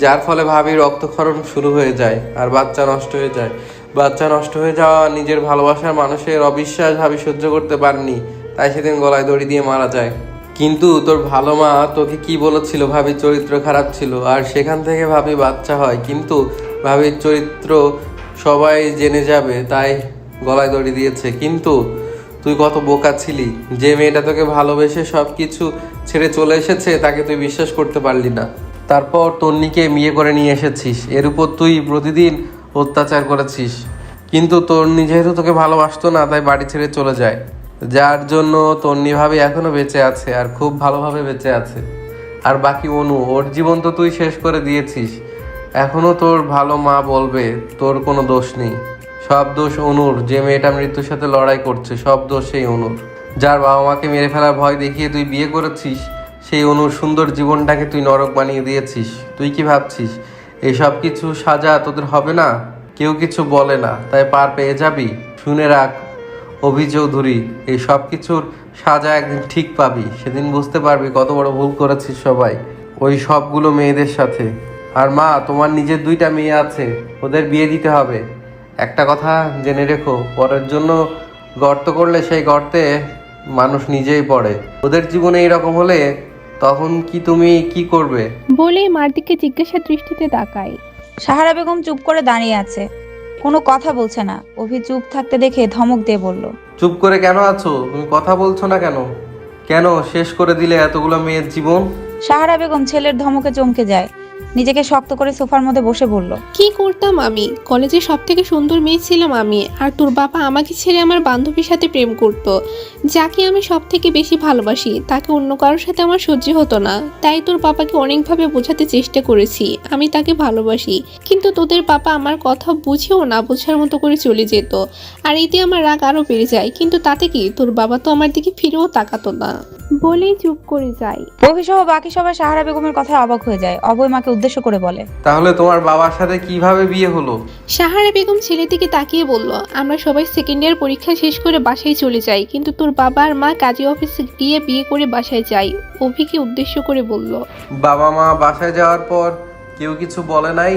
যার ফলে ভাবির রক্তক্ষরণ শুরু হয়ে যায় আর বাচ্চা নষ্ট হয়ে যায়। বাচ্চা নষ্ট হয়ে যাওয়া নিজের ভালোবাসার মানুষের অবিশ্বাস ভাবি সহ্য করতে পারেনি, তাই সেদিন গলায় দড়ি দিয়ে মারা যায়। কিন্তু তোর ভালো মা তোকে কি বলেছিল ভাবির চরিত্র খারাপ ছিল, আর সেখান থেকে ভাবি বাচ্চা হয়, কিন্তু ভাবির চরিত্র সবাই জেনে যাবে তাই গলায় দড়ি দিয়েছে। কিন্তু তুই কত বোকা ছিলি, যে মেয়েটা তোকে ভালোবেসে সব কিছু ছেড়ে চলে এসেছে তাকে তুই বিশ্বাস করতে পারলি না। তারপর তন্নিকে বিয়ে করে নিয়ে এসেছিস, এর উপর তুই প্রতিদিন অত্যাচার করেছিস। কিন্তু তন্নি যেহেতু তোকে ভালোবাসতো না তাই বাড়ি ছেড়ে চলে যায়, যার জন্য তন্নি ভাবি এখনো বেঁচে আছে আর খুব ভালোভাবে বেঁচে আছে। আর বাকি অনু, ওর জীবন তো তুই শেষ করে দিয়েছিস। এখনো তোর ভালো মা বলবে তোর কোনো দোষ নেই, সব দোষ অনুর। যে মেয়েটা মৃত্যুর সাথে লড়াই করছে সব দোষ সেই অনুর। যার বাবা মাকে মেরে ফেলার ভয় দেখিয়ে তুই বিয়ে করেছিস, সেই অনুর সুন্দর জীবনটাকে তুই নরক বানিয়ে দিয়েছিস। তুই কি ভাবছিস এই সব কিছু সাজা তোদের হবে না? কেউ কিছু বলে না তাই পার পেয়ে যাবি? শুনে রাখ অভি চৌধুরী, এই সব কিছুর সাজা একদিন ঠিক পাবি। সেদিন বুঝতে পারবি কত বড় ভুল করেছিস সবাই, ওই সবগুলো মেয়েদের সাথে। আর মা, তোমার নিজের 2টা মেয়ে আছে, ওদের বিয়ে দিতে হবে। একটা কথা জেনে রেখো, পরের জন্য গর্ত করলে সেই গর্তে মানুষ নিজেই পড়ে। ওদের জীবনে এরকম হলে তখন কি তুমি কি করবে? বলেই মার দিকে জিজ্ঞাসা দৃষ্টিতে তাকায়। সাহারা বেগম চুপ করে দাঁড়িয়ে আছে, কোনো কথা বলছে না। অভি চুপ থাকতে দেখে ধমক দিয়ে বলল, চুপ করে কেন আছো? তুমি কথা বলছো না কেন? কেন শেষ করে দিলে এতগুলো মেয়ের জীবন? সাহারা বেগম ছেলের ধমকে চমকে যায়, নিজেকে শক্ত করে সোফার মধ্যে বসে বলল, কি করতাম আমি? কলেজে সব থেকে সুন্দর মেয়ে ছিলাম আমি, আর তোর বাবা আমাকে ছেড়ে আমার বান্ধবীর সাথে প্রেম করত, যাকে আমি সব থেকে বেশি ভালোবাসি তাকে অন্য কারোর সাথে আমার সহ্য হতো না। তাই তোর বাবাকে অনেকভাবে বোঝাতে চেষ্টা করেছি আমি তাকে ভালোবাসি, কিন্তু তোদের বাবা আমার কথা বুঝেও না বোঝার মতো করে চলে যেত, আর এতে আমার রাগ আরও বেড়ে যায়। কিন্তু তাতে কি, তোর বাবা তো আমার দিকে ফিরেও তাকাতো না। বলেই চুপ করে যায়। অভি সহ বাকি সবাই সাহারা বেগমের কথায় অবাক হয়ে যায়। অভয় মাকে উদ্দেশ্য করে বলে, তাহলে তোমার বাবার সাথে কিভাবে বিয়ে হলো? সাহারা বেগম ছেলের দিকে তাকিয়ে বলল, আমরা সবাই সেকেন্ড ইয়ার পরীক্ষা শেষ করে বাসায় চলে যাই, কিন্তু তোর বাবা আর মা কাজী অফিসে গিয়ে বিয়ে করে বাসায় যায়। অভিকে উদ্দেশ্য করে বলল, বাবা মা বাসায় যাওয়ার পর কেউ কিছু বলে নাই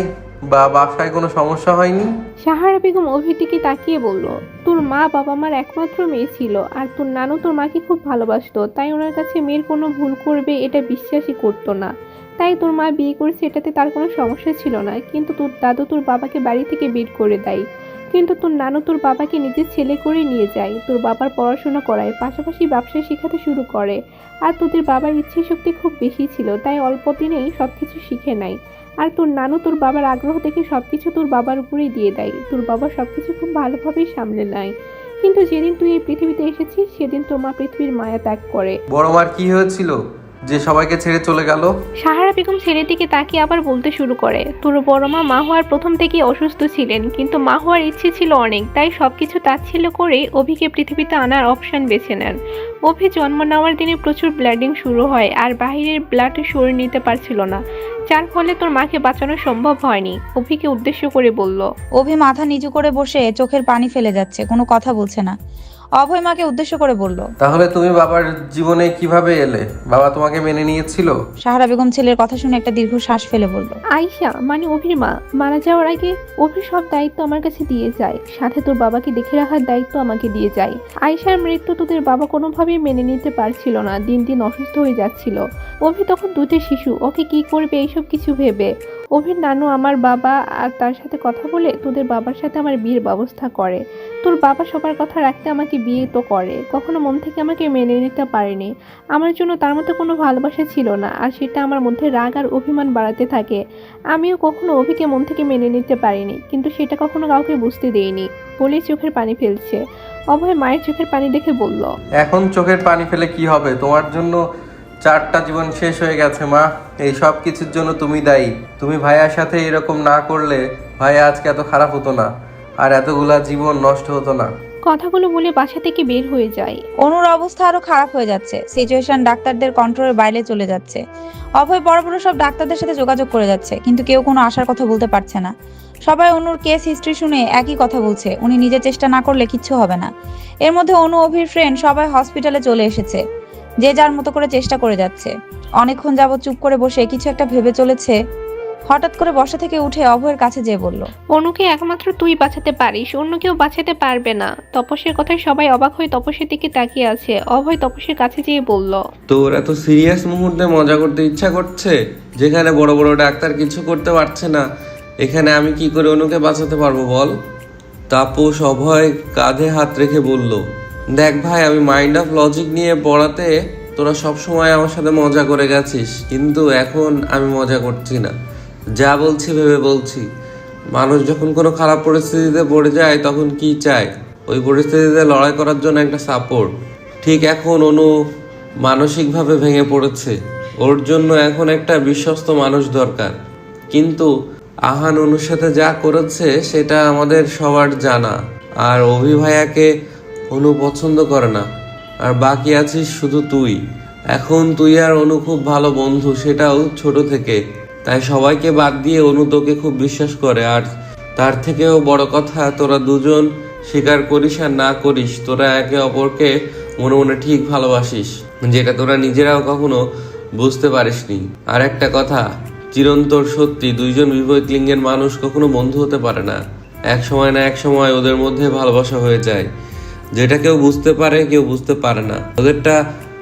বা বাসায় কোনো সমস্যা হয়নি? সাহারা বেগম অভির দিকে তাকিয়ে বলল, তোর মা বাবা মার একমাত্র মেয়ে ছিল, আর তোর নানু তোর মাকে খুব ভালোবাসতো, তাই ওনার কাছে মেয়ের কোনো ভুল করবে এটা বিশ্বাসই করতো না। তাই তোর মা বিয়ে করেছে, এটাতে তার কোনো সমস্যা ছিল না। কিন্তু তোর দাদু তোর বাবাকে বাড়ি থেকে বের করে দেয়, কিন্তু তোর নানু তোর বাবাকে নিজের ছেলে করে নিয়ে যায়, তোর বাবার পড়াশোনা করায়, পাশাপাশি ব্যবসা শেখাতে শুরু করে। আর তোদের বাবার ইচ্ছে শক্তি খুব বেশি ছিল, তাই অল্প দিনেই সবকিছু শিখে নেয়। আর তোর নানু তোর বাবার আগ্রহ দেখে সবকিছু তোর বাবার উপরেই দিয়ে দেয়, তোর বাবা সবকিছু খুব ভালোভাবেই সামলে নেয়। কিন্তু যেদিন তুই এই পৃথিবীতে এসেছিস সেদিন তোর মা পৃথিবীর মায়া ত্যাগ করে। বড় মার কি হয়েছিল যে সবাইকে ছেড়ে চলে গেল? সাহারা বেগম ছেলের দিকে তাকিয়ে আবার বলতে শুরু করে, তোর বড় মা হওয়ার প্রথম থেকেই অসুস্থ ছিলেন, কিন্তু মা হওয়ার ইচ্ছে ছিল অনেক, তাই সবকিছু তাচ্ছিল্য করে অভিকে পৃথিবীতে আনার অপশন বেছে নেন। অভি জন্ম নেওয়ার দিনে প্রচুর ব্লিডিং শুরু হয়, আর বাহিরের ব্লাড সরিয়ে নিতে পারছিল না, যার ফলে তোর মাকে বাঁচানো সম্ভব হয়নি। অভিকে উদ্দেশ্য করে বলল। অভি মাথা নিচু করে বসে চোখের পানি ফেলে যাচ্ছে, কোনো কথা বলছে না। অভয় মাকে উদ্দেশ্য করে বলল, তাহলে তুমি বাবার জীবনে কিভাবে এলে? বাবা তোমাকে মেনে নিয়েছিল? সাহারা বেগম ছেলের কথা শুনে একটা দীর্ঘ শ্বাস ফেলে বলল, আয়শা মানে অভির মা মারা যাওয়ার আগে অভির সব দায়িত্ব আমার কাছে দিয়ে যায়, সাথে তোর বাবাকে দেখে রাখার দায়িত্ব আমাকে দিয়ে যায়। আয়শার মৃত্যু তোদের বাবা কোনোভাবেই মেনে নিতে পারছিল না, দিন দিন অসুস্থ হয়ে যাচ্ছিল। অভি তখন দুধের শিশু, ওকে কি করবে এইসব কিছু ভেবে অভির নানু আমার বাবা আর তার সাথে কথা বলে তোদের বাবার সাথে আমার বিয়ের ব্যবস্থা করে। তোর বাবা সবার কথা রাখতে আমাকে বিয়ে তো করে, কখনো মন থেকে আমাকে মেনে নিতে পারেনি। আমার জন্য তার মধ্যে কোনো ভালোবাসা ছিল না, আর সেটা আমার মধ্যে রাগ আর অভিমান বাড়াতে থাকে। আমিও কখনো অভিকে মন থেকে মেনে নিতে পারিনি, কিন্তু সেটা কখনো কাউকে বুঝতে দেইনি বলে চোখের পানি ফেলছে। অভয় মায়ের চোখের পানি দেখে বলল, এখন চোখের পানি ফেলে কি হবে? তোমার জন্য 4টা জীবন শেষ হয়ে গেছে মা। এই সব কিছুর জন্য তুমি দায়ী। তুমি ভাইয়ার সাথে এরকম না করলে ভাইয়া আজকে এত খারাপ হতো না, আর এতগুলা জীবন নষ্ট হতো না। কথাগুলো বলে বাসা থেকে বের হয়ে যায়। অনুর অবস্থা আরো খারাপ হয়ে যাচ্ছে। সিচুয়েশন ডাক্তারদের কন্ট্রোলের বাইরে চলে যাচ্ছে। অভয় বড় বড় সব ডাক্তারদের সাথে যোগাযোগ করে যাচ্ছে, কিন্তু কেউ কোনো আশার কথা বলতে পারছে না। সবাই অনুর কেস হিস্ট্রি শুনে একই কথা বলছে, উনি নিজে চেষ্টা না করলে কিচ্ছু হবে না। এর মধ্যে অনু, অভির ফ্রেন্ড সবাই হসপিটালে চলে এসেছে, যে যার মতো করে চেষ্টা করে যাচ্ছে। অনেকক্ষণ যাবত চুপ করে বসে কিছু একটা ভেবে চলেছে। হঠাৎ করে বসা থেকে উঠে অভয়ের কাছে যেয়ে বলল, অনুকে একমাত্র তুই বাঁচাতে পারিস, অন্য কেউ বাঁচাতে পারবে না। তপস্যের কথায় সবাই অবাক হয়ে তপস্যের দিকে তাকিয়ে আছে। অভয় তপস্যের কাছে যেয়ে বলল, তোর এত সিরিয়াস মুহূর্তে মজা করতে ইচ্ছা করছে? যেখানে বড় বড় ডাক্তার কিছু করতে পারছে না, এখানে আমি কি করে অনুকে বাঁচাতে পারবো বল? তাপস অভয় কাঁধে হাত রেখে বলল, দেখ ভাই, আমি মাইন্ড অফ লজিক নিয়ে পড়াতে তোরা সব সময় আমার সাথে মজা করে গেছিস, কিন্তু এখন আমি মজা করছি না। যা বলছি ভেবে বলছি। মানুষ যখন কোনো খারাপ পরিস্থিতিতে পড়ে যায় তখন কি চায়? ওই পরিস্থিতিতে লড়াই করার জন্য একটা সাপোর্ট। ঠিক এখন অনু মানসিকভাবে ভেঙে পড়েছে, ওর জন্য এখন একটা বিশ্বস্ত মানুষ দরকার। কিন্তু আহান অনুর সাথে যা করেছে সেটা আমাদের সবার জানা। আর অভি ভাইয়াকে অনু পছন্দ করে না, আর বাকি আছিস শুধু তুই। এখন তুই আর অনু খুব ভালো বন্ধু, সেটাও ছোট থেকে। তাই সবাইকে বাদ দিয়ে অনু তোকে খুব বিশ্বাস করে। আর তার থেকেও বড় কথা, তোরা দুজন স্বীকার করিস আর না করিস, তোরা একে অপরকে মনে মনে ঠিক ভালোবাসিস, যেটা তোরা নিজেরাও কখনো বুঝতে পারিসনি। আর একটা কথা চিরন্তর সত্যি, দুইজন বিপরীত লিঙ্গের মানুষ কখনো বন্ধু হতে পারে না। এক সময় না এক সময় ওদের মধ্যে ভালোবাসা হয়ে যায়, যেটা কেউ বুঝতে পারে কেউ বুঝতে পারে না। ওদেরটা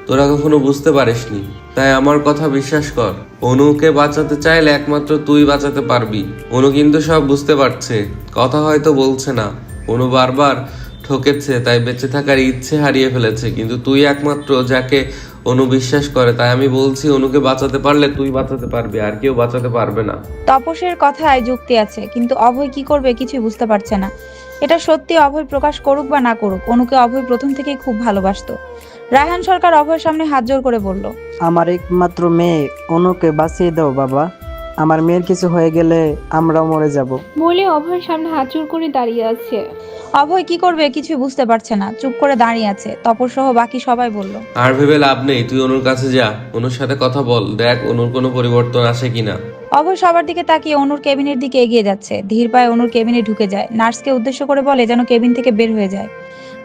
তোরা কখনো বুঝতে পারিসনি। তাই আমার কথা বিশ্বাস কর, অনুকে বাঁচাতে চাইলে একমাত্র তুই বাঁচাতে পারবি। অনু কিন্তু সব বুঝতে পারছে, কথা হয়তো বলছে না। অনু বারবার ঠকেছে, তাই বেঁচে থাকার ইচ্ছে হারিয়ে ফেলেছে, কিন্তু তুই একমাত্র যাকে অনু বিশ্বাস করে। তাই আমি বলছি, অনুকে বাঁচাতে পারলে তুই বাঁচাতে পারবি, আর কেউ বাঁচাতে পারবে না। তপসের কথায় যুক্তি আছে, কিন্তু অভয় কি করবে কিছুই বুঝতে পারছে না। এটা সত্যি অভয় প্রকাশ করুক বা না করুক, অনুকে অভয় প্রথম থেকেই খুব ভালোবাসতো। রায়হান সরকার অভয়ের সামনে হাত জোর করে বলল, আমার একমাত্র মেয়ে অনুকে বাঁচিয়ে দাও বাবা। আমার মেয়ের কিছু হয়ে গেলে আমরাও মরে যাব। বলে অভয়ের সামনে হাত জোর করে দাঁড়িয়ে আছে। অভয় কি করবে কিছুই বুঝতে পারছে না, চুপ করে দাঁড়িয়ে আছে। তপস সহ বাকি সবাই বলল, আর ভেবে লাভ নেই, তুই অনুর কাছে যা, অনুর সাথে কথা বল, দেখ অনুর কোনো পরিবর্তন আসে কিনা। অভয় সবার দিকে তাকিয়ে অনুর কেবিনের দিকে এগিয়ে যাচ্ছে। ধীর পায়ে অনুর কেবিনে ঢুকে যায়, নার্সকে উদ্দেশ্য করে বলে যেন কেবিন থেকে বের হয়ে যায়।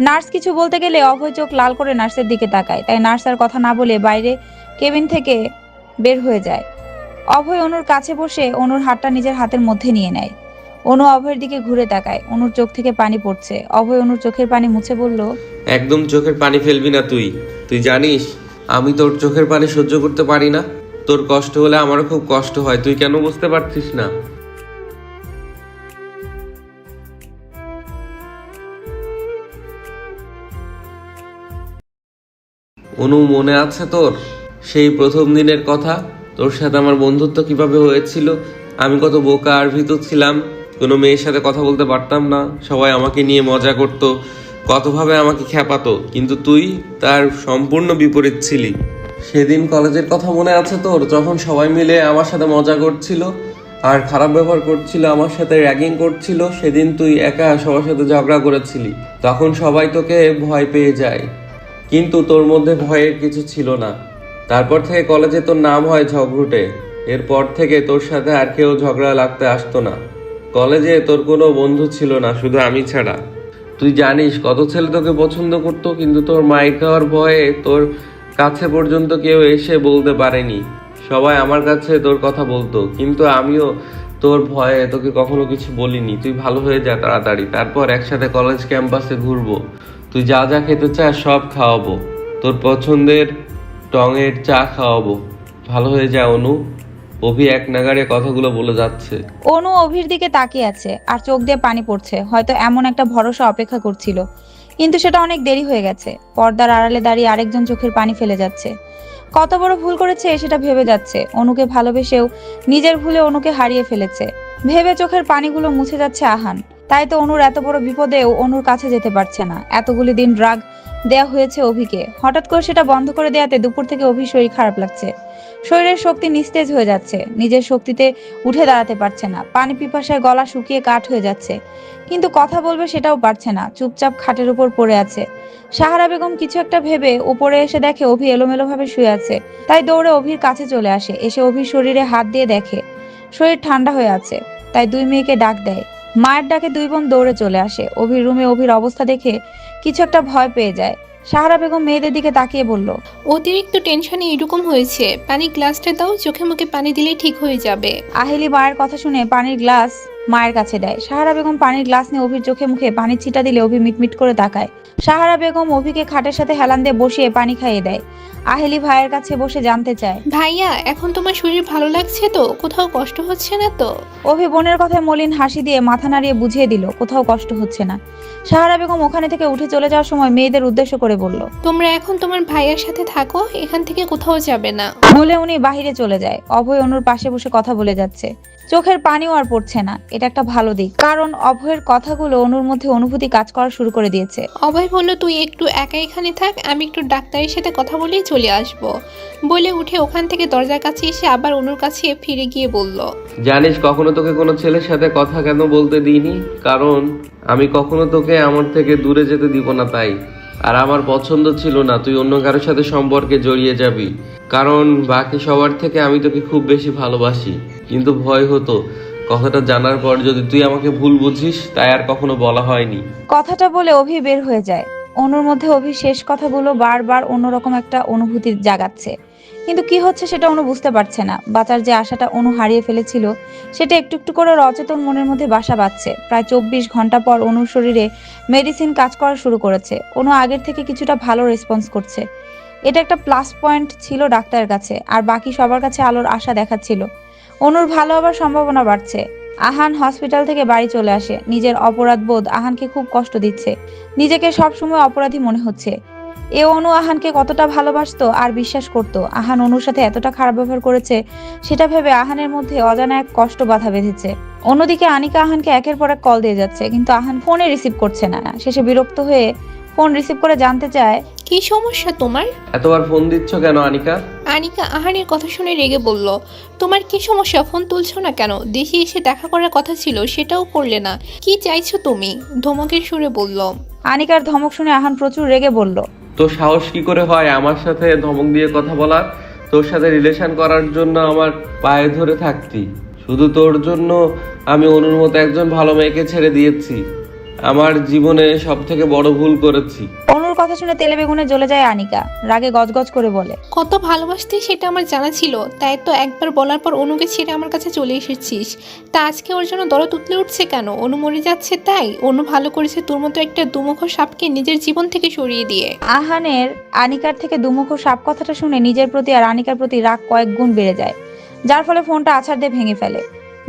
নার্স কিছু বলতে গেলে অভয় চোখ লাল করে নার্সের দিকে তাকায়, তাই নার্স আর কথা না বলে বাইরে কেবিন থেকে বের হয়ে যায়। অভয় অনুর কাছে বসে অনুর হাতটা নিজের হাতের মধ্যে নিয়ে নেয়। অনু অভয়ের দিকে ঘুরে তাকায়, অনুর চোখ থেকে পানি পড়ছে। অভয় অনুর চোখের পানি মুছে বলল, একদম চোখের পানি ফেলবি না তুই। তুই জানিস আমি তোর চোখের পানি সহ্য করতে পারি না। তোর কষ্ট হলে আমারও খুব কষ্ট হয়, তুই কেন বুঝতে পারছিস না? অনু, মনে আছে তোর সেই প্রথম দিনের কথা? তোর সাথে আমার বন্ধুত্ব কিভাবে হয়েছিল? আমি কত বোকা আর ভীতু ছিলাম, কোনো মেয়ের সাথে কথা বলতে পারতাম না। সবাই আমাকে নিয়ে মজা করতো, কতভাবে আমাকে খ্যাপাতো, কিন্তু তুই তার সম্পূর্ণ বিপরীত ছিলি। সেদিন কলেজের কথা মনে আছে তোর, যখন সবাই মিলে আমার সাথে মজা করছিল আর খারাপ ব্যবহার করছিল, আমার সাথে র্যাগিং করছিল? সেদিন তুই একা সবার সাথে ঝগড়া করেছিলি, তখন সবাই তোকে ভয় পেয়ে যায়, কিন্তু তোর মধ্যে ভয়ের কিছু ছিল না। তারপর থেকে কলেজে তোর নাম হয় ঝগড়ুটে। এরপর থেকে তোর সাথে আর কেউ ঝগড়া লাগতে আসতো না। কলেজে তোর কোনো বন্ধু ছিল না, শুধু আমি ছাড়া। তুই জানিস কত ছেলে তোকে পছন্দ করতো, কিন্তু তোর মাইর খাওয়ার ভয়ে তোর কাছে পর্যন্ত কেউ এসে বলতে পারেনি। সবাই আমার কাছে তোর কথা বলতো, কিন্তু আমিও তোর ভয়ে তোকে কখনো কিছু বলিনি। তুই ভালো হয়ে যা তাড়াতাড়ি, তারপর একসাথে কলেজ ক্যাম্পাসে ঘুরবো। তুই যা যা খেতে চাস সব খাওয়াবো, তোর পছন্দের টঙের চা খাওয়াবো। ভালো হয়ে যা অনু, অভি এক নাগাড়ে কথাগুলো বলে যাচ্ছে। অনু অভির দিকে তাকিয়ে আছে আর চোখ দিয়ে পানি পড়ছে। হয়তো এমন একটা ভরসা অপেক্ষা করছিল, কিন্তু সেটা অনেক দেরি হয়ে গেছে। পর্দার আড়ালে দাঁড়িয়ে আরেকজন চোখের পানি ফেলে যাচ্ছে। কত বড় ভুল করেছে সেটা ভেবে যাচ্ছে। অনুকে ভালোবেসেও নিজের ভুলে অনুকে হারিয়ে ফেলেছে ভেবে চোখের পানিগুলো মুছে যাচ্ছে আহান। তাই তো অনুর এত বড় বিপদেও অনুর কাছে যেতে পারছে না। এতগুলি দিন ড্রাগ দেয়া হয়েছে অভিকে, হঠাৎ করে সেটা বন্ধ করে দেয়াতে দুপুর থেকে অভির শরীর খারাপ লাগছে। শরীরের শক্তি নিস্তেজ হয়ে যাচ্ছে, নিজের শক্তিতে উঠে দাঁড়াতে পারছে না। পানি পিপাসায় গলা শুকিয়ে কাঠ হয়ে যাচ্ছে, কিন্তু কথা বলবে সেটাও পারছে না। চুপচাপ খাটের উপর পড়ে আছে। সাহারা বেগম কিছু একটা ভেবে উপরে এসে দেখে অভি এলোমেলো ভাবে শুয়ে আছে। তাই দৌড়ে অভির কাছে চলে আসে। এসে অভির শরীরে হাত দিয়ে দেখে শরীর ঠান্ডা হয়ে আছে। তাই দুই মেয়েকে ডাক দেয়। মায়ের ডাকে দুই বোন দৌড়ে চলে আসে। অভির রুমে অভির অবস্থা দেখে কিছু একটা ভয় পেয়ে যায়। সাহারা বেগম মেয়েদের দিকে তাকিয়ে বলল, অতিরিক্ত টেনশনে এরকম হয়েছে, পানি গ্লাসটা দাও, চোখে মুখে পানি দিলেই ঠিক হয়ে যাবে। আহেলি মায়ের কথা শুনে পানির গ্লাস মায়ের কাছে দেয়। সাহারা বেগম পানির গ্লাস নিয়ে অভির চোখে মুখে পানির ছিটা দিলে অভি মিটমিট করে তাকায়। সাহারা বেগম অভিকে খাটের সাথে হেলান দিয়ে বসিয়ে পানি খাইয়ে দেয়। আহেলি ভাইয়ের কাছে বসে জানতে চায়, ভাইয়া, এখন তোমার শরীর ভালো লাগছে তো? কোথাও কষ্ট হচ্ছে না তো? অভি বোনের কথায় মলিন হাসি দিয়ে মাথা নাড়িয়ে বুঝিয়ে দিল কোথাও কষ্ট হচ্ছে না। সাহারা বেগম ওখানে থেকে উঠে চলে যাওয়ার সময় মেয়েদের উদ্দেশ্য করে বলল, তোমরা এখন তোমার ভাইয়ার সাথে থাকো, এখান থেকে কোথাও যাবে না। বলে উনি বাহিরে চলে যায়। অভয় অনুর পাশে বসে কথা বলে যাচ্ছে। চোখের পানিও আর পড়ছে না। এটা একটা ভালো দিক, কারণ অভয়ের কথাগুলো অনুর মধ্যে অনুভূতি কাজ করা শুরু করে দিয়েছে। অভয় বলল, তুই একটু একা এখানে থাক, আমি একটু ডাক্তারের সাথে কথা বলেই চলে আসব। বলে উঠে ওখান থেকে দরজার কাছে এসে আবার অনুর কাছে ফিরে গিয়ে বলল, জানিস কখনো তোকে কোনো ছেলের সাথে কথা কেন বলতে দিইনি? কারণ আমি কখনো তোকে আমার থেকে দূরে যেতে দিব না তাই। আর আমার পছন্দ ছিল না তুই অন্য কারোর সাথে সম্পর্কে জড়িয়ে যাবি, কারণ বাকি সবার থেকে আমি তোকে খুব বেশি ভালোবাসি। কিন্তু ভয় হতো কথাটা জানার পর যদি তুই আমাকে ভুল বুঝিস, তাই আর কখনো বলা হয়নি। কথাটা বলে অভি বের হয়ে যায়। অনুর মধ্যে অভি শেষ কথাগুলো বারবার অন্যরকম একটা অনুভূতি জাগাচ্ছে, কিন্তু কি হচ্ছে সেটা অনু বুঝতে পারছে না। বাঁচার যে আশাটা অনু হারিয়ে ফেলেছিল সেটা একটু একটু করে অচেতন মনের মধ্যে বাসা বাঁধছে। প্রায় 24 ঘন্টা পর অনুর শরীরে মেডিসিন কাজ করা শুরু করেছে। অনু আগের থেকে কিছুটা ভালো রেসপন্স করছে। এটা একটা প্লাস পয়েন্ট ছিল ডাক্তারের কাছে, আর বাকি সবার কাছে আলোর আশা দেখাচ্ছিল। অনুর ভালো হবার সম্ভাবনা বাড়ছে। আহান হসপিটাল থেকে বাড়ি চলে আসে। নিজের অপরাধ বোধ আহানকে খুব কষ্ট দিচ্ছে। নিজেকে সবসময় অপরাধী মনে হচ্ছে। এ অনু আহানকে কতটা ভালোবাসতো আর বিশ্বাস করত। আহান অনুর সাথে এতটা খারাপ ব্যবহার করেছে সেটা ভেবে আহানের মধ্যে অজানা এক কষ্ট বাধা বেঁধেছে। অন্যদিকে আনিকা আহানকে একের পর এক কল দিয়ে যাচ্ছে, কিন্তু আহান ফোনে রিসিভ করছে না। শেষে বিরক্ত হয়ে ফোন রিসিভ করে জানতে চায়, কি সমস্যা তোমার? এতবার ফোন দিচ্ছ কেন আনিকা? আনিকা আহানের কথা শুনে রেগে বলল, তোমার কি সমস্যা? ফোন তুলছো না কেন? দেশে এসে দেখা করার কথা ছিল, সেটাও করলে না। কি চাইছো তুমি? ধমকের সুরে বলল। আনিকার ধমক শুনে আহান প্রচুর রেগে বলল, তোর সাহস কি করে হয় আমার সাথে ধমক দিয়ে কথা বলার? তোর সাথে রিলেশন করার জন্য আমার পায়ে ধরে থাকতি। শুধু তোর জন্য আমি অনুর মতো একজন ভালো মেয়েকে ছেড়ে দিয়েছি। আমার জীবনে সব থেকে বড় ভুল করেছি। অনুর কথা শুনে তেলে বেগুনে জ্বলে যায় আনিকা। রাগে গজগজ করে বলে, কত ভালোবাসতে সেটা আমার জানা ছিল, তাই তো একবার বলার পর অনুকে ছেড়ে আমার কাছে চলে এসেছিস। তা আজকে ওর জন্য দরদ উতলে উঠছে কেন? অনু মরে যাচ্ছে তাই? অনু ভালো করেছে তোর মতো একটা দুমুখ সাপকে নিজের জীবন থেকে সরিয়ে দিয়ে। আহানের আনিকার থেকে দুমুখ সাপ কথাটা শুনে নিজের প্রতি আর আনিকার প্রতি রাগ কয়েক গুণ বেড়ে যায়, যার ফলে ফোনটা আছাড় দিয়ে ভেঙে ফেলে।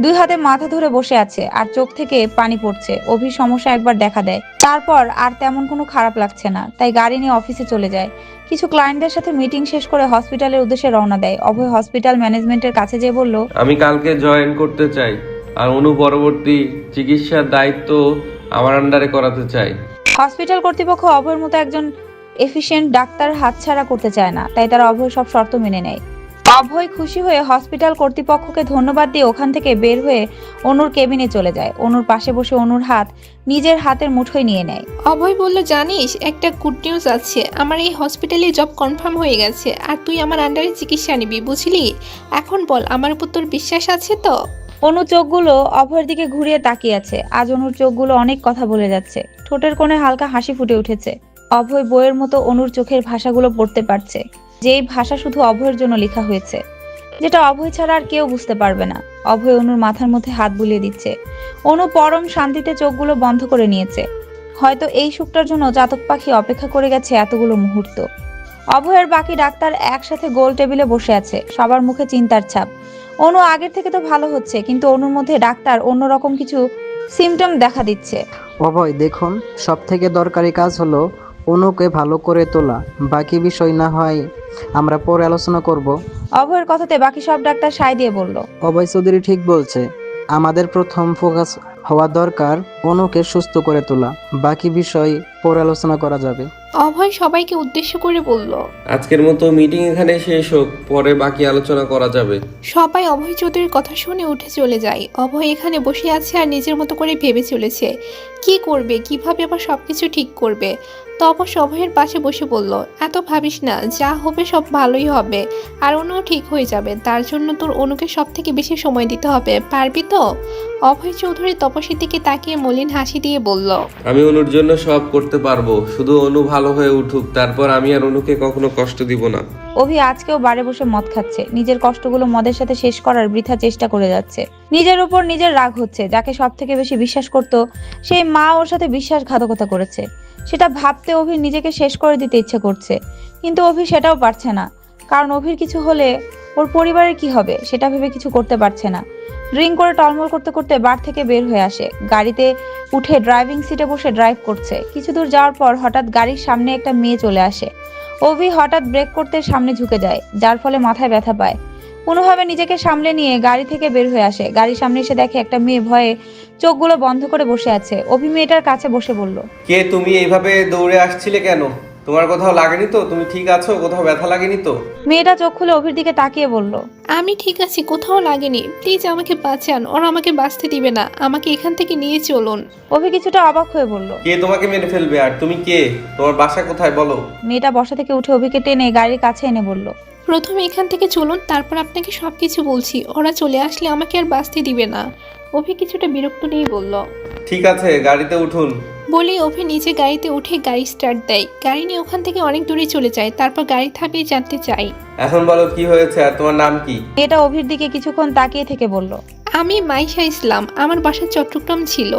দুই হাতে মাথা ধরে বসে আছে আর চোখ থেকে পানি পড়ছে। অভির সমস্যা একবার দেখা দেয়, তারপর আর তেমন কোনো খারাপ লাগছে না। তাই গাড়ি নিয়ে অফিসে চলে যায়। কিছু ক্লায়েন্টদের সাথে মিটিং শেষ করে হসপিটালের উদ্দেশ্যে রওনা দেয়। অভয় হসপিটাল ম্যানেজমেন্টের কাছে যেয়ে বলল, আমি কালকে জয়েন করতে চাই আর অনু পরবর্তী চিকিৎসার দায়িত্ব আমার আন্ডারে করাতে চাই। হসপিটাল কর্তৃপক্ষ অভয়ের মতো একজন এফিশিয়েন্ট ডাক্তার হাতছাড়া করতে চায় না, তাই তারা অভয় সব শর্ত মেনে নেয়। অভয় খুশি হয়ে হসপিটাল কর্তৃপক্ষকে ধন্যবাদ দিয়ে ওখান থেকে বের হয়ে অনুর কেবিনে চলে যায়। অনুর পাশে বসে অনুর হাত নিজের হাতের মুঠোয় নিয়ে নেয়। অভয় বলল, জানিস একটা গুড নিউজ আছে, আমার এই হসপিটালে জব কনফার্ম হয়ে গেছে আর তুই আমার আন্ডারে চিকিৎসা নিবি, বুঝলি? এখন বল, আমার উপর তোর বিশ্বাস আছে তো? অনু চোখগুলো অভয়ের দিকে ঘুরিয়ে তাকিয়ে আছে। আজ অনুর চোখগুলো অনেক কথা বলে যাচ্ছে। ঠোঁটের কোণে হালকা হাসি ফুটে উঠেছে। অভয় বইয়ের মতো অনুর চোখের ভাষাগুলো পড়তে পারছে, যেই ভাষা শুধু অভয়ের জন্য লেখা হয়েছে, যেটা অভয় ছাড়া আর কেউ বুঝতে পারবে না। অভয় অনুর মাথার মধ্যে হাত বুলিয়ে দিচ্ছে। অনু পরম শান্তিতে চোখগুলো বন্ধ করে নিয়েছে। হয়তো এই সুখটার জন্য চাতক পাখি অপেক্ষা করে গেছে এতগুলো মুহূর্ত। অভয়ের বাকি ডাক্তার একসাথে গোল টেবিলে বসে আছে, সবার মুখে চিন্তার ছাপ। অনু আগের থেকে তো ভালো হচ্ছে, কিন্তু অনুর মধ্যে ডাক্তার অন্যরকম কিছু সিমটম দেখা দিচ্ছে। অভয় দেখুন, সব থেকে দরকারি কাজ হলো অনুকে ভালো করে তোলা। বাকি বিষয় না হয় আমরা পরে আলোচনা করব। অভয়ের কথাতে বাকি সব ডাক্তার সায় দিয়ে বলল, অভয় চৌধুরী ঠিক বলছে, আমাদের প্রথম ফোকাস হওয়া দরকার অনুকে সুস্থ করে তোলা। বাকি বিষয় পরে আলোচনা করা যাবে। অভয় সবাইকে উদ্দেশ্য করে বলল। আজকের মতো মিটিং এখানে শেষ হোক, পরে বাকি আলোচনা করা যাবে। সবাই অভয় চৌধুরীর কথা শুনে উঠে চলে যায়। অভয় এখানে বসে আছে আর নিজের মতো করে ভেবে চলেছে কি করবে, কিভাবে আবার সবকিছু ঠিক করবে। তপস অভয়ের পাশে বসে বলল, এত ভাবিস না, যা হবে সব ভালোই হবে, আর অনুও ঠিক হয়ে যাবে। তার জন্য তোর অনুকে সব থেকে বেশি সময় দিতে হবে, পারবি তো? অভয় চৌধুরী তপসের দিকে তাকিয়ে মলিন হাসি দিয়ে বলল, আমি অনুর জন্য সব করতে পারবো, শুধু অনু ভালো হয়ে উঠুক, তারপর আমি আর অনুকে কখনো কষ্ট দিব না। অভি আজকেও বারে বসে মদ খাচ্ছে, নিজের কষ্টগুলো মদের সাথে শেষ করার বৃথা চেষ্টা করে যাচ্ছে। নিজের উপর নিজের রাগ হচ্ছে, যাকে সব থেকে বেশি বিশ্বাস করত সেই মা ওর সাথে বিশ্বাসঘাতকতা করেছে। সেটা ভাবতে অভির নিজেকে শেষ করে দিতে ইচ্ছে করছে, কিন্তু অভি সেটাও পারছে না, কারণ অভির কিছু হলে ওর পরিবারের কি হবে সেটা ভেবে কিছু করতে পারছে না। ড্রিঙ্ক করে টলমল করতে করতে বার থেকে বের হয়ে আসে, গাড়িতে উঠে ড্রাইভিং সিটে বসে ড্রাইভ করছে। কিছু দূর যাওয়ার পর হঠাৎ গাড়ির সামনে একটা মেয়ে চলে আসে। অভি হঠাৎ ব্রেক করতে সামনে ঝুঁকে যায়, যার ফলে মাথায় ব্যথা পায়। কোনোভাবে নিজেকে সামলে নিয়ে গাড়ি থেকে বের হয়ে আসে। গাড়ির সামনে এসে দেখে একটা মেয়ে ভয়ে চোখগুলো বন্ধ করে বসে আছে। অভি মেয়েটার কাছে বসে বলল, কে তুমি? এইভাবে দৌড়ে আসছিলে কেন? তোমার কোথাও লাগেনি তো? তুমি ঠিক আছো? কোথাও ব্যথা লাগেনি তো? মেয়েটা চোখ খুলে অভির দিকে তাকিয়ে বলল, আমি ঠিক আছি, কোথাও লাগেনি, প্লিজ আমাকে বাঁচান, ওরা আমাকে বাঁচতে দিবে না, আমাকে এখান থেকে নিয়ে চলুন। অভি কিছুটা অবাক হয়ে বলল, কে তোমাকে মেরে ফেলবে? আর তুমি কে? তোমার বাসা কোথায় বলো? মেয়েটা বসা থেকে উঠে অভিকে টেনে গাড়ির কাছে এনে বলল, প্রথমে এখান থেকে চলুন, তারপর আপনাকে সবকিছু বলছি। ওরা চলে আসলে আমাকে আর বাঁচতে দিবে না। অভি কিছুটা বিরক্ত নিয়ে বলল। ঠিক আছে, গাড়িতে উঠুন। বলে অভি নিচে গাড়িতে উঠে গাড়ি স্টার্ট দেয়। গাড়ি নিয়ে ওখান থেকে অনেক দূরে চলে যায়। তারপর গাড়ি থামিয়ে জানতে চাই, এখন বলো কি হয়েছে আর তোমার নাম কি? মেয়েটা অভির দিকে কিছুক্ষণ তাকিয়ে থেকে বলল, আমি মাইশা ইসলাম, আমার বাসা চট্টগ্রাম ছিল,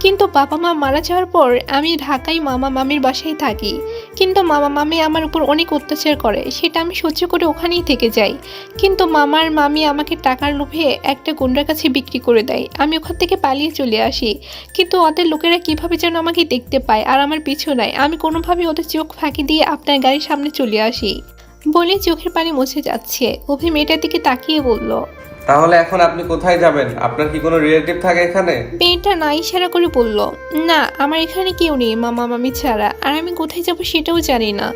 কিন্তু বাবা মা মারা যাওয়ার পর আমি ঢাকায় মামা মামির বাসায় থাকি। কিন্তু মামা মামি আমার উপর অনেক অত্যাচার করে, সেটা আমি সহ্য করে ওখানেই থেকে যাই। কিন্তু মামার মামি আমাকে টাকার লোভে একটা গুন্ডার কাছে বিক্রি করে দেয়। আমি ওখান থেকে পালিয়ে চলে আসি, কিন্তু ওদের লোকেরা কিভাবে যেন আমাকে দেখতে পায় আর আমার পিছু নেয়। আমি কোনোভাবে ওদের চোখ ফাঁকি দিয়ে আপনার গাড়ির সামনে চলে আসি। বলে চোখের পানি মুছে যাচ্ছে। অভি মেয়েটার দিকে তাকিয়ে বলল, তাহলে এখন আপনি কোথায় যাবেন? আপনার কি কোনো রিলেটিভ থাকে এখানে? মেয়েটা না ইশারা করে বলল, না, আমার এখানে কেউ নেই মামা মামি ছাড়া, আর আমি কোথায় যাব সেটাও জানি না।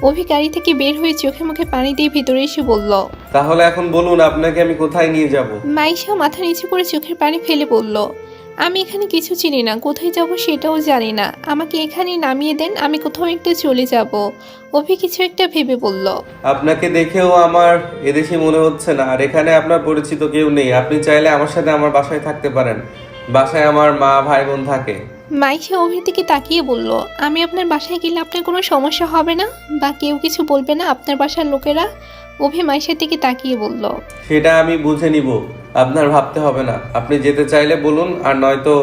অভি গাড়ি থেকে বের হয়ে চোখে মুখে পানি দিয়ে ভেতরে এসে বলল। তাহলে এখন বলুন আপনাকে আমি কোথায় নিয়ে যাব? মাইশা মাথা নিচু করে চোখের পানি ফেলে বলল, আমি এখানে কিছু চিনি না, কোথায় যাব সেটাও জানি না, আমাকে এখানে নামিয়ে দেন, আমি কোথাও একটা চলে যাব। অভি কিছু একটা ভেবে বলল, আপনাকে দেখেও আমার এদেশে মনে হচ্ছে না, আর এখানে আপনার পরিচিত কেউ নেই। আপনি চাইলে আমার সাথে আমার বাসায় থাকতে পারেন। বাসায় আমার মা ভাই বোন থাকে। মাইশা অভির দিকে তাকিয়ে বলল, আমি আপনার বাসায় গেলে আপনার কোনো সমস্যা হবে না, বা কেউ কিছু বলবে না আপনার বাসার লোকেরা? অভি মাইশার দিকে তাকিয়ে বলল, সেটা আমি বুঝে নিব, আপনার ভাবতে হবে না। আপনি যেতে চাইলে বলুন, আর নয়তো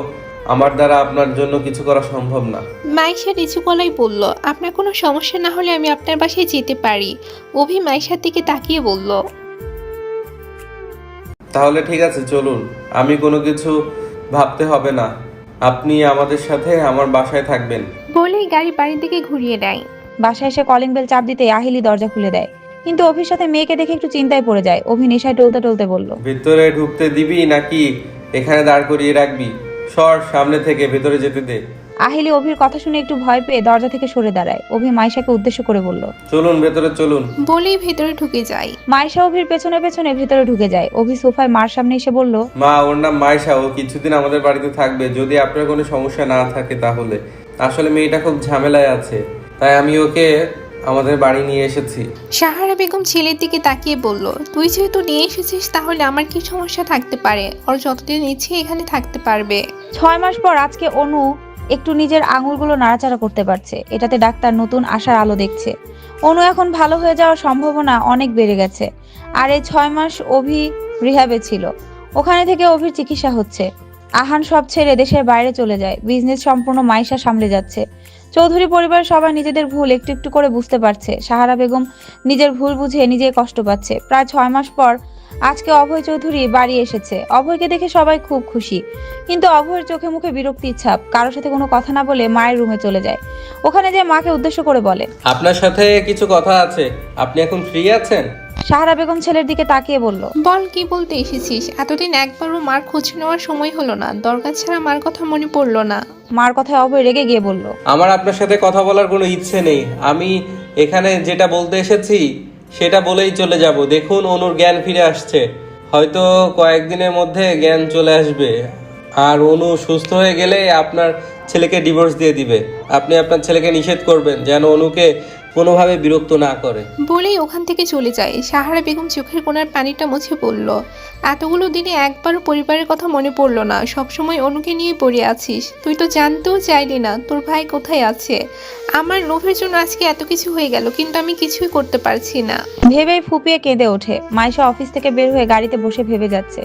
আমার দ্বারা আপনার জন্য কিছু করা সম্ভব না। মাইশা নিচু গলায় বলল, আপনার কোনো সমস্যা না হলে আমি আপনার বাসায় যেতে পারি। অভি মাইশার দিকে তাকিয়ে বলল, তাহলে ঠিক আছে, চলুন। আমি কোনো কিছু ভাবতে হবে না, আপনি আমাদের সাথে আমার বাসায় থাকবেন। বলেই গাড়ি বাড়ির দিকে ঘুরিয়ে দেয়। বাসায় এসে কলিং বেল চাপ দিতে আহিলি দরজা খুলে দেয়, কিন্তু অভির সাথে মেয়েকে দেখে একটু চিন্তায় পড়ে যায়। অভি নেশায় টলতে টলতে বলল, ভিতরে ঢুকতে দিবি নাকি এখানে দাঁড় করিয়ে রাখবি? সর সামনে থেকে, ভেতরে যেতে দে। আহিলি অভির কথা শুনে একটু ভয় পেয়ে দরজা থেকে সরে দাঁড়ায়। অভি মাইশাকে উদ্দেশ্য করে বলল, চলুন ভেতরে চলুন। বলেই ভেতরে ঢুকে যায়। মাইশা অভির পেছনে পেছনে ভেতরে ঢুকে যায়। অভি সোফায় মার সামনে এসে বলল, মা, ওর নাম মাইশা, ও কিছুদিন আমাদের বাড়িতে থাকবে, যদি আপনার কোনো সমস্যা না থাকে তাহলে। আসলে মেয়েটা খুব ঝামেলায় আছে, তাই আমি ওকে আমাদের বাড়ি নিয়ে এসেছি। সাহারা বেগম ছেলের দিকে তাকিয়ে বলল, তুই যেহেতু নিয়ে এসেছিস তাহলে আমার কি সমস্যা থাকতে পারে? ওর যতদিন ইচ্ছে এখানে থাকতে পারবে। 6 মাস পর আজকে অনু একটু নিজের আঙুলগুলো নাড়াচাড়া করতে পারছে। এটাতে ডাক্তার নতুন আশার আলো দেখছে। অনু এখন ভালো হয়ে যাওয়ার সম্ভাবনা অনেক বেড়ে গেছে। আর এই 6 মাস অভি রিহ্যাবে ছিল, ওখানে থেকে অভির চিকিৎসা হচ্ছে। আহান সব ছেড়ে দেশের বাইরে চলে যায়। বিজনেস সম্পূর্ণ মাইশা সামলে যাচ্ছে। চৌধুরী পরিবার সবাই নিজেদের ভুল একটু একটু করে বুঝতে পারছে। সাহারা বেগম নিজের ভুল বুঝে নিজেই কষ্ট পাচ্ছে। প্রায় 6 মাস পর আজকে অভয় চৌধুরী বাড়ি এসেছে। অভয়কে দেখে সবাই খুব খুশি, কিন্তু অভয়ের চোখে মুখে বিরক্তির ছাপ। কারোর সাথে কোনো কথা না বলে মায়ের রুমে চলে যায়। ওখানে যে মাকে উদ্দেশ্য করে বলে, আপনার সাথে কিছু কথা আছে, আপনি এখন ফ্রি আছেন? সাহারা বেগম ছেলের দিকে তাকিয়ে বলল, বল, কি বলতে এসেছিস? এতদিন একবারও মার খোঁজ নেওয়ার সময় হলো না, দরকার ছাড়া মার কথা মনে পড়লো না। মার কথায় অভয় রেগে গিয়ে বলল, আমার আপনার সাথে কথা বলার কোনো ইচ্ছে নেই। আমি এখানে যেটা বলতে এসেছি সেটা বলেই চলে যাব। দেখুন, অনুর জ্ঞান ফিরে আসছে, হয়তো কয়েকদিনের মধ্যে জ্ঞান চলে আসবে। আর অনু সুস্থ হয়ে গেলে আপনার ছেলেকে ডিভোর্স দিয়ে দিবে। আপনি আপনার ছেলেকে নিষেধ করবেন যেন অনুকে কোনোভাবে বিরক্ত না করে। বলেই ওখান থেকে চলে যায়। সাহারা বেগম চোখের কোণার পানিটা মুছে পড়ল। এতগুলো দিনে একবারও পরিবারের কথা মনে পড়লো না, সবসময় অনুকে নিয়ে পড়ে আছিস। তুই তো জানতেও চাইলি না তোর ভাই কোথায় আছে। আমার লোভের জন্য আজকে এত কিছু হয়ে গেল, কিন্তু আমি কিছুই করতে পারছি না। ভেবেই ফুপিয়ে কেঁদে ওঠে। মাইশা অফিস থেকে বের হয়ে গাড়িতে বসে ভেবে যাচ্ছে।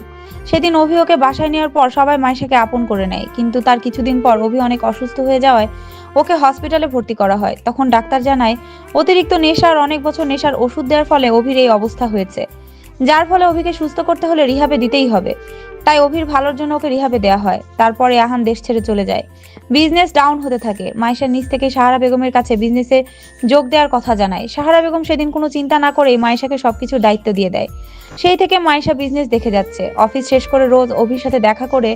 সেদিন অভি ওকে বাসায় নেওয়ার পর সবাই মাইশাকে আপন করে নেয়, কিন্তু তার কিছুদিন পর অভি অনেক অসুস্থ হয়ে যাওয়ায় ওকে হসপিটালে ভর্তি করা হয়। তখন ডাক্তার জানায় অতিরিক্ত নেশা আর অনেক বছর নেশার ওষুধ দেওয়ার ফলে অভির এই অবস্থা হয়েছে, যার ফলে অভিকে সুস্থ করতে হলে রিহাবে দিতেই হবে। তাই অভির ভালোর জন্য ওকে রিহাবে দেওয়া হয়। তারপরে আহান দেশ ছেড়ে চলে যায়। বিজনেস ডাউন হতে থাকে। মাইশার নিজ থেকে সাহারা বেগমের কাছে বিজনেসে যোগ দেওয়ার কথা জানায়। সাহারা বেগম সেদিন কোনো চিন্তা না করেই মাইশাকে সবকিছু দায়িত্ব দিয়ে দেয়। সেই থেকে মাইশা বিজনেস দেখে যাচ্ছে। অফিস শেষ করে রোজ অভির সাথে দেখা করে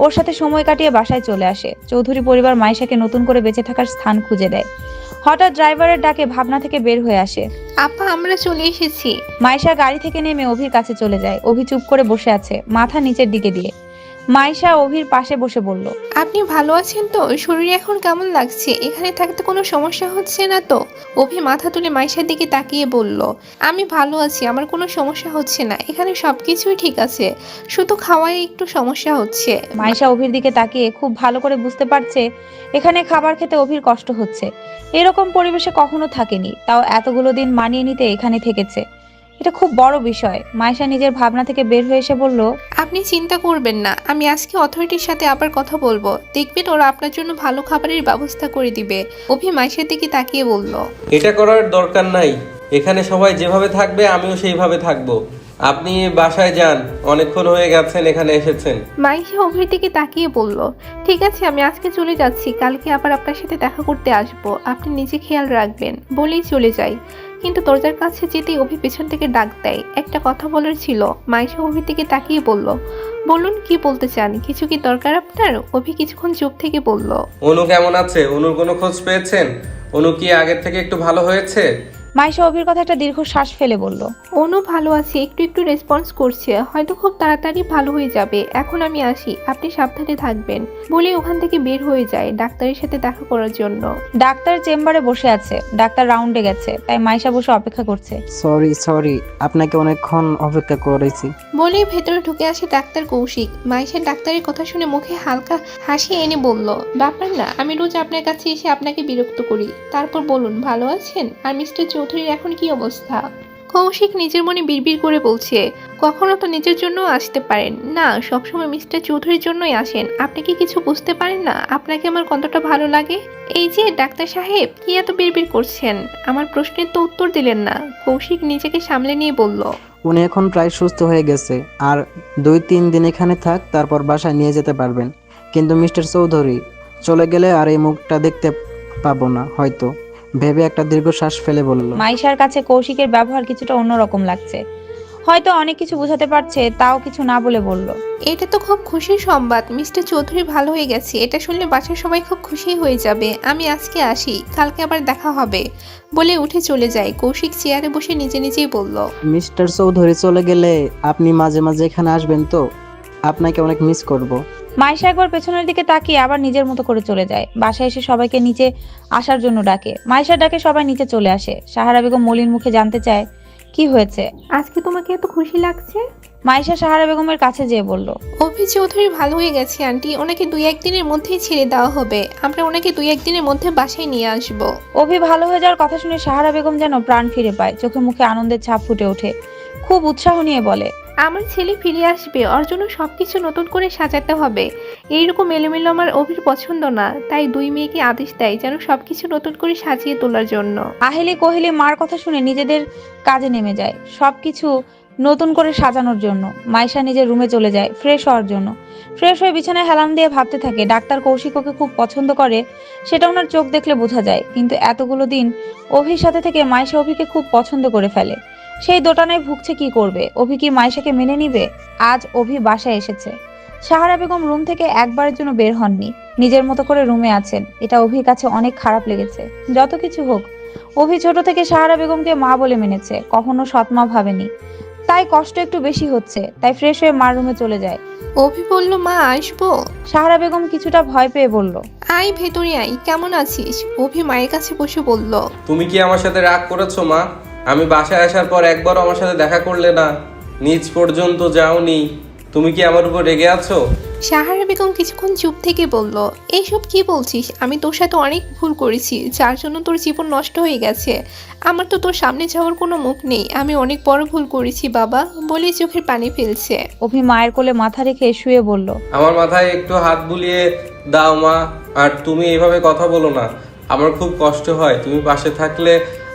ওর সাথে সময় কাটিয়ে বাসায় চলে আসে। চৌধুরী পরিবার মাইশাকে নতুন করে বেঁচে থাকার স্থান খুঁজে দেয়। হঠাৎ ড্রাইভারের ডাকে ভাবনা থেকে বের হয়ে আসে। আপা, আমরা চলে এসেছি। মাইশা গাড়ি থেকে নেমে অভির কাছে চলে যায়। অভি চুপ করে বসে আছে, মাথা নিচের দিকে দিয়ে। মাইশা অভির পাশে বসে বলল, আপনি ভালো আছেন তো? শরীর এখন কেমন লাগছে? এখানে থাকতে কোনো সমস্যা হচ্ছে না তো? অভি মাথা তুলে মাইশার দিকে তাকিয়ে বলল, আমি ভালো আছি, আমার কোনো সমস্যা হচ্ছে না। এখানে সবকিছুই ঠিক আছে, শুধু খাওয়ায় একটু সমস্যা হচ্ছে। মাইশা অভির দিকে তাকিয়ে খুব ভালো করে বুঝতে পারছে এখানে খাবার খেতে অভির কষ্ট হচ্ছে। এরকম পরিবেশে কখনো থাকেনি, তাও এতগুলো দিন মানিয়ে নিতে এখানে থেকেছে। এটা খুব বড় বিষয়। মাইশা নিজের ভাবনা থেকে বের হয়ে এসে বলল, আপনি চিন্তা করবেন না, আমি আজকে অথরিটির সাথে আবার কথা বলবো, দেখবেন ওরা আপনার জন্য ভালো খাবারের ব্যবস্থা করে দিবে। অভি মাইশার দিকে তাকিয়ে বলল, এটা করার দরকার নাই। এখানে সবাই যেভাবে থাকবে আমিও সেইভাবে থাকবো। আপনি বাসায় যান, অনেকক্ষণ হয়ে গেছেন এখানে এসেছেন। মাইশা অভির দিকে তাকিয়ে বলল, ঠিক আছে, আমি আজকে চলে যাচ্ছি, কালকে আবার আপনার সাথে দেখা করতে আসবো, আপনি নিজে খেয়াল রাখবেন। বলেই চলে যাই। কিন্তু দরজার কাছে যেতেই অভি পেছন থেকে ডাক দেয়। একটা কথা বলার ছিল। মাইশা অভির দিকে তাকিয়ে বলল, বলুন, কি বলতে চান? কিছু কি দরকার আপনার? অভি কিছুক্ষণ চুপ থেকে বলল, অনু কেমন আছে? অনুর কোনো খোঁজ পেয়েছেন? অনু কি আগের থেকে একটু ভালো হয়েছে? মাইশা অভির কথা একটা দীর্ঘ শ্বাস ফেলে বলল, অনু ভালো আছে, একটু একটু রেসপন্স করছে, হয়তো খুব তাড়াতাড়ি ভালো হয়ে যাবে। এখন আমি আসি, আপনি সাবধানে থাকবেন। বলে ওখান থেকে বের হয়ে যায় ডাক্তারের সাথে দেখা করার জন্য। ডাক্তার চেম্বারে বসে আছে। ডাক্তার রাউন্ডে গেছে, তাই মাইশা বসে অপেক্ষা করছে। সরি, আপনাকে অনেকক্ষণ অপেক্ষা করেছি। বলেই ভেতরে ঢুকে আসে ডাক্তার কৌশিক। মাইশা ডাক্তারের কথা শুনে মুখে হালকা হাসি এনে বলল, ব্যাপার না, আমি রোজ আপনার কাছে এসে আপনাকে বিরক্ত করি। তারপর বলুন, ভালো আছেন? আর মিস্টার চৌধুরীর এখন কি অবস্থা? কৌশিক নিজের মনে বিড়বিড় করে বলছে, কখনো তো নিজের জন্য আসতে পারেন না, সবসময় মিস্টার চৌধুরীর জন্যই আসেন। আপনি কি কিছু বুঝতে পারেন না আপনাকে আমার কতটা ভালো লাগে? এই যে ডাক্তার সাহেব, কি এত বিড়বিড় করছেন? আমার প্রশ্নের তো উত্তর দিলেন না। কৌশিক নিজেকে সামলে নিয়ে বলল, উনি এখন প্রায় সুস্থ হয়ে গেছে, আর 2-3 দিন এখানে থাক, তারপর বাসায় নিয়ে যেতে পারবেন। কিন্তু মিস্টার চৌধুরী চলে গেলে আর এই মুখটা দেখতে পাবো না হয়তো, ভেবে একটা দীর্ঘশ্বাস ফেলে বলল। মাইশার কাছে কৌশিকের ব্যবহার কিছুটা অন্যরকম লাগছে। হয়তো অনেক কিছু বোঝাতে পারছে, তাও কিছু না বলে বলল, এটা তো খুব খুশির সংবাদ, মিস্টার চৌধুরী ভালো হয়ে গেছে। এটা শুনলে বাসার সবাই খুব খুশি হয়ে যাবে। আমি আজকে আসি, কালকে আবার দেখা হবে। বলে উঠে চলে যায়। কৌশিক চেয়ারে বসে নিজে নিজেই বলল, মিস্টার চৌধুরী চলে গেলে আপনি মাঝে মাঝে এখানে আসবেন তো? আপনাকে অনেক মিস করব। মাইশা একবার পেছনের দিকে তাকিয়ে আবার নিজের মতো করে চলে যায়। বাসায় এসে সবাইকে নিচে আসার জন্য ডাকে। মাইশার ডাকে সবাই নিচে চলে আসে। সাহারা বেগম মলিন মুখে জানতে চায়, কি হয়েছে? আজকে তোমাকে এত খুশি লাগছে? মাইশা সাহারা বেগমের কাছে যেয়ে বলল, অভি চৌধুরী ভালো হয়ে গেছে আন্টি, ওনাকে 2-1 দিনের মধ্যেই ছেড়ে দেওয়া হবে। আমরা ওনাকে 2-1 দিনের মধ্যে বাসায় নিয়ে আসবো। অভি ভালো হয়ে যাওয়ার কথা শুনে সাহারা বেগম যেন প্রাণ ফিরে পায়। চোখে মুখে আনন্দের ছাপ ফুটে ওঠে। খুব উৎসাহ নিয়ে বলে, আমার ছেলে ফিরে আসবে, ওর জন্য সবকিছু নতুন করে সাজাতে হবে। এইরকম এলোমেলো আমার অভির পছন্দ না, তাই 2 মেয়েকে আদেশ দেয় যেন সবকিছু নতুন করে সাজিয়ে তোলার জন্য। আহেলি কোহেলি মার কথা শুনে নিজেদের কাজে নেমে যায়। সবকিছু নতুন করে সাজানোর জন্য। মাইশা নিজের রুমে চলে যায় ফ্রেশ হওয়ার জন্য। ফ্রেশ হয়ে বিছানায় হেলান দিয়ে ভাবতে থাকে ডাক্তার কৌশিক ওকে খুব পছন্দ করে, সেটা ওনার চোখ দেখলে বোঝা যায়। কিন্তু এতগুলো দিন অভির সাথে থেকে মাইশা অভিকে খুব পছন্দ করে ফেলে। সেই দোটানায় ভুগছে, কি করবে? অভি কি মাইশাকে মেনে নিবে? আজ অভি বাসায় এসেছে। সাহারা বেগম রুম থেকে একবারের জন্য বের হননি, নিজের মতো করে রুমে আছেন। এটা অভির কাছে অনেক খারাপ লেগেছে। যত কিছু হোক, অভি ছোট থেকে সাহারা বেগমকে মা বলে মেনেছে, কখনো সৎমা ভাবেনি। তাই কষ্ট একটু বেশি হচ্ছে। তাই ফ্রেশ হয়ে মার রুমে চলে যায়। অভি বলল, মা আসবো? সাহারা বেগম কিছুটা ভয় পেয়ে বলল, আয় ভেতরে আয়, কেমন আছিস? অভি মায়ের কাছে বসে বলল। তুমি কি আমার সাথে রাগ করেছো মা? আমি বাসায় আসার পর একবারও আমার সাথে দেখা করলে না, নিচ পর্যন্ত যাওনি। তুমি কি আমার উপর রেগে আছো? সাহারা বেগম কিছুক্ষণ চুপ থেকে বলল, এইসব কি বলছিস? আমি তোর সাথে অনেক ভুল করেছি, যার জন্য তোর জীবন নষ্ট হয়ে গেছে। আমার তো তোর সামনে যাওয়ার কোনো মুখ নেই। আমি অনেক বড় ভুল করেছি বাবা, বলে চোখের পানি ফেলছে। অভি মায়ের কোলে মাথা রেখে শুয়ে বলল, আমার মাথায় একটু হাত বুলিয়ে দাও মা। আর তুমি এইভাবে কথা বলো না, আমার খুব কষ্ট হয়। তুমি পাশে থাকলে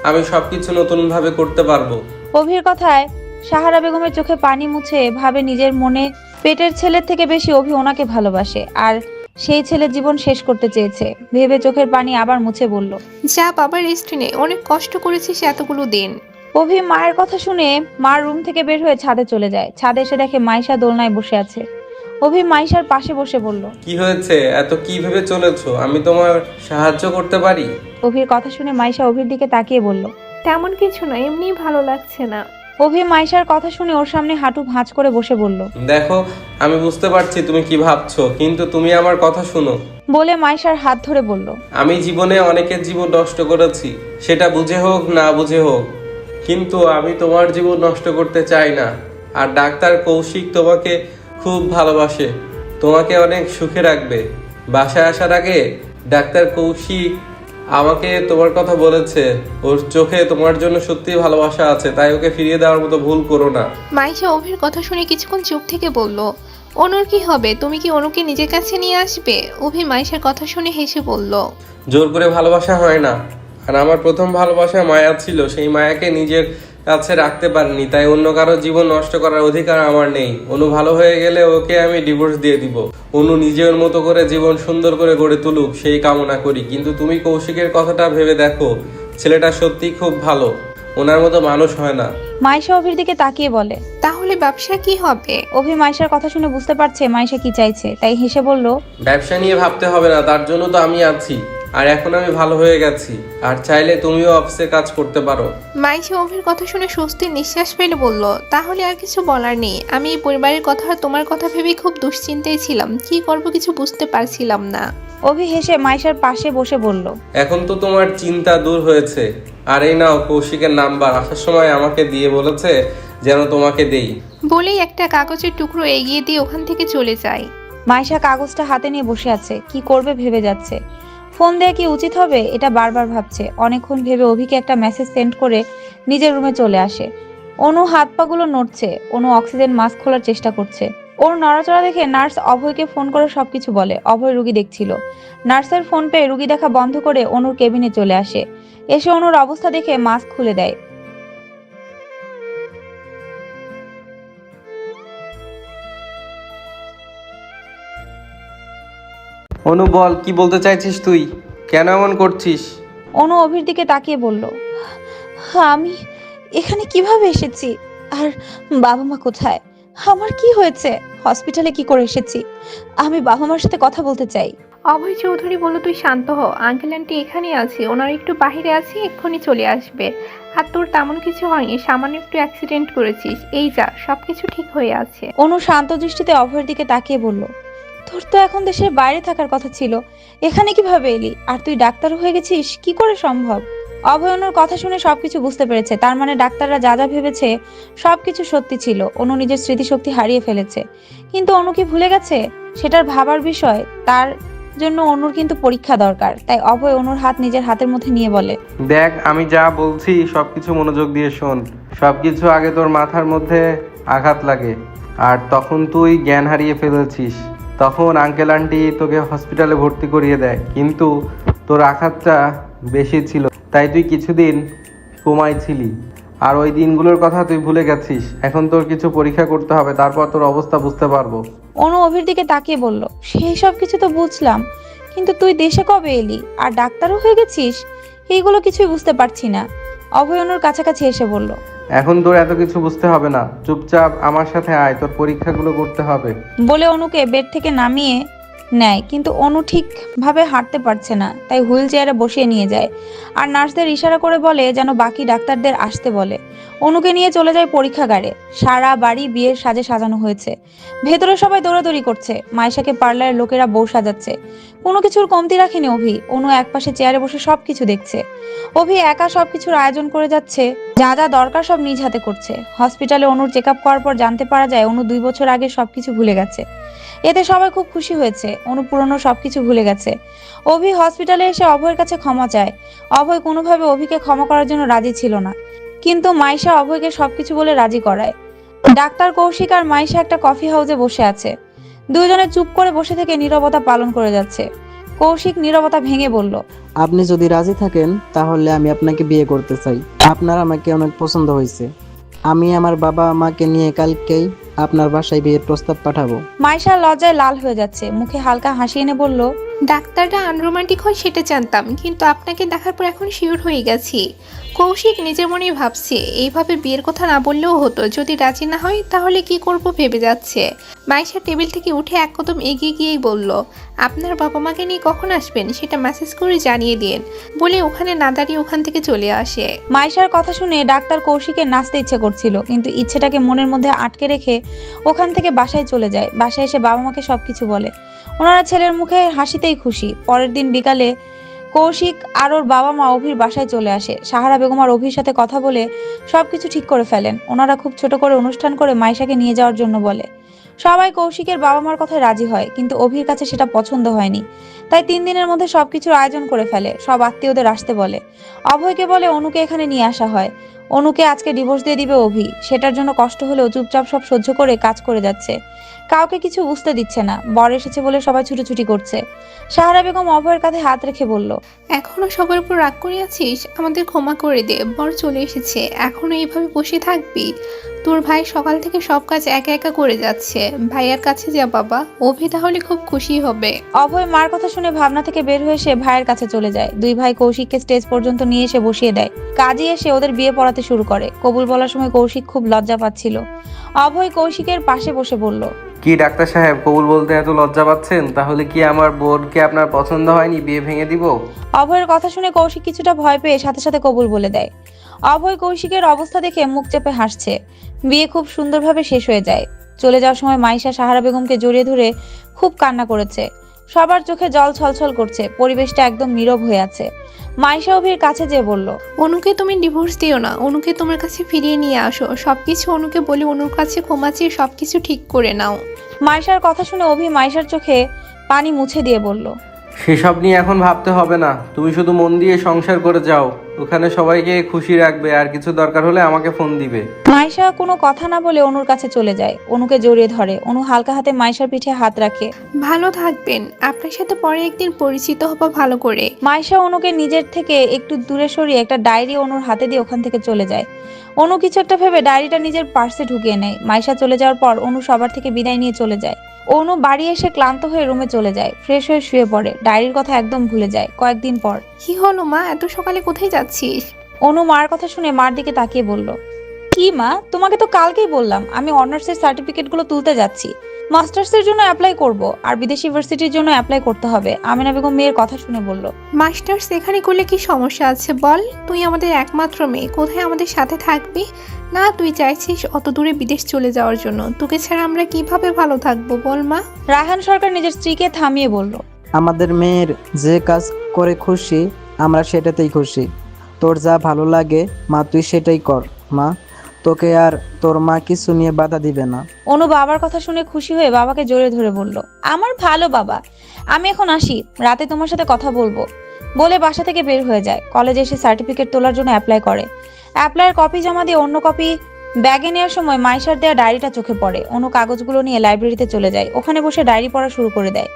আমি সবকিছু নতুনভাবে করতে পারবো। অভির কথায় সাহারা বেগমের চোখে পানি মুছে ভাবে নিজের মনে পেটের ছেলের থেকে বেশি অভি ওনাকে ভালোবাসে, আর সেই ছেলের জীবন শেষ করতে চেয়েছে। ভেবে চোখের পানি আবার মুছে বলল, যা বাবা, রেস্ট নে, অনেক কষ্ট করেছিস এতগুলো দিন। অভি মায়ের কথা শুনে মার রুম থেকে বের হয়ে ছাদে চলে যায়। ছাদে এসে দেখে মাইশা দোলনায় বসে আছে। অভি মাইশার পাশে বসে বলল, কি হয়েছে? এত কি ভেবে চলেছো? আমি তোমার সাহায্য করতে পারি? অভির কথা শুনে মাইশা অভির দিকে তাকিয়ে বলল, তেমন কিছু না, এমনিই ভালো লাগছে না। অভি মাইশার কথা শুনে ওর সামনে হাঁটু ভাঁজ করে বসে বলল, দেখো, আমি বুঝতে পারছি তুমি কি ভাবছো, কিন্তু তুমি আমার কথা শোনো। বলে মাইশার হাত ধরে বলল, আমি জীবনে অনেকের জীবন নষ্ট করেছি, সেটা বুঝে হোক না বুঝে হোক, কিন্তু আমি তোমার জীবন নষ্ট করতে চাই না। আর ডাক্তার কৌশিক তোমাকে খুব ভালোবাসে, তোমাকে অনেক সুখে রাখবে। বাসায় আসার আগে ডাক্তার কৌশিক আমাকে তোমার কথা বলেছে। ওর চোখে তোমার জন্য সত্যিই ভালোবাসা আছে, তাই ওকে ফিরিয়ে দেওয়ার মতো ভুল করো না। মাইশা অভির কথা শুনে কিছুক্ষণ চুপ থেকে বলল, অনুর কি হবে? তুমি কি অনুকে নিজের কাছে নিয়ে আসবে? অভি মাইশার কথা শুনে হেসে বলল, জোর করে ভালোবাসা হয় না। আর আমার প্রথম ভালোবাসা মায়া ছিল, সেই মায়াকে নিজের কাছে রাখতে পারিনি, তাই অন্য কারো জীবন নষ্ট করার অধিকার আমার নেই। অনু ভালো হয়ে গেলে ওকে আমি ডিভোর্স দিয়ে দিব। অনু নিজের মতো করে জীবন সুন্দর করে গড়ে তুলুক, সেই কামনা করি। কিন্তু তুমি কৌশিকের কথাটা ভেবে দেখো, ছেলেটা সত্যি খুব ভালো, ওনার মতো মানুষ হয় না। মাইশা অভির দিকে তাকিয়ে বলে, তাহলে ব্যবসা কি হবে? অভি মাইশার কথা শুনে বুঝতে পারছে মাইশা কি চাইছে, তাই হেসে বলল, ব্যবসা নিয়ে ভাবতে হবে না, তার জন্য তো আমি আছি। আর এখন আমি ভালো হয়ে গেছি, আর চাইলে তুমিও অফিসে কাজ করতে পারো। মাইশা অভির কথা শুনে স্বস্তির নিঃশ্বাস ফেলে বলল, তাহলে আর কিছু বলার নেই। আমি এই পরিবারের কথা আর তোমার কথা ভেবে খুব দুশ্চিন্তায় ছিলাম, কি করব কিছু বুঝতে পারছিলাম না। অভি হেসে মাইশার পাশে বসে বলল, এখন তো তোমার চিন্তা দূর হয়েছে। আর এই নাও কৌশিকের নাম্বার, আসার সময় আমাকে দিয়ে বলেছে যেন তোমাকে দেই। বলেই একটা কাগজের টুকরো এগিয়ে দিয়ে ওখান থেকে চলে যায়। মাইশা কাগজটা হাতে নিয়ে বসে আছে, কি করবে ভেবে যাচ্ছে। ফোন দেয়া কি উচিত হবে, এটা বারবার ভাবছে। অনেকক্ষণ ভেবে অভিকে একটা মেসেজ সেন্ড করে নিজের রুমে চলে আসে। অনু হাত পাগুলো নড়ছে। অনু অক্সিজেন মাস্ক খোলার চেষ্টা করছে। ওর নড়াচড়া দেখে নার্স অভয়কে ফোন করে সবকিছু বলে। অভয় রুগী দেখছিল। নার্সের ফোন পেয়ে রুগী দেখা বন্ধ করে অনুর কেবিনে চলে আসে। এসে অনুর অবস্থা দেখে মাস্ক খুলে দেয়। অনু বল, কি বলতে চাইছিস তুই? কেন এমন করছিস? অনু অভির দিকে তাকিয়ে বলল, আমি এখানে কিভাবে এসেছি, আর বাবা মা কোথায়? আমার কি হয়েছে? হসপিটালে কি করে এসেছি? আমি বাবা মার সাথে কথা বলতে চাই। অভয় চৌধুরী বলল, তুই শান্ত হ, আঙ্কেল আন্টি এখানেই আছে, ওনার একটু বাহিরে আছে, এক্ষুনি চলে আসবে। আর তোর তেমন কিছু হয়নি, সামান্য একটু অ্যাক্সিডেন্ট করেছিস, এই যা, সবকিছু ঠিক হয়ে আছে। অনু শান্ত দৃষ্টিতে অভয়ের দিকে তাকিয়ে বলল, তোর তো এখন দেশের বাইরে থাকার কথা ছিল, এখানে কিভাবে এলি? আর তুই ডাক্তার হয়ে গেছিস, কি করে সম্ভব? অভয় অনুর কথা শুনে সবকিছু বুঝতে পেরেছে। তার মানে ডাক্তাররা যা যা ভেবেছে সবকিছু সত্যি ছিল। অনু নিজের স্মৃতিশক্তি হারিয়ে ফেলেছে, কিন্তু অনু কি ভুলে গেছে সেটার ভাবার বিষয়। তার জন্য অনুর কিন্তু পরীক্ষা দরকার। তাই অভয় অনুর হাত নিজের হাতের মধ্যে নিয়ে বলে, দেখ, আমি যা বলছি সবকিছু মনোযোগ দিয়ে শোন। সবকিছু আগে তোর মাথার মধ্যে আঘাত লাগে, আর তখন তুই জ্ঞান হারিয়ে ফেলেছিস। তখন আঙ্কেল আন্টি তোকে হসপিটালে ভর্তি করিয়ে দেয়, কিন্তু তোর আঘাতটা বেশি ছিল, তাই তুই কিছুদিন কোমায় ছিলি। আর ওই দিনগুলোর কথা তুই ভুলে গেছিস। এখন তোর কিছু পরীক্ষা করতে হবে, তারপর তোর অবস্থা বুঝতে পারবো। অনু অভির দিকে তাকিয়ে বলল, সেই সব কিছু তো বুঝলাম, কিন্তু তুই দেশে কবে এলি আর ডাক্তারও হয়ে গেছিস? এইগুলো কিছুই বুঝতে পারছি না। অভয় অনুর কাছাকাছি এসে বলল। এখন তোর এত কিছু বুঝতে হবে না, চুপচাপ আমার সাথে আয়, তোর পরীক্ষাগুলো করতে হবে। বলে অনুকে বেড থেকে নামিয়ে নেয়, কিন্তু অনু ঠিকভাবে হাঁটতে পারছে না, তাই হুইল চেয়ারে বসিয়ে নিয়ে যায় আর নার্সদের ইশারা করে বলে যেন বাকি ডাক্তারদের আসতে বলে। অনুকে নিয়ে চলে যায় পরীক্ষাগারে। সারা বাড়ি বিয়ের সাজে সাজানো হয়েছে। ভেতরে সবাই দৌড়াদৌড়ি করছে। মাইশাকে পার্লারের লোকেরা বউ সাজাচ্ছে। কোনো কিছুর কমতি রাখেনি অভি। অনু একপাশে চেয়ারে বসে সবকিছু দেখছে। অভি একা সবকিছুর আয়োজন করে যাচ্ছে, যা যা দরকার সব নিজ হাতে করছে। হসপিটালে অনুর চেক আপ করার পর জানতে পারা যায় অনু 2 বছর আগে সবকিছু ভুলে গেছে। এতে সবাই খুব খুশি হয়েছে। অনু পুরনো সবকিছু ভুলে গেছে। অভি হসপিটালে এসে অভয়ের কাছে ক্ষমা চায়। অভয় কোনোভাবে অভিকে ক্ষমা করার জন্য রাজি ছিল না, কিন্তু মাইশা অভয়কে সবকিছু বলে রাজি করায়। ডাক্তার কৌশিক আর মাইশা একটা কফি হাউসে বসে আছে। দুজনে চুপ করে বসে থেকে নীরবতা পালন করে যাচ্ছে। কৌশিক নীরবতা ভেঙে বলল, আপনি যদি রাজি থাকেন তাহলে আমি আপনাকে বিয়ে করতে চাই। আপনার আমাকে অনেক পছন্দ হয়েছে। আমি আমার বাবা মাকে নিয়ে কালকেই আপনার বাসায় বিয়ের প্রস্তাব পাঠাবো। মাইশা লজ্জায় লাল হয়ে যাচ্ছে। মুখে হালকা হাসি এনে বলল, ডাক্তারটা আনরোমান্টিক হয় সেটা জানতাম, কিন্তু আপনাকে দেখার পর এখন শিওর হয়ে গেছি। কৌশিক নিজের মনেই ভাবছে এইভাবে বিয়ের কথা না বললেও হতো, যদি রাজি না হয় তাহলে কি করব ভেবে যাচ্ছে। মাইশা টেবিল থেকে উঠে এক কদম এগিয়ে গিয়েই বলল, আপনার বাবা মাকে নিয়ে কখন আসবেন সেটা মেসেজ করে জানিয়ে দিন, বলে ওখানে না দাঁড়িয়ে ওখান থেকে চলে আসে। মাইশার কথা শুনে ডাক্তার কৌশিকের নাচতে ইচ্ছে করছিল, কিন্তু ইচ্ছেটাকে মনের মধ্যে আটকে রেখে ওখান থেকে বাসায় চলে যায়। বাসায় এসে বাবা মাকে সবকিছু বলে। ওনারা ছেলের মুখে হাসিতেই খুশি। পরের দিন বিকালে কৌশিক আর ওর বাবা মা অভির বাসায় চলে আসে। সাহারা বেগম আর অভির সাথে কথা বলে সবকিছু ঠিক করে ফেলেন। ওনারা খুব ছোট করে অনুষ্ঠান করে মাইশাকে নিয়ে যাওয়ার জন্য বলে। সবাই কৌশিকের বাবা মার কথায় রাজি হয়, কিন্তু অভির কাছে সেটা পছন্দ হয়নি। তাই 3 দিনের মধ্যে সবকিছুর আয়োজন করে ফেলে। সব আত্মীয়দের আসতে বলে। অভয়কে বলে অনুকে এখানে নিয়ে আসা হয়। অনুকে আজকে ডিভোর্স দিয়ে দিবে অভি। সেটার জন্য কষ্ট হলেও চুপচাপ সব সহ্য করে কাজ করে যাচ্ছে। কাউকে কিছু বুঝতে দিচ্ছে না। বর এসেছে বলে সবাই ছুটোছুটি করছে। সাহারা বেগম অভয়ের কাঁধে হাত রেখে বলল, এখনো সবার উপর রাগ করে আছিস? আমাদের ক্ষমা করে দে, বর চলে এসেছে, এখনো এইভাবে বসে থাকবি? তোর ভাই সকাল থেকে সব কাজ একা একা করে যাচ্ছে। ভাইয়ার কাছে যা বাবা, অভি তাহলে খুব খুশি হবে। অভয় মার কথা শুনে ভাবনা থেকে বের হয়ে সে ভাইয়ের কাছে চলে যায়। 2 ভাই কৌশিককে স্টেজ পর্যন্ত নিয়ে এসে বসিয়ে দেয়। কাজী এসে ওদের বিয়ে পড়াতে শুরু করে। কবুল বলার সময় কৌশিক খুব লজ্জা পাচ্ছিল। অভয় কৌশিকের পাশে বসে বলল, কি ডাক্তার সাহেব, কবুল বলতে এত লজ্জা পাচ্ছেন? তাহলে কি আমার বোনকে আপনার পছন্দ হয়নি, বিয়ে ভেঙে দিব? অভয়ের কথা শুনে কৌশিক কিছুটা ভয় পেয়ে সাথে সাথে কবুল বলে দেয়। অভয় কৌশিকের অবস্থা দেখে মুখ চেপে হাসছে। বিয়ে খুব সুন্দরভাবে শেষ হয়ে যায়। চলে যাওয়ার সময় মাইশা সাহারা বেগমকে জড়িয়ে ধরে খুব কান্না করেছে। সবার চোখে জল ছলছল করছে। পরিবেশটা একদম নীরব হয়ে আছে। মাইশা অভির কাছে যেয়ে বলল, অনুকে তুমি ডিভোর্স দিও না, অনুকে তোমার কাছে ফিরিয়ে নিয়ে আসো। সবকিছু অনুকে বলে অনুর কাছে ক্ষমা চেয়ে সবকিছু ঠিক করে নাও। মাইশার কথা শুনে অভি মাইশার চোখে পানি মুছে দিয়ে বলল, সেসব নিয়ে এখন ভাবতে হবে না, তুমি শুধু মন দিয়ে সংসার করে যাও। ওখানে সবাইকে খুশি রাখবে, আর কিছু দরকার হলে আমাকে ফোন দিবে। মাইশা কোনো কথা না বলে অনুর কাছে চলে যায়। অনুকে জড়িয়ে ধরে। অনু হালকা হাতে মাইশার পিঠে হাত রাখে। ভালো থাকবেন, আপনার সাথে পরে একদিন পরিচিত হবো ভালো করে। মাইশা অনুকে নিজের থেকে একটু দূরে সরিয়ে একটা ডায়েরি অনুর হাতে দিয়ে ওখান থেকে চলে যায়। অনু কিছু একটা ভেবে ডায়েরিটা নিজের পার্সে ঢুকিয়ে নেয়। মাইশা চলে যাওয়ার পর অনু সবার থেকে বিদায় নিয়ে চলে যায়। অনু বাড়ি এসে ক্লান্ত হয়ে রুমে চলে যায়। ফ্রেশ হয়ে শুয়ে পড়ে। ডায়েরির কথা একদম ভুলে যায়। কয়েকদিন পর কি হলো মা, এত সকালে কোথায় যাচ্ছিস? অনু মার কথা শুনে মার দিকে তাকিয়ে বলল, কি মা, তোমাকে তো কালকেই বললাম আমি অনার্সের সার্টিফিকেটগুলো তুলতে যাচ্ছি। মাস্টার্সের জন্য অ্যাপ্লাই করব, আর বিদেশি ইউনিভার্সিটির জন্য অ্যাপ্লাই করতে হবে। আমিনা বেগম মেয়ের কথা শুনে বলল, মাস্টার্স এখানে করলে কি সমস্যা আছে বল? তুই আমাদের একমাত্র মেয়ে, কোথায় আমাদের সাথে থাকবি না? তুই চাইছিস অত দূরে বিদেশ চলে যাওয়ার জন্য? তোকে ছাড়া আমরা কিভাবে ভালো থাকবো বল মা? রায়হান সরকার নিজের স্ত্রীকে থামিয়ে বলল, আমাদের মেয়ের যে কাজ করে খুশি, আমরা সেটাতেই খুশি। তোর যা ভালো লাগে মা, তুই সেটাই কর মা। তোকে আর তোর মা কিছু নিয়ে বাধা দিবে না। অনু বাবার কথা শুনে খুশি হয়ে বাবাকে জড়িয়ে ধরে বলল, আমার ভালো বাবা, আমি এখন আসি, রাতে তোমার সাথে কথা বলবো। বলে বাসা থেকে বের হয়ে যায়। কলেজে এসে সার্টিফিকেট তোলার জন্য অ্যাপ্লাই করে। অ্যাপ্লাইয়ের কপি জমা দিয়ে অন্য কপি ব্যাগে নেওয়ার সময় মাইশার দেয়া ডায়েরিটা চোখে পড়ে। অনু কাগজগুলো নিয়ে লাইব্রেরিতে চলে যায়। ওখানে বসে ডায়েরি পড়া শুরু করে দেয়।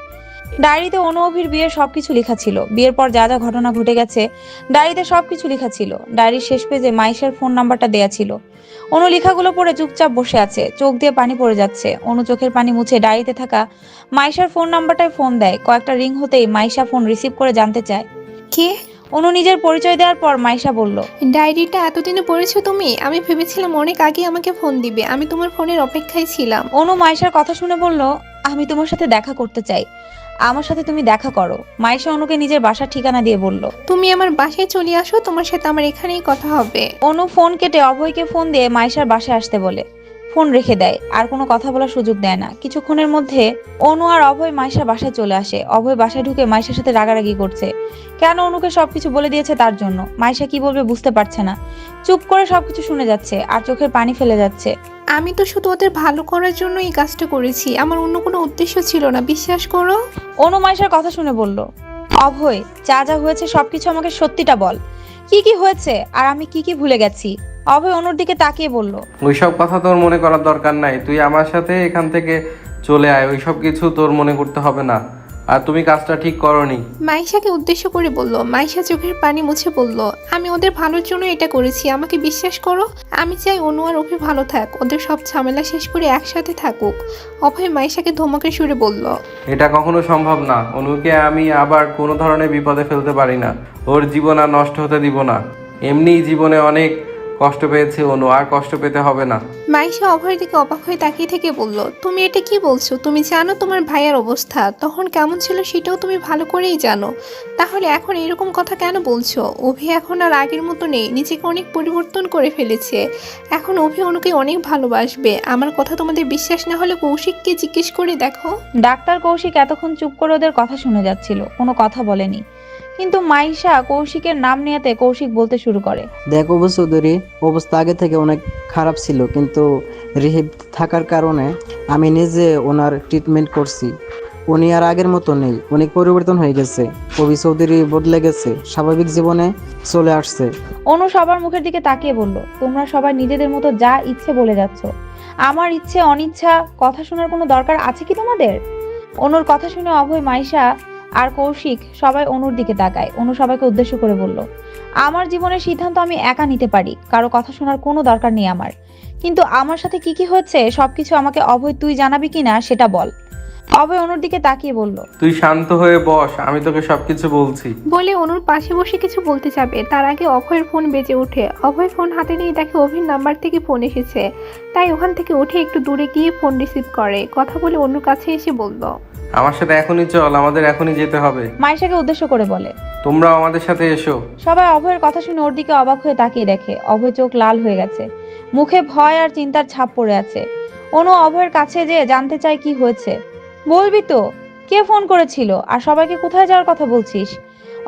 ডায়েরিতে অনু অভির বিয়ের সবকিছু লেখা ছিল। বিয়ের পর যা যা ঘটনা ঘটে গেছে ডায়েরিতে সবকিছু লেখা ছিল। ডায়েরির শেষ পেজে মাইশার ফোন নাম্বারটা দেয়া ছিল। অনু লেখাগুলো পড়ে চুপচাপ বসে আছে, চোখ দিয়ে পানি পড়ে যাচ্ছে। অনু চোখের পানি মুছে ডায়েরিতে থাকা মাইশার ফোন নাম্বারটায় ফোন দেয়। কয়েকটা রিং হতেই মাইশা ফোন রিসিভ করে জানতে চায়। কে? অনু নিজের পরিচয় দেওয়ার পর মাইশা বলল, ডায়েরিটা এতদিনে পড়েছো তুমি? আমি ভেবেছিলাম অনেক আগে আমাকে ফোন দিবে, আমি তোমার ফোনের অপেক্ষায় ছিলাম। অনু মাইশার কথা শুনে বলল, আমি তোমার সাথে দেখা করতে চাই, আমার সাথে তুমি দেখা করো। মাইশা অনুকে নিজের বাসার ঠিকানা দিয়ে বলল। তুমি আমার বাসায় চলে আসো, তোমার সাথে আমার এখানেই কথা হবে। অনু ফোন কেটে অভয়কে ফোন দিয়ে মাইশার বাসায় আসতে বলে। ফোন রেখে দেয়, আর কোনো কথা বলার সুযোগ দেয় না। কিছুক্ষণের মধ্যে অনু আর অভয় মাইশার বাসায় চলে আসে। অভয় বাসায় ঢুকে মাইশার সাথে রাগারাগি করছে, কেন অনুকে সবকিছু বলে দিয়েছে তার জন্য। মাইশা কি বলবে বুঝতে পারছে না, চুপ করে সবকিছু শুনে যাচ্ছে আর চোখের পানি ফেলে যাচ্ছে। আমি তো শুধু ওদের ভালো করার জন্য এই কাজটা করেছি, আমার অন্য কোনো উদ্দেশ্য ছিল না, বিশ্বাস করো। অনু মাইশার কথা শুনে বলল, অভয় যা যা হয়েছে সবকিছু আমাকে সত্যিটা বল, কি কি হয়েছে আর আমি কি কি ভুলে গেছি। অভয় অনুর দিকে তাকিয়ে বলল, ওইসব কথা তোর মনে করার দরকার নাই, তুই আমার সাথে এখান থেকে চলে আয়, ওইসব কিছু তোর মনে করতে হবে না, আর তুমি কাজটা ঠিক করনি। মাইশাকে উদ্দেশ্য করে বলল। মাইশা চোখের পানি মুছে বলল, আমি ওদের ভালোর জন্য এটা করেছি, আমাকে বিশ্বাস করো। আমি চাই অনু আর অভি ভালো থাক, ওদের সব ঝামেলা শেষ করে একসাথে থাকুক। অভয় মাইশাকে ধমকের সুরে বলল, এটা কখনো সম্ভব না, অনুকে আমি আবার কোনো ধরনের বিপদে ফেলতে পারি না, ওর জীবন আর নষ্ট হতে দিব না। এমনিই জীবনে অনেক কষ্ট পেয়েছে অনু, আর কষ্ট পেতে হবে না। মাইশা অভয়ের দিকে অবাক হয়ে তাকিয়ে থেকে বলল, তুমি এটা কি বলছো? তুমি জানো তোমার ভাইয়ের অবস্থা তখন কেমন ছিল, সেটাও তুমি ভালো করেই জানো, তাহলে এখন এরকম কথা কেন বলছো? অভি এখন আর আগের মতো নেই, নিজেকে অনেক পরিবর্তন করে ফেলেছে। এখন অভি অনুকে অনেক ভালোবাসবে। আমার কথা তোমাদের বিশ্বাস না হলে কৌশিককে জিজ্ঞেস করে দেখো। ডাক্তার কৌশিক এতক্ষণ চুপ করে ওদের কথা শুনে যাচ্ছিল, কোনো কথা বলেনি। কিন্তু মাইশা কৌশিকের নাম নেয়াতে কৌশিক বলতে শুরু করে, দেখো অবু চৌধুরী, অবস্থা আগে থেকে অনেক খারাপ ছিল, কিন্তু রিহিব থাকার কারণে আমি নিজে ওনার ট্রিটমেন্ট করছি। উনি আর আগের মতো নেই, অনেক পরিবর্তন হয়ে গেছে। অবু চৌধুরী বদলে গেছে, স্বাভাবিক জীবনে চলে আসছে। অনু সবার মুখের দিকে তাকিয়ে বলল, তোমরা সবাই নিজেদের মতো যা ইচ্ছে বলে যাচ্ছ, আমার ইচ্ছে অনিচ্ছা কথা শোনার কোনো দরকার আছে কি তোমাদের? অনুর কথা শুনে অভয়, মাইশা আর কৌশিক সবাই অনুর দিকে তাকায়। অনু সবাইকে উদ্দেশ্য করে বলল, আমার জীবনের সিদ্ধান্ত আমি একা নিতে পারি, কারো কথা শোনার কোনো দরকার নেই আমার। কিন্তু আমার সাথে কি কি হচ্ছে সবকিছু আমাকে অভয় তুই জানাবি কিনা সেটা বল। অভয় অনুর দিকে তাকিয়ে বলল, তুই শান্ত হয়ে বস, আমি তোকে সবকিছু বলছি। বলে অনুর পাশে বসে কিছু বলতে যাবে, তার আগে অভয়ের ফোন বেজে ওঠে। অভয় ফোন হাতে নিয়ে দেখে অভির নাম্বার থেকে ফোন এসেছে, তাই ওখান থেকে উঠে একটু দূরে গিয়ে ফোন রিসিভ করে। কথা বলে অনুর কাছে এসে বলল, আমার সাথে এখনই চল, আমাদের এখনই যেতে হবে। মাইশাকে উদ্দেশ্য করে বলে, তোমরাও আমাদের সাথে এসো। সবাই অভয়ের কথা শুনে ওর দিকে অবাক হয়ে তাকিয়ে দেখে অভয় চোখ লাল হয়ে গেছে, মুখে ভয় আর চিন্তার ছাপ পড়ে আছে। অনু অভয়ের কাছে যেয়ে জানতে চায় কি হয়েছে। বলবি তো কে ফোন করেছিল আর সবাইকে কোথায় যাওয়ার কথা বলছিস?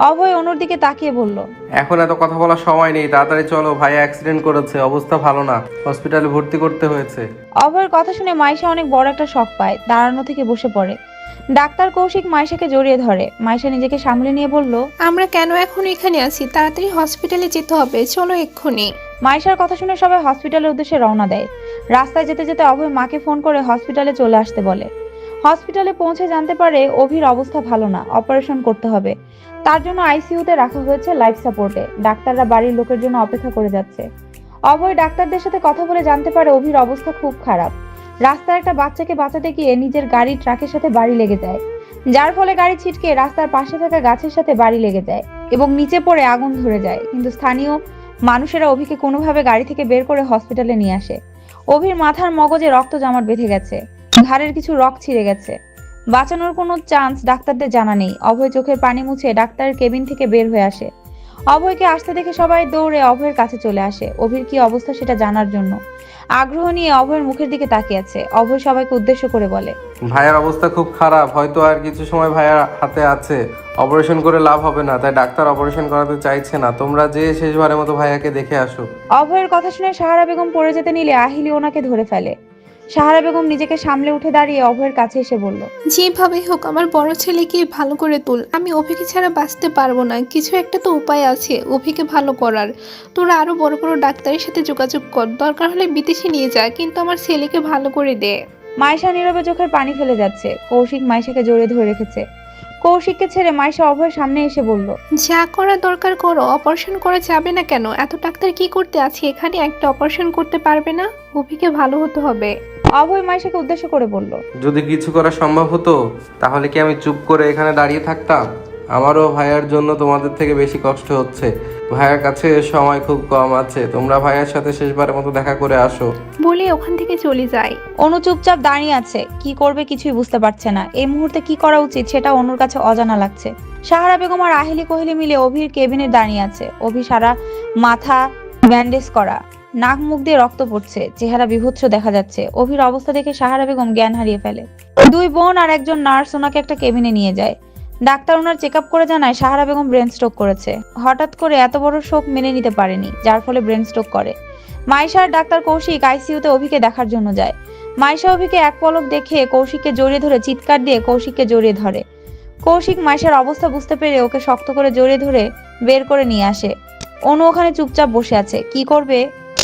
অভয় অনুর দিকে তাকিয়ে বলল, এখন এত কথা বলার সময় নেই, তাড়াতাড়ি চলো, ভাই অ্যাক্সিডেন্ট করেছে, অবস্থা ভালো না, হসপিটালে ভর্তি করতে হয়েছে। অভয়ের কথা শুনে মাইশা অনেক বড় একটা শক পায়, দাঁড়ানো থেকে বসে পড়ে। ডাক্তার কৌশিক মাইশাকে জড়িয়ে ধরে। মাইশা নিজেকে সামলে নিয়ে বলল, আমরা কেন এখন এখানে আছি? তাড়াতাড়ি হসপিটালে যেতে হবে, চলো এক্ষুনি। মাইশার কথা শুনে সবাই হসপিটালের উদ্দেশ্যে রওনা দেয়। রাস্তায় যেতে যেতে অভয় মাকে ফোন করে হসপিটালে চলে আসতে বলে। হসপিটালে পৌঁছে জানতে পারে অভির অবস্থা ভালো না, অপারেশন করতে হবে। তার জন্য আইসিইউতে রাখা হয়েছে লাইফ সাপোর্টে। ডাক্তাররা বাড়ির লোকের জন্য অপেক্ষা করে যাচ্ছে। অভয় ডাক্তারদের সাথে কথা বলে জানতে পারে অভির অবস্থা খুব খারাপ। রাস্তায় একটা বাচ্চাকে বাঁচাতে গিয়ে নিজের গাড়ি ট্রাকের সাথে বাড়ি লেগে যায়, যার ফলে গাড়ি ছিটকে রাস্তার পাশে থাকা গাছের সাথে বাড়ি লেগে যায় এবং নিচে পড়ে আগুন ধরে যায়। কিন্তু স্থানীয় মানুষেরা অভিকে কোনোভাবে গাড়ি থেকে বের করে হসপিটালে নিয়ে আসে। অভির মাথার মগজে রক্ত জমাট বেঁধে গেছে, ঘাড়ের কিছু রক ছিঁড়ে গেছে। বাঁচানোর কোনো চান্স ডাক্তারদের জানা নেই। অভয় চোখের পানি মুছে ডাক্তারের কেবিন থেকে বের হয়ে আসে। অভয়কে আসতে দেখে সবাই দৌড়ে অভয়ের কাছে চলে আসে অভির কি অবস্থা সেটা জানার জন্য। আগ্রহ নিয়ে অভয়ের মুখের দিকে তাকিয়ে আছে। অভয় সবাইকে উদ্দেশ্য করে বলে, ভাইয়ার অবস্থা খুব খারাপ, হয়তো আর কিছু সময় ভাইয়ার হাতে আছে, অপারেশন করে লাভ হবে না, তাই ডাক্তার অপারেশন করাতে চাইছে না, তোমরা যে শেষবারের মতো ভাইয়াকে দেখে আসো। অভয়ের কথা শুনে সাহারা বেগম পড়ে যেতে নিলে আহিলি ওনাকে ধরে ফেলে। সাহারা বেগম নিজেকে সামলে উঠে দাঁড়িয়ে অভয়ের কাছে এসে বলল, যেভাবে হোক আমার বড় ছেলেকে ভালো করে তুল, আমি অভিকে ছাড়া বাঁচতে পারবো না। কিছু একটা তো উপায় আছে অভিকে ভালো করার। তোরা আরো বড় বড় ডাক্তারের সাথে যোগাযোগ কর, দরকার হলে বিদেশে নিয়ে যা, কিন্তু আমার ছেলেকে ভালো করে দে। মাইশা নীরবে চোখের পানি ফেলে যাচ্ছে। কৌশিক মাইশাকে জড়িয়ে ধরে রেখেছে। কৌশিককে ছেড়ে মাইশা অভয়ের সামনে এসে বলল, যা করা দরকার করো, অপারেশন করা যাবে না কেন? এত ডাক্তার কি করতে আছে এখানে? একটা অপারেশন করতে পারবে না? অভিকে ভালো হতে হবে। অভয় মাইশাকে উদ্দেশ্য করে বলল, যদি কিছু করা সম্ভব হতো তাহলে কি আমি চুপ করে এখানে দাঁড়িয়ে থাকতাম? আমারও ভাইয়ার জন্য তোমাদের থেকে বেশি কষ্ট হচ্ছে। ভাইয়ার কাছে সময় খুব কম আছে, তোমরা ভাইয়ার সাথে শেষবারের মতো দেখা করে আসো। বলে ওখান থেকে চলে যায়। অনু চুপচাপ দাঁড়িয়ে আছে, কি করবে কিছুই বুঝতে পারছে না। এই মুহূর্তে কি করা উচিত সেটা অনুর কাছে অজানা লাগছে। সাহারা বেগম আর আহিলি কোহলি মিলে অভির কেবিনে দাঁড়িয়ে আছে। অভি সারা মাথা ব্যান্ডেজ করা, নাক মুখ দিয়ে রক্ত পড়ছে, চেহারা বিভৎস দেখা যাচ্ছে। অভির অবস্থা দেখে সাহারা বেগম জ্ঞান হারিয়ে ফেলে। দুই বোন আর একজন নার্স ওনাকে একটা কেবিনে নিয়ে যায়। ডাক্তার ওনার চেক আপ করে জানায় সাহারা বেগম ব্রেন স্ট্রোক করেছে। হঠাৎ করে এত বড় শোক মেনে নিতে পারেনি, যার ফলে ব্রেন স্ট্রোক করে। মাইশা আর ডাক্তার কৌশিক আইসিইউতে অভিকে দেখার জন্য যায়। মাইশা অভিকে এক পলক দেখে কৌশিককে জড়িয়ে ধরে চিৎকার দিয়ে কৌশিককে জড়িয়ে ধরে। কৌশিক মাইশার অবস্থা বুঝতে পেরে ওকে শক্ত করে জড়িয়ে ধরে বের করে নিয়ে আসে। অনু ওখানে চুপচাপ বসে আছে, কি করবে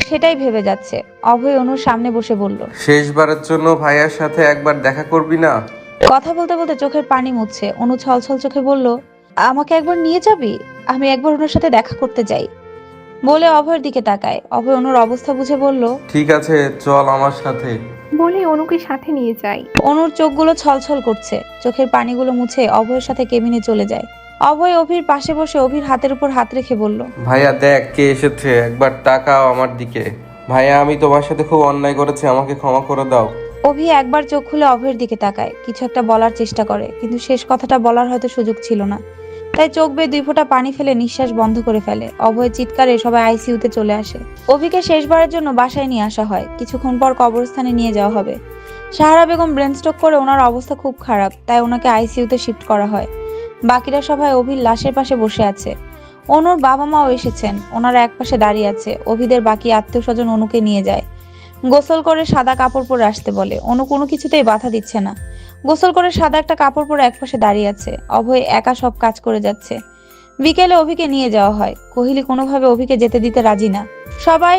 সেটাই ভেবে যাচ্ছে। অভয় অনুর সামনে বসে বলল, শেষবারের জন্য ভাইয়ার সাথে একবার দেখা করবি না? কথা বলতে বলতে চোখের পানি মুছছে। অনু ছলছল চোখে বলল, আমাকে একবার নিয়ে যাবি? আমি একবার ওনার সাথে দেখা করতে যাই বলে অভয়ের দিকে তাকায়। অভয় অনুর অবস্থা বুঝে বলল, ঠিক আছে, চল আমার সাথে। বলে অনুকে সাথে নিয়ে যায়। অনুর চোখগুলো ছলছল করছে, চোখের পানিগুলো মুছে অভয়ের সাথে কেবিনে চলে যায়। অভয় অভির পাশে বসে অভির হাতের উপর হাত রেখে বলল, ভাইয়া দেখ কে এসেছে, একবার তাকাও আমার দিকে। ভাইয়া আমি তোমার সাথে খুব অন্যায় করেছি, আমাকে ক্ষমা করে দাও। অভি একবার চোখ খুলে অভয়ের দিকে তাকায়, কিছু একটা বলার চেষ্টা করে, কিন্তু শেষ কথাটা বলার হয়তো সুযোগ ছিল না, তাই চোখ বেয়ে 2 ফোঁটা পানি ফেলে নিঃশ্বাস বন্ধ করে ফেলে। অভয়ের চিৎকারে সবাই আইসিইউতে চলে আসে। অভিকে শেষবারের জন্য বাসায় নিয়ে আসা হয়। কিছুক্ষণ পর কবরস্থানে নিয়ে যাওয়া হবে। সাহারা বেগম ব্রেন স্ট্রোক করে ওনার অবস্থা খুব খারাপ, তাই ওনাকে আইসিইউতে শিফট করা হয়। বাকিরা সবাই অভির লাশের পাশে বসে আছে। অনুর বাবা মাও এসেছেন, ওনারা একপাশে দাঁড়িয়ে আছে। অভিদের বাকি আত্মীয় স্বজন অনুকে নিয়ে যায়। গোসল করে সাদা কাপড় পরে আসতে বলে। অনু কোনো কিছুতেই বাধা দিচ্ছে না। গোসল করে সাদা একটা কাপড় পরে একপাশে দাঁড়িয়ে আছে। অভয় একা সব কাজ করে যাচ্ছে। বিকেলে অভিকে নিয়ে যাওয়া হয়। কোহলি কোনোভাবে অভিকে যেতে দিতে রাজি না। সবাই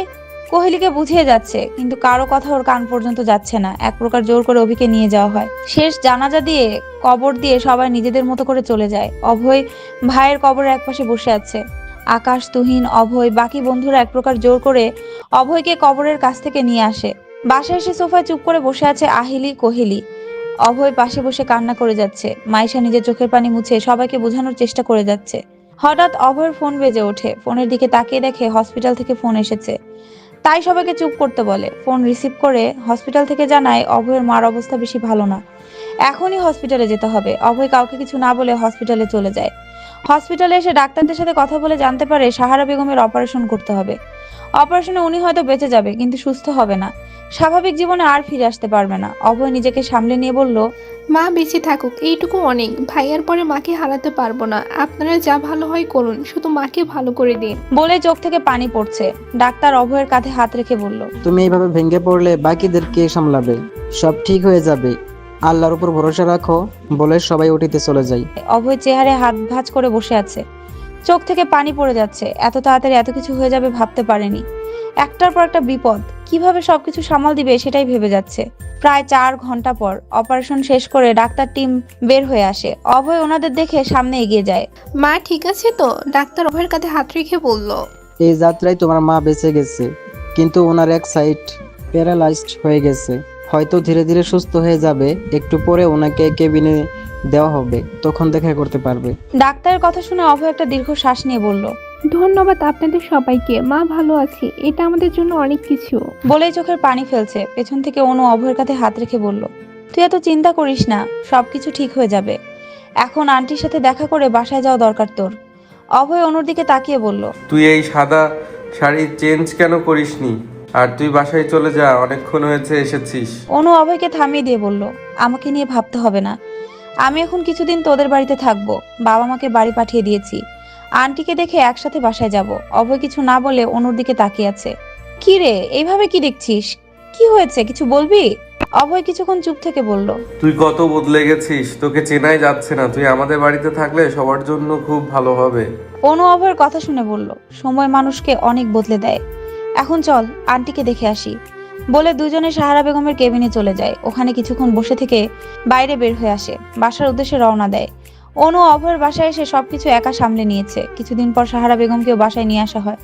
কোহলিকে বুঝিয়ে যাচ্ছে, কিন্তু কারো কথা ওর কান পর্যন্ত যাচ্ছে না। এক প্রকার জোর করে অভিকে নিয়ে যাওয়া হয়। শেষ জানাজা দিয়ে কবর দিয়ে সবাই নিজেদের মতো করে চলে যায়। অভয় ভাইয়ের কবরের একপাশে বসে আছে। আকাশ, তুহিন, অভয় বাকি বন্ধুরা এক প্রকার জোর করে অভয়কে কবরের কাছ থেকে নিয়ে আসে। বাসায় এসে সোফায় চুপ করে বসে আছে আহিলি, কোহলি। অভয় পাশে বসে কান্না করে যাচ্ছে। মাইশা নিজের চোখের পানি মুছে সবাইকে বোঝানোর চেষ্টা করে যাচ্ছে। হঠাৎ অভয়ের ফোন বেজে ওঠে। ফোনের দিকে তাকিয়ে দেখে হসপিটাল থেকে ফোন এসেছে, তাই সবাইকে চুপ করতে বলে। ফোন রিসিভ করে হসপিটাল থেকে জানায় অভয়ের মার অবস্থা বেশি ভালো না, এখনই হসপিটালে যেতে হবে। অভয় কাউকে কিছু না বলে হসপিটালে চলে যায়। হসপিটালে এসে ডাক্তারদের সাথে কথা বলে জানতে পারে সাহারা বেগমের অপারেশন করতে হবে। অপারেশনে উনি হয়তো বেঁচে যাবে, কিন্তু সুস্থ হবে না, স্বাভাবিক জীবনে আর ফিরে আসতে পারবে না। অভয় নিজেকে সামলে নিয়ে বলল, মা বেঁচে থাকুক, এইটুকু অনেক। ভাইয়ার পরে মাকে হারাতে পারবো না। আপনারা যা ভালো হয় করুন, শুধু মাকে ভালো করে দিন। বলে চোখ থেকে পানি পড়ছে। ডাক্তার অভয়ের কাঁধে হাত রেখে বলল, তুমি এইভাবে ভেঙে পড়লে বাকিদের কে সামলাবে? সব ঠিক হয়ে যাবে, আল্লাহর উপর ভরসা রাখো বলে সবাই উঠিতে চলে যায়। অভয় চেহারে হাত ভাঁজ করে বসে আছে, চোখ থেকে পানি পড়ে যাচ্ছে। এত তাড়াতাড়ি এত কিছু হয়ে যাবে ভাবতে পারেনি। একটার পর একটা বিপদ, কিভাবে সবকিছু সামাল দিবে সেটাই ভেবে যাচ্ছে। প্রায় 4 ঘন্টা পর অপারেশন শেষ করে ডাক্তার টিম বের হয়ে আসে। অভয় ওনাদের দেখে সামনে এগিয়ে যায়। মা ঠিক আছে তো? ডাক্তার অভয়ের কাঁধে হাত রেখে বলল। এই যাত্রায় তোমার মা বেঁচে গেছে, কিন্তু ওনার এক সাইড প্যারালাইজড হয়ে গেছে। হয়তো ধীরে ধীরে সুস্থ হয়ে যাবে, একটু পরে ওনাকে কেবিনে দেওয়া হবে, তখন দেখা করতে পারবে। ডাক্তারের কথা শুনে অভয় একটা দীর্ঘ শ্বাস নিয়ে বলল, ধন্যবাদ আপনাদের সবাইকে, মা ভালো আছি, এটা আমাদের জন্য অনেক কিছু। বলেই চোখের পানি ফেলছে। পেছন থেকে অনু অভয়ের কাঁধে হাত রেখে বলল, তুই এত চিন্তা করিস না, সবকিছু ঠিক হয়ে যাবে। এখন আন্টির সাথে দেখা করে বাসায় যাওয়া দরকার তোর। অভয় অনুর দিকে তাকিয়ে বলল, তুই এই সাদা শাড়ি চেঞ্জ কেন করিসনি? আর তুই বাসায় চলে যা, অনেকক্ষণ হয়েছে এসেছিস। অনু অভয়কে থামিয়ে দিয়ে বলল, আমাকে নিয়ে ভাবতে হবে না, আমি এখন কিছুদিন তোদের বাড়িতে থাকবো। বাবা মাকে বাড়ি পাঠিয়ে দিয়েছি, আন্টিকে দেখে একসাথে বাসায় যাব। অভয় কিছু না বলে অনুর দিকে তাকিয়ে আছে। কি রে, এইভাবে কি দেখছিস? কি হয়েছে, কিছু বলবি? অভয় কিছুক্ষণ চুপ থেকে বলল, তুই কত বদলে গেছিস, তোকে চেনাই যাচ্ছে না। তুই আমাদের বাড়িতে থাকলে সবার জন্য খুব ভালো হবে। অনু অভয়ের কথা শুনে বলল, সময় মানুষকে অনেক বদলে দেয়, এখন চল আন্টিকে দেখে আসি। বলে দুজনে সাহারা বেগমের কেবিনে চলে যায়। ওখানে কিছুক্ষণ বসে থেকে বাইরে বের হয়ে আসে, বাসার উদ্দেশ্যে রওনা দেয়। অনু অভয়ের বাসায় এসে সবকিছু একা সামলে নিয়েছে। কিছুদিন পর সাহারা বেগমকেও বাসায় নিয়ে আসা হয়।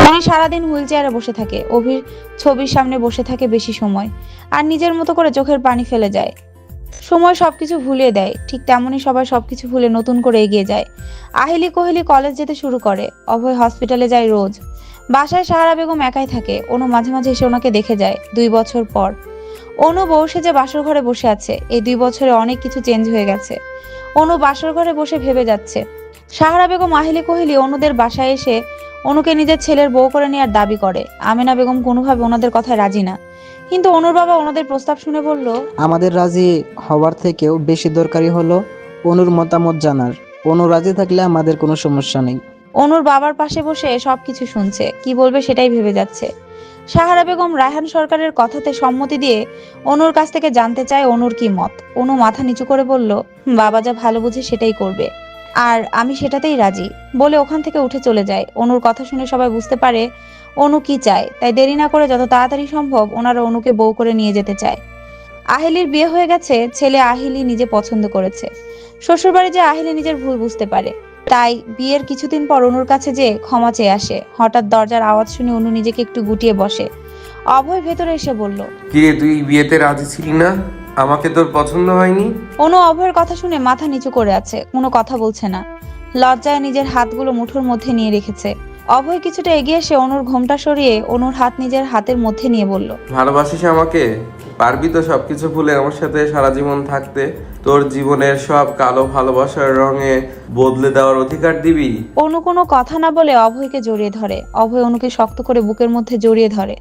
উনি সারাদিন হুইল চেয়ারে বসে থাকে, অভির ছবির সামনে বসে থাকে বেশি সময়, আর নিজের মতো করে চোখের পানি ফেলে যায়। সময় সবকিছু ভুলিয়ে দেয়, ঠিক তেমনই সবাই সবকিছু ভুলে নতুন করে এগিয়ে যায়। আহিলি কোহলি কলেজ যেতে শুরু করে, অভয় হসপিটালে যায় রোজ। বাসায় সাহারা বেগম একাই থাকে, অনু মাঝে মাঝে এসে ওনাকে দেখে যায়। 2 বছর পর অনু বউ সেজে বাসর ঘরে বসে আছে। এই 2 বছরে অনেক কিছু চেঞ্জ হয়ে গেছে। অনু বাসর ঘরে বসে ভেবে যাচ্ছে। সাহারা বেগম আহিলি কোহলি অনুদের বাসায় এসে অনুকে নিজের ছেলের বউ করে নেওয়ার দাবি করে। আমেনা বেগম কোনোভাবে ওনাদের কথায় রাজি না, কিন্তু অনুর বাবা ওনাদের প্রস্তাব শুনে বলল, আমাদের রাজি হওয়ার থেকেও বেশি দরকারি হলো অনুর মতামত জানার। অনু রাজি থাকলে আমাদের কোনো সমস্যা নেই। অনুর বাবার পাশে বসে সবকিছু শুনছে, কি বলবে সেটাই ভেবে যাচ্ছে। সাহারা বেগম রায়হান সরকারের কথাতে সম্মতি দিয়ে অনুর কাছ থেকে জানতে চায় অনুর কি মত। অনু মাথা নিচু করে বলল, বাবা যা ভালো বুঝে সেটাই করবে, আর আমি সেটাতেই রাজি বলে ওখান থেকে উঠে চলে যায়। অনুর কথা শুনে সবাই বুঝতে পারে অনু কি চায়, তাই দেরি না করে যত তাড়াতাড়ি সম্ভব ওনারা অনুকে বউ করে নিয়ে যেতে চায়। আহিলির বিয়ে হয়ে গেছে, ছেলে আহিলি নিজে পছন্দ করেছে। শ্বশুরবাড়ি যে আহিলি নিজের ভুল বুঝতে পারে, তাই বিয়ের কিছুদিন পর অনুর কাছে যে ক্ষমা চেয়ে আসে। হঠাৎ দরজার আওয়াজ শুনে অনু নিজেকে একটু গুটিয়ে বসে। অভয় ভেতরে এসে বলল, কিরে তুই বিয়েতে রাজি ছিলি না? আমাকে তোর পছন্দ হয়নি? অনু অভয়ের কথা শুনে মাথা নিচু করে আছে, কোনো কথা বলছে না। লজ্জায় নিজের হাতগুলো মুঠোর মধ্যে নিয়ে রেখেছে। অভয় কিছুটা এগিয়ে এসে অনুর ঘোমটা সরিয়ে অনুর হাত নিজের হাতের মধ্যে নিয়ে বলল, ভালোবাসিস আমাকে? পারবি তো সবকিছু ভুলে আমার সাথে সারা জীবন থাকতে? তোর জীবনের সব কালো ভালোবাসার রঙে বদলে দেওয়ার অধিকার দিবি? অনু কোনো কথা না বলে অভয়কে জড়িয়ে ধরে। অভয় অনুকে শক্ত করে বুকের মধ্যে জড়িয়ে ধরে।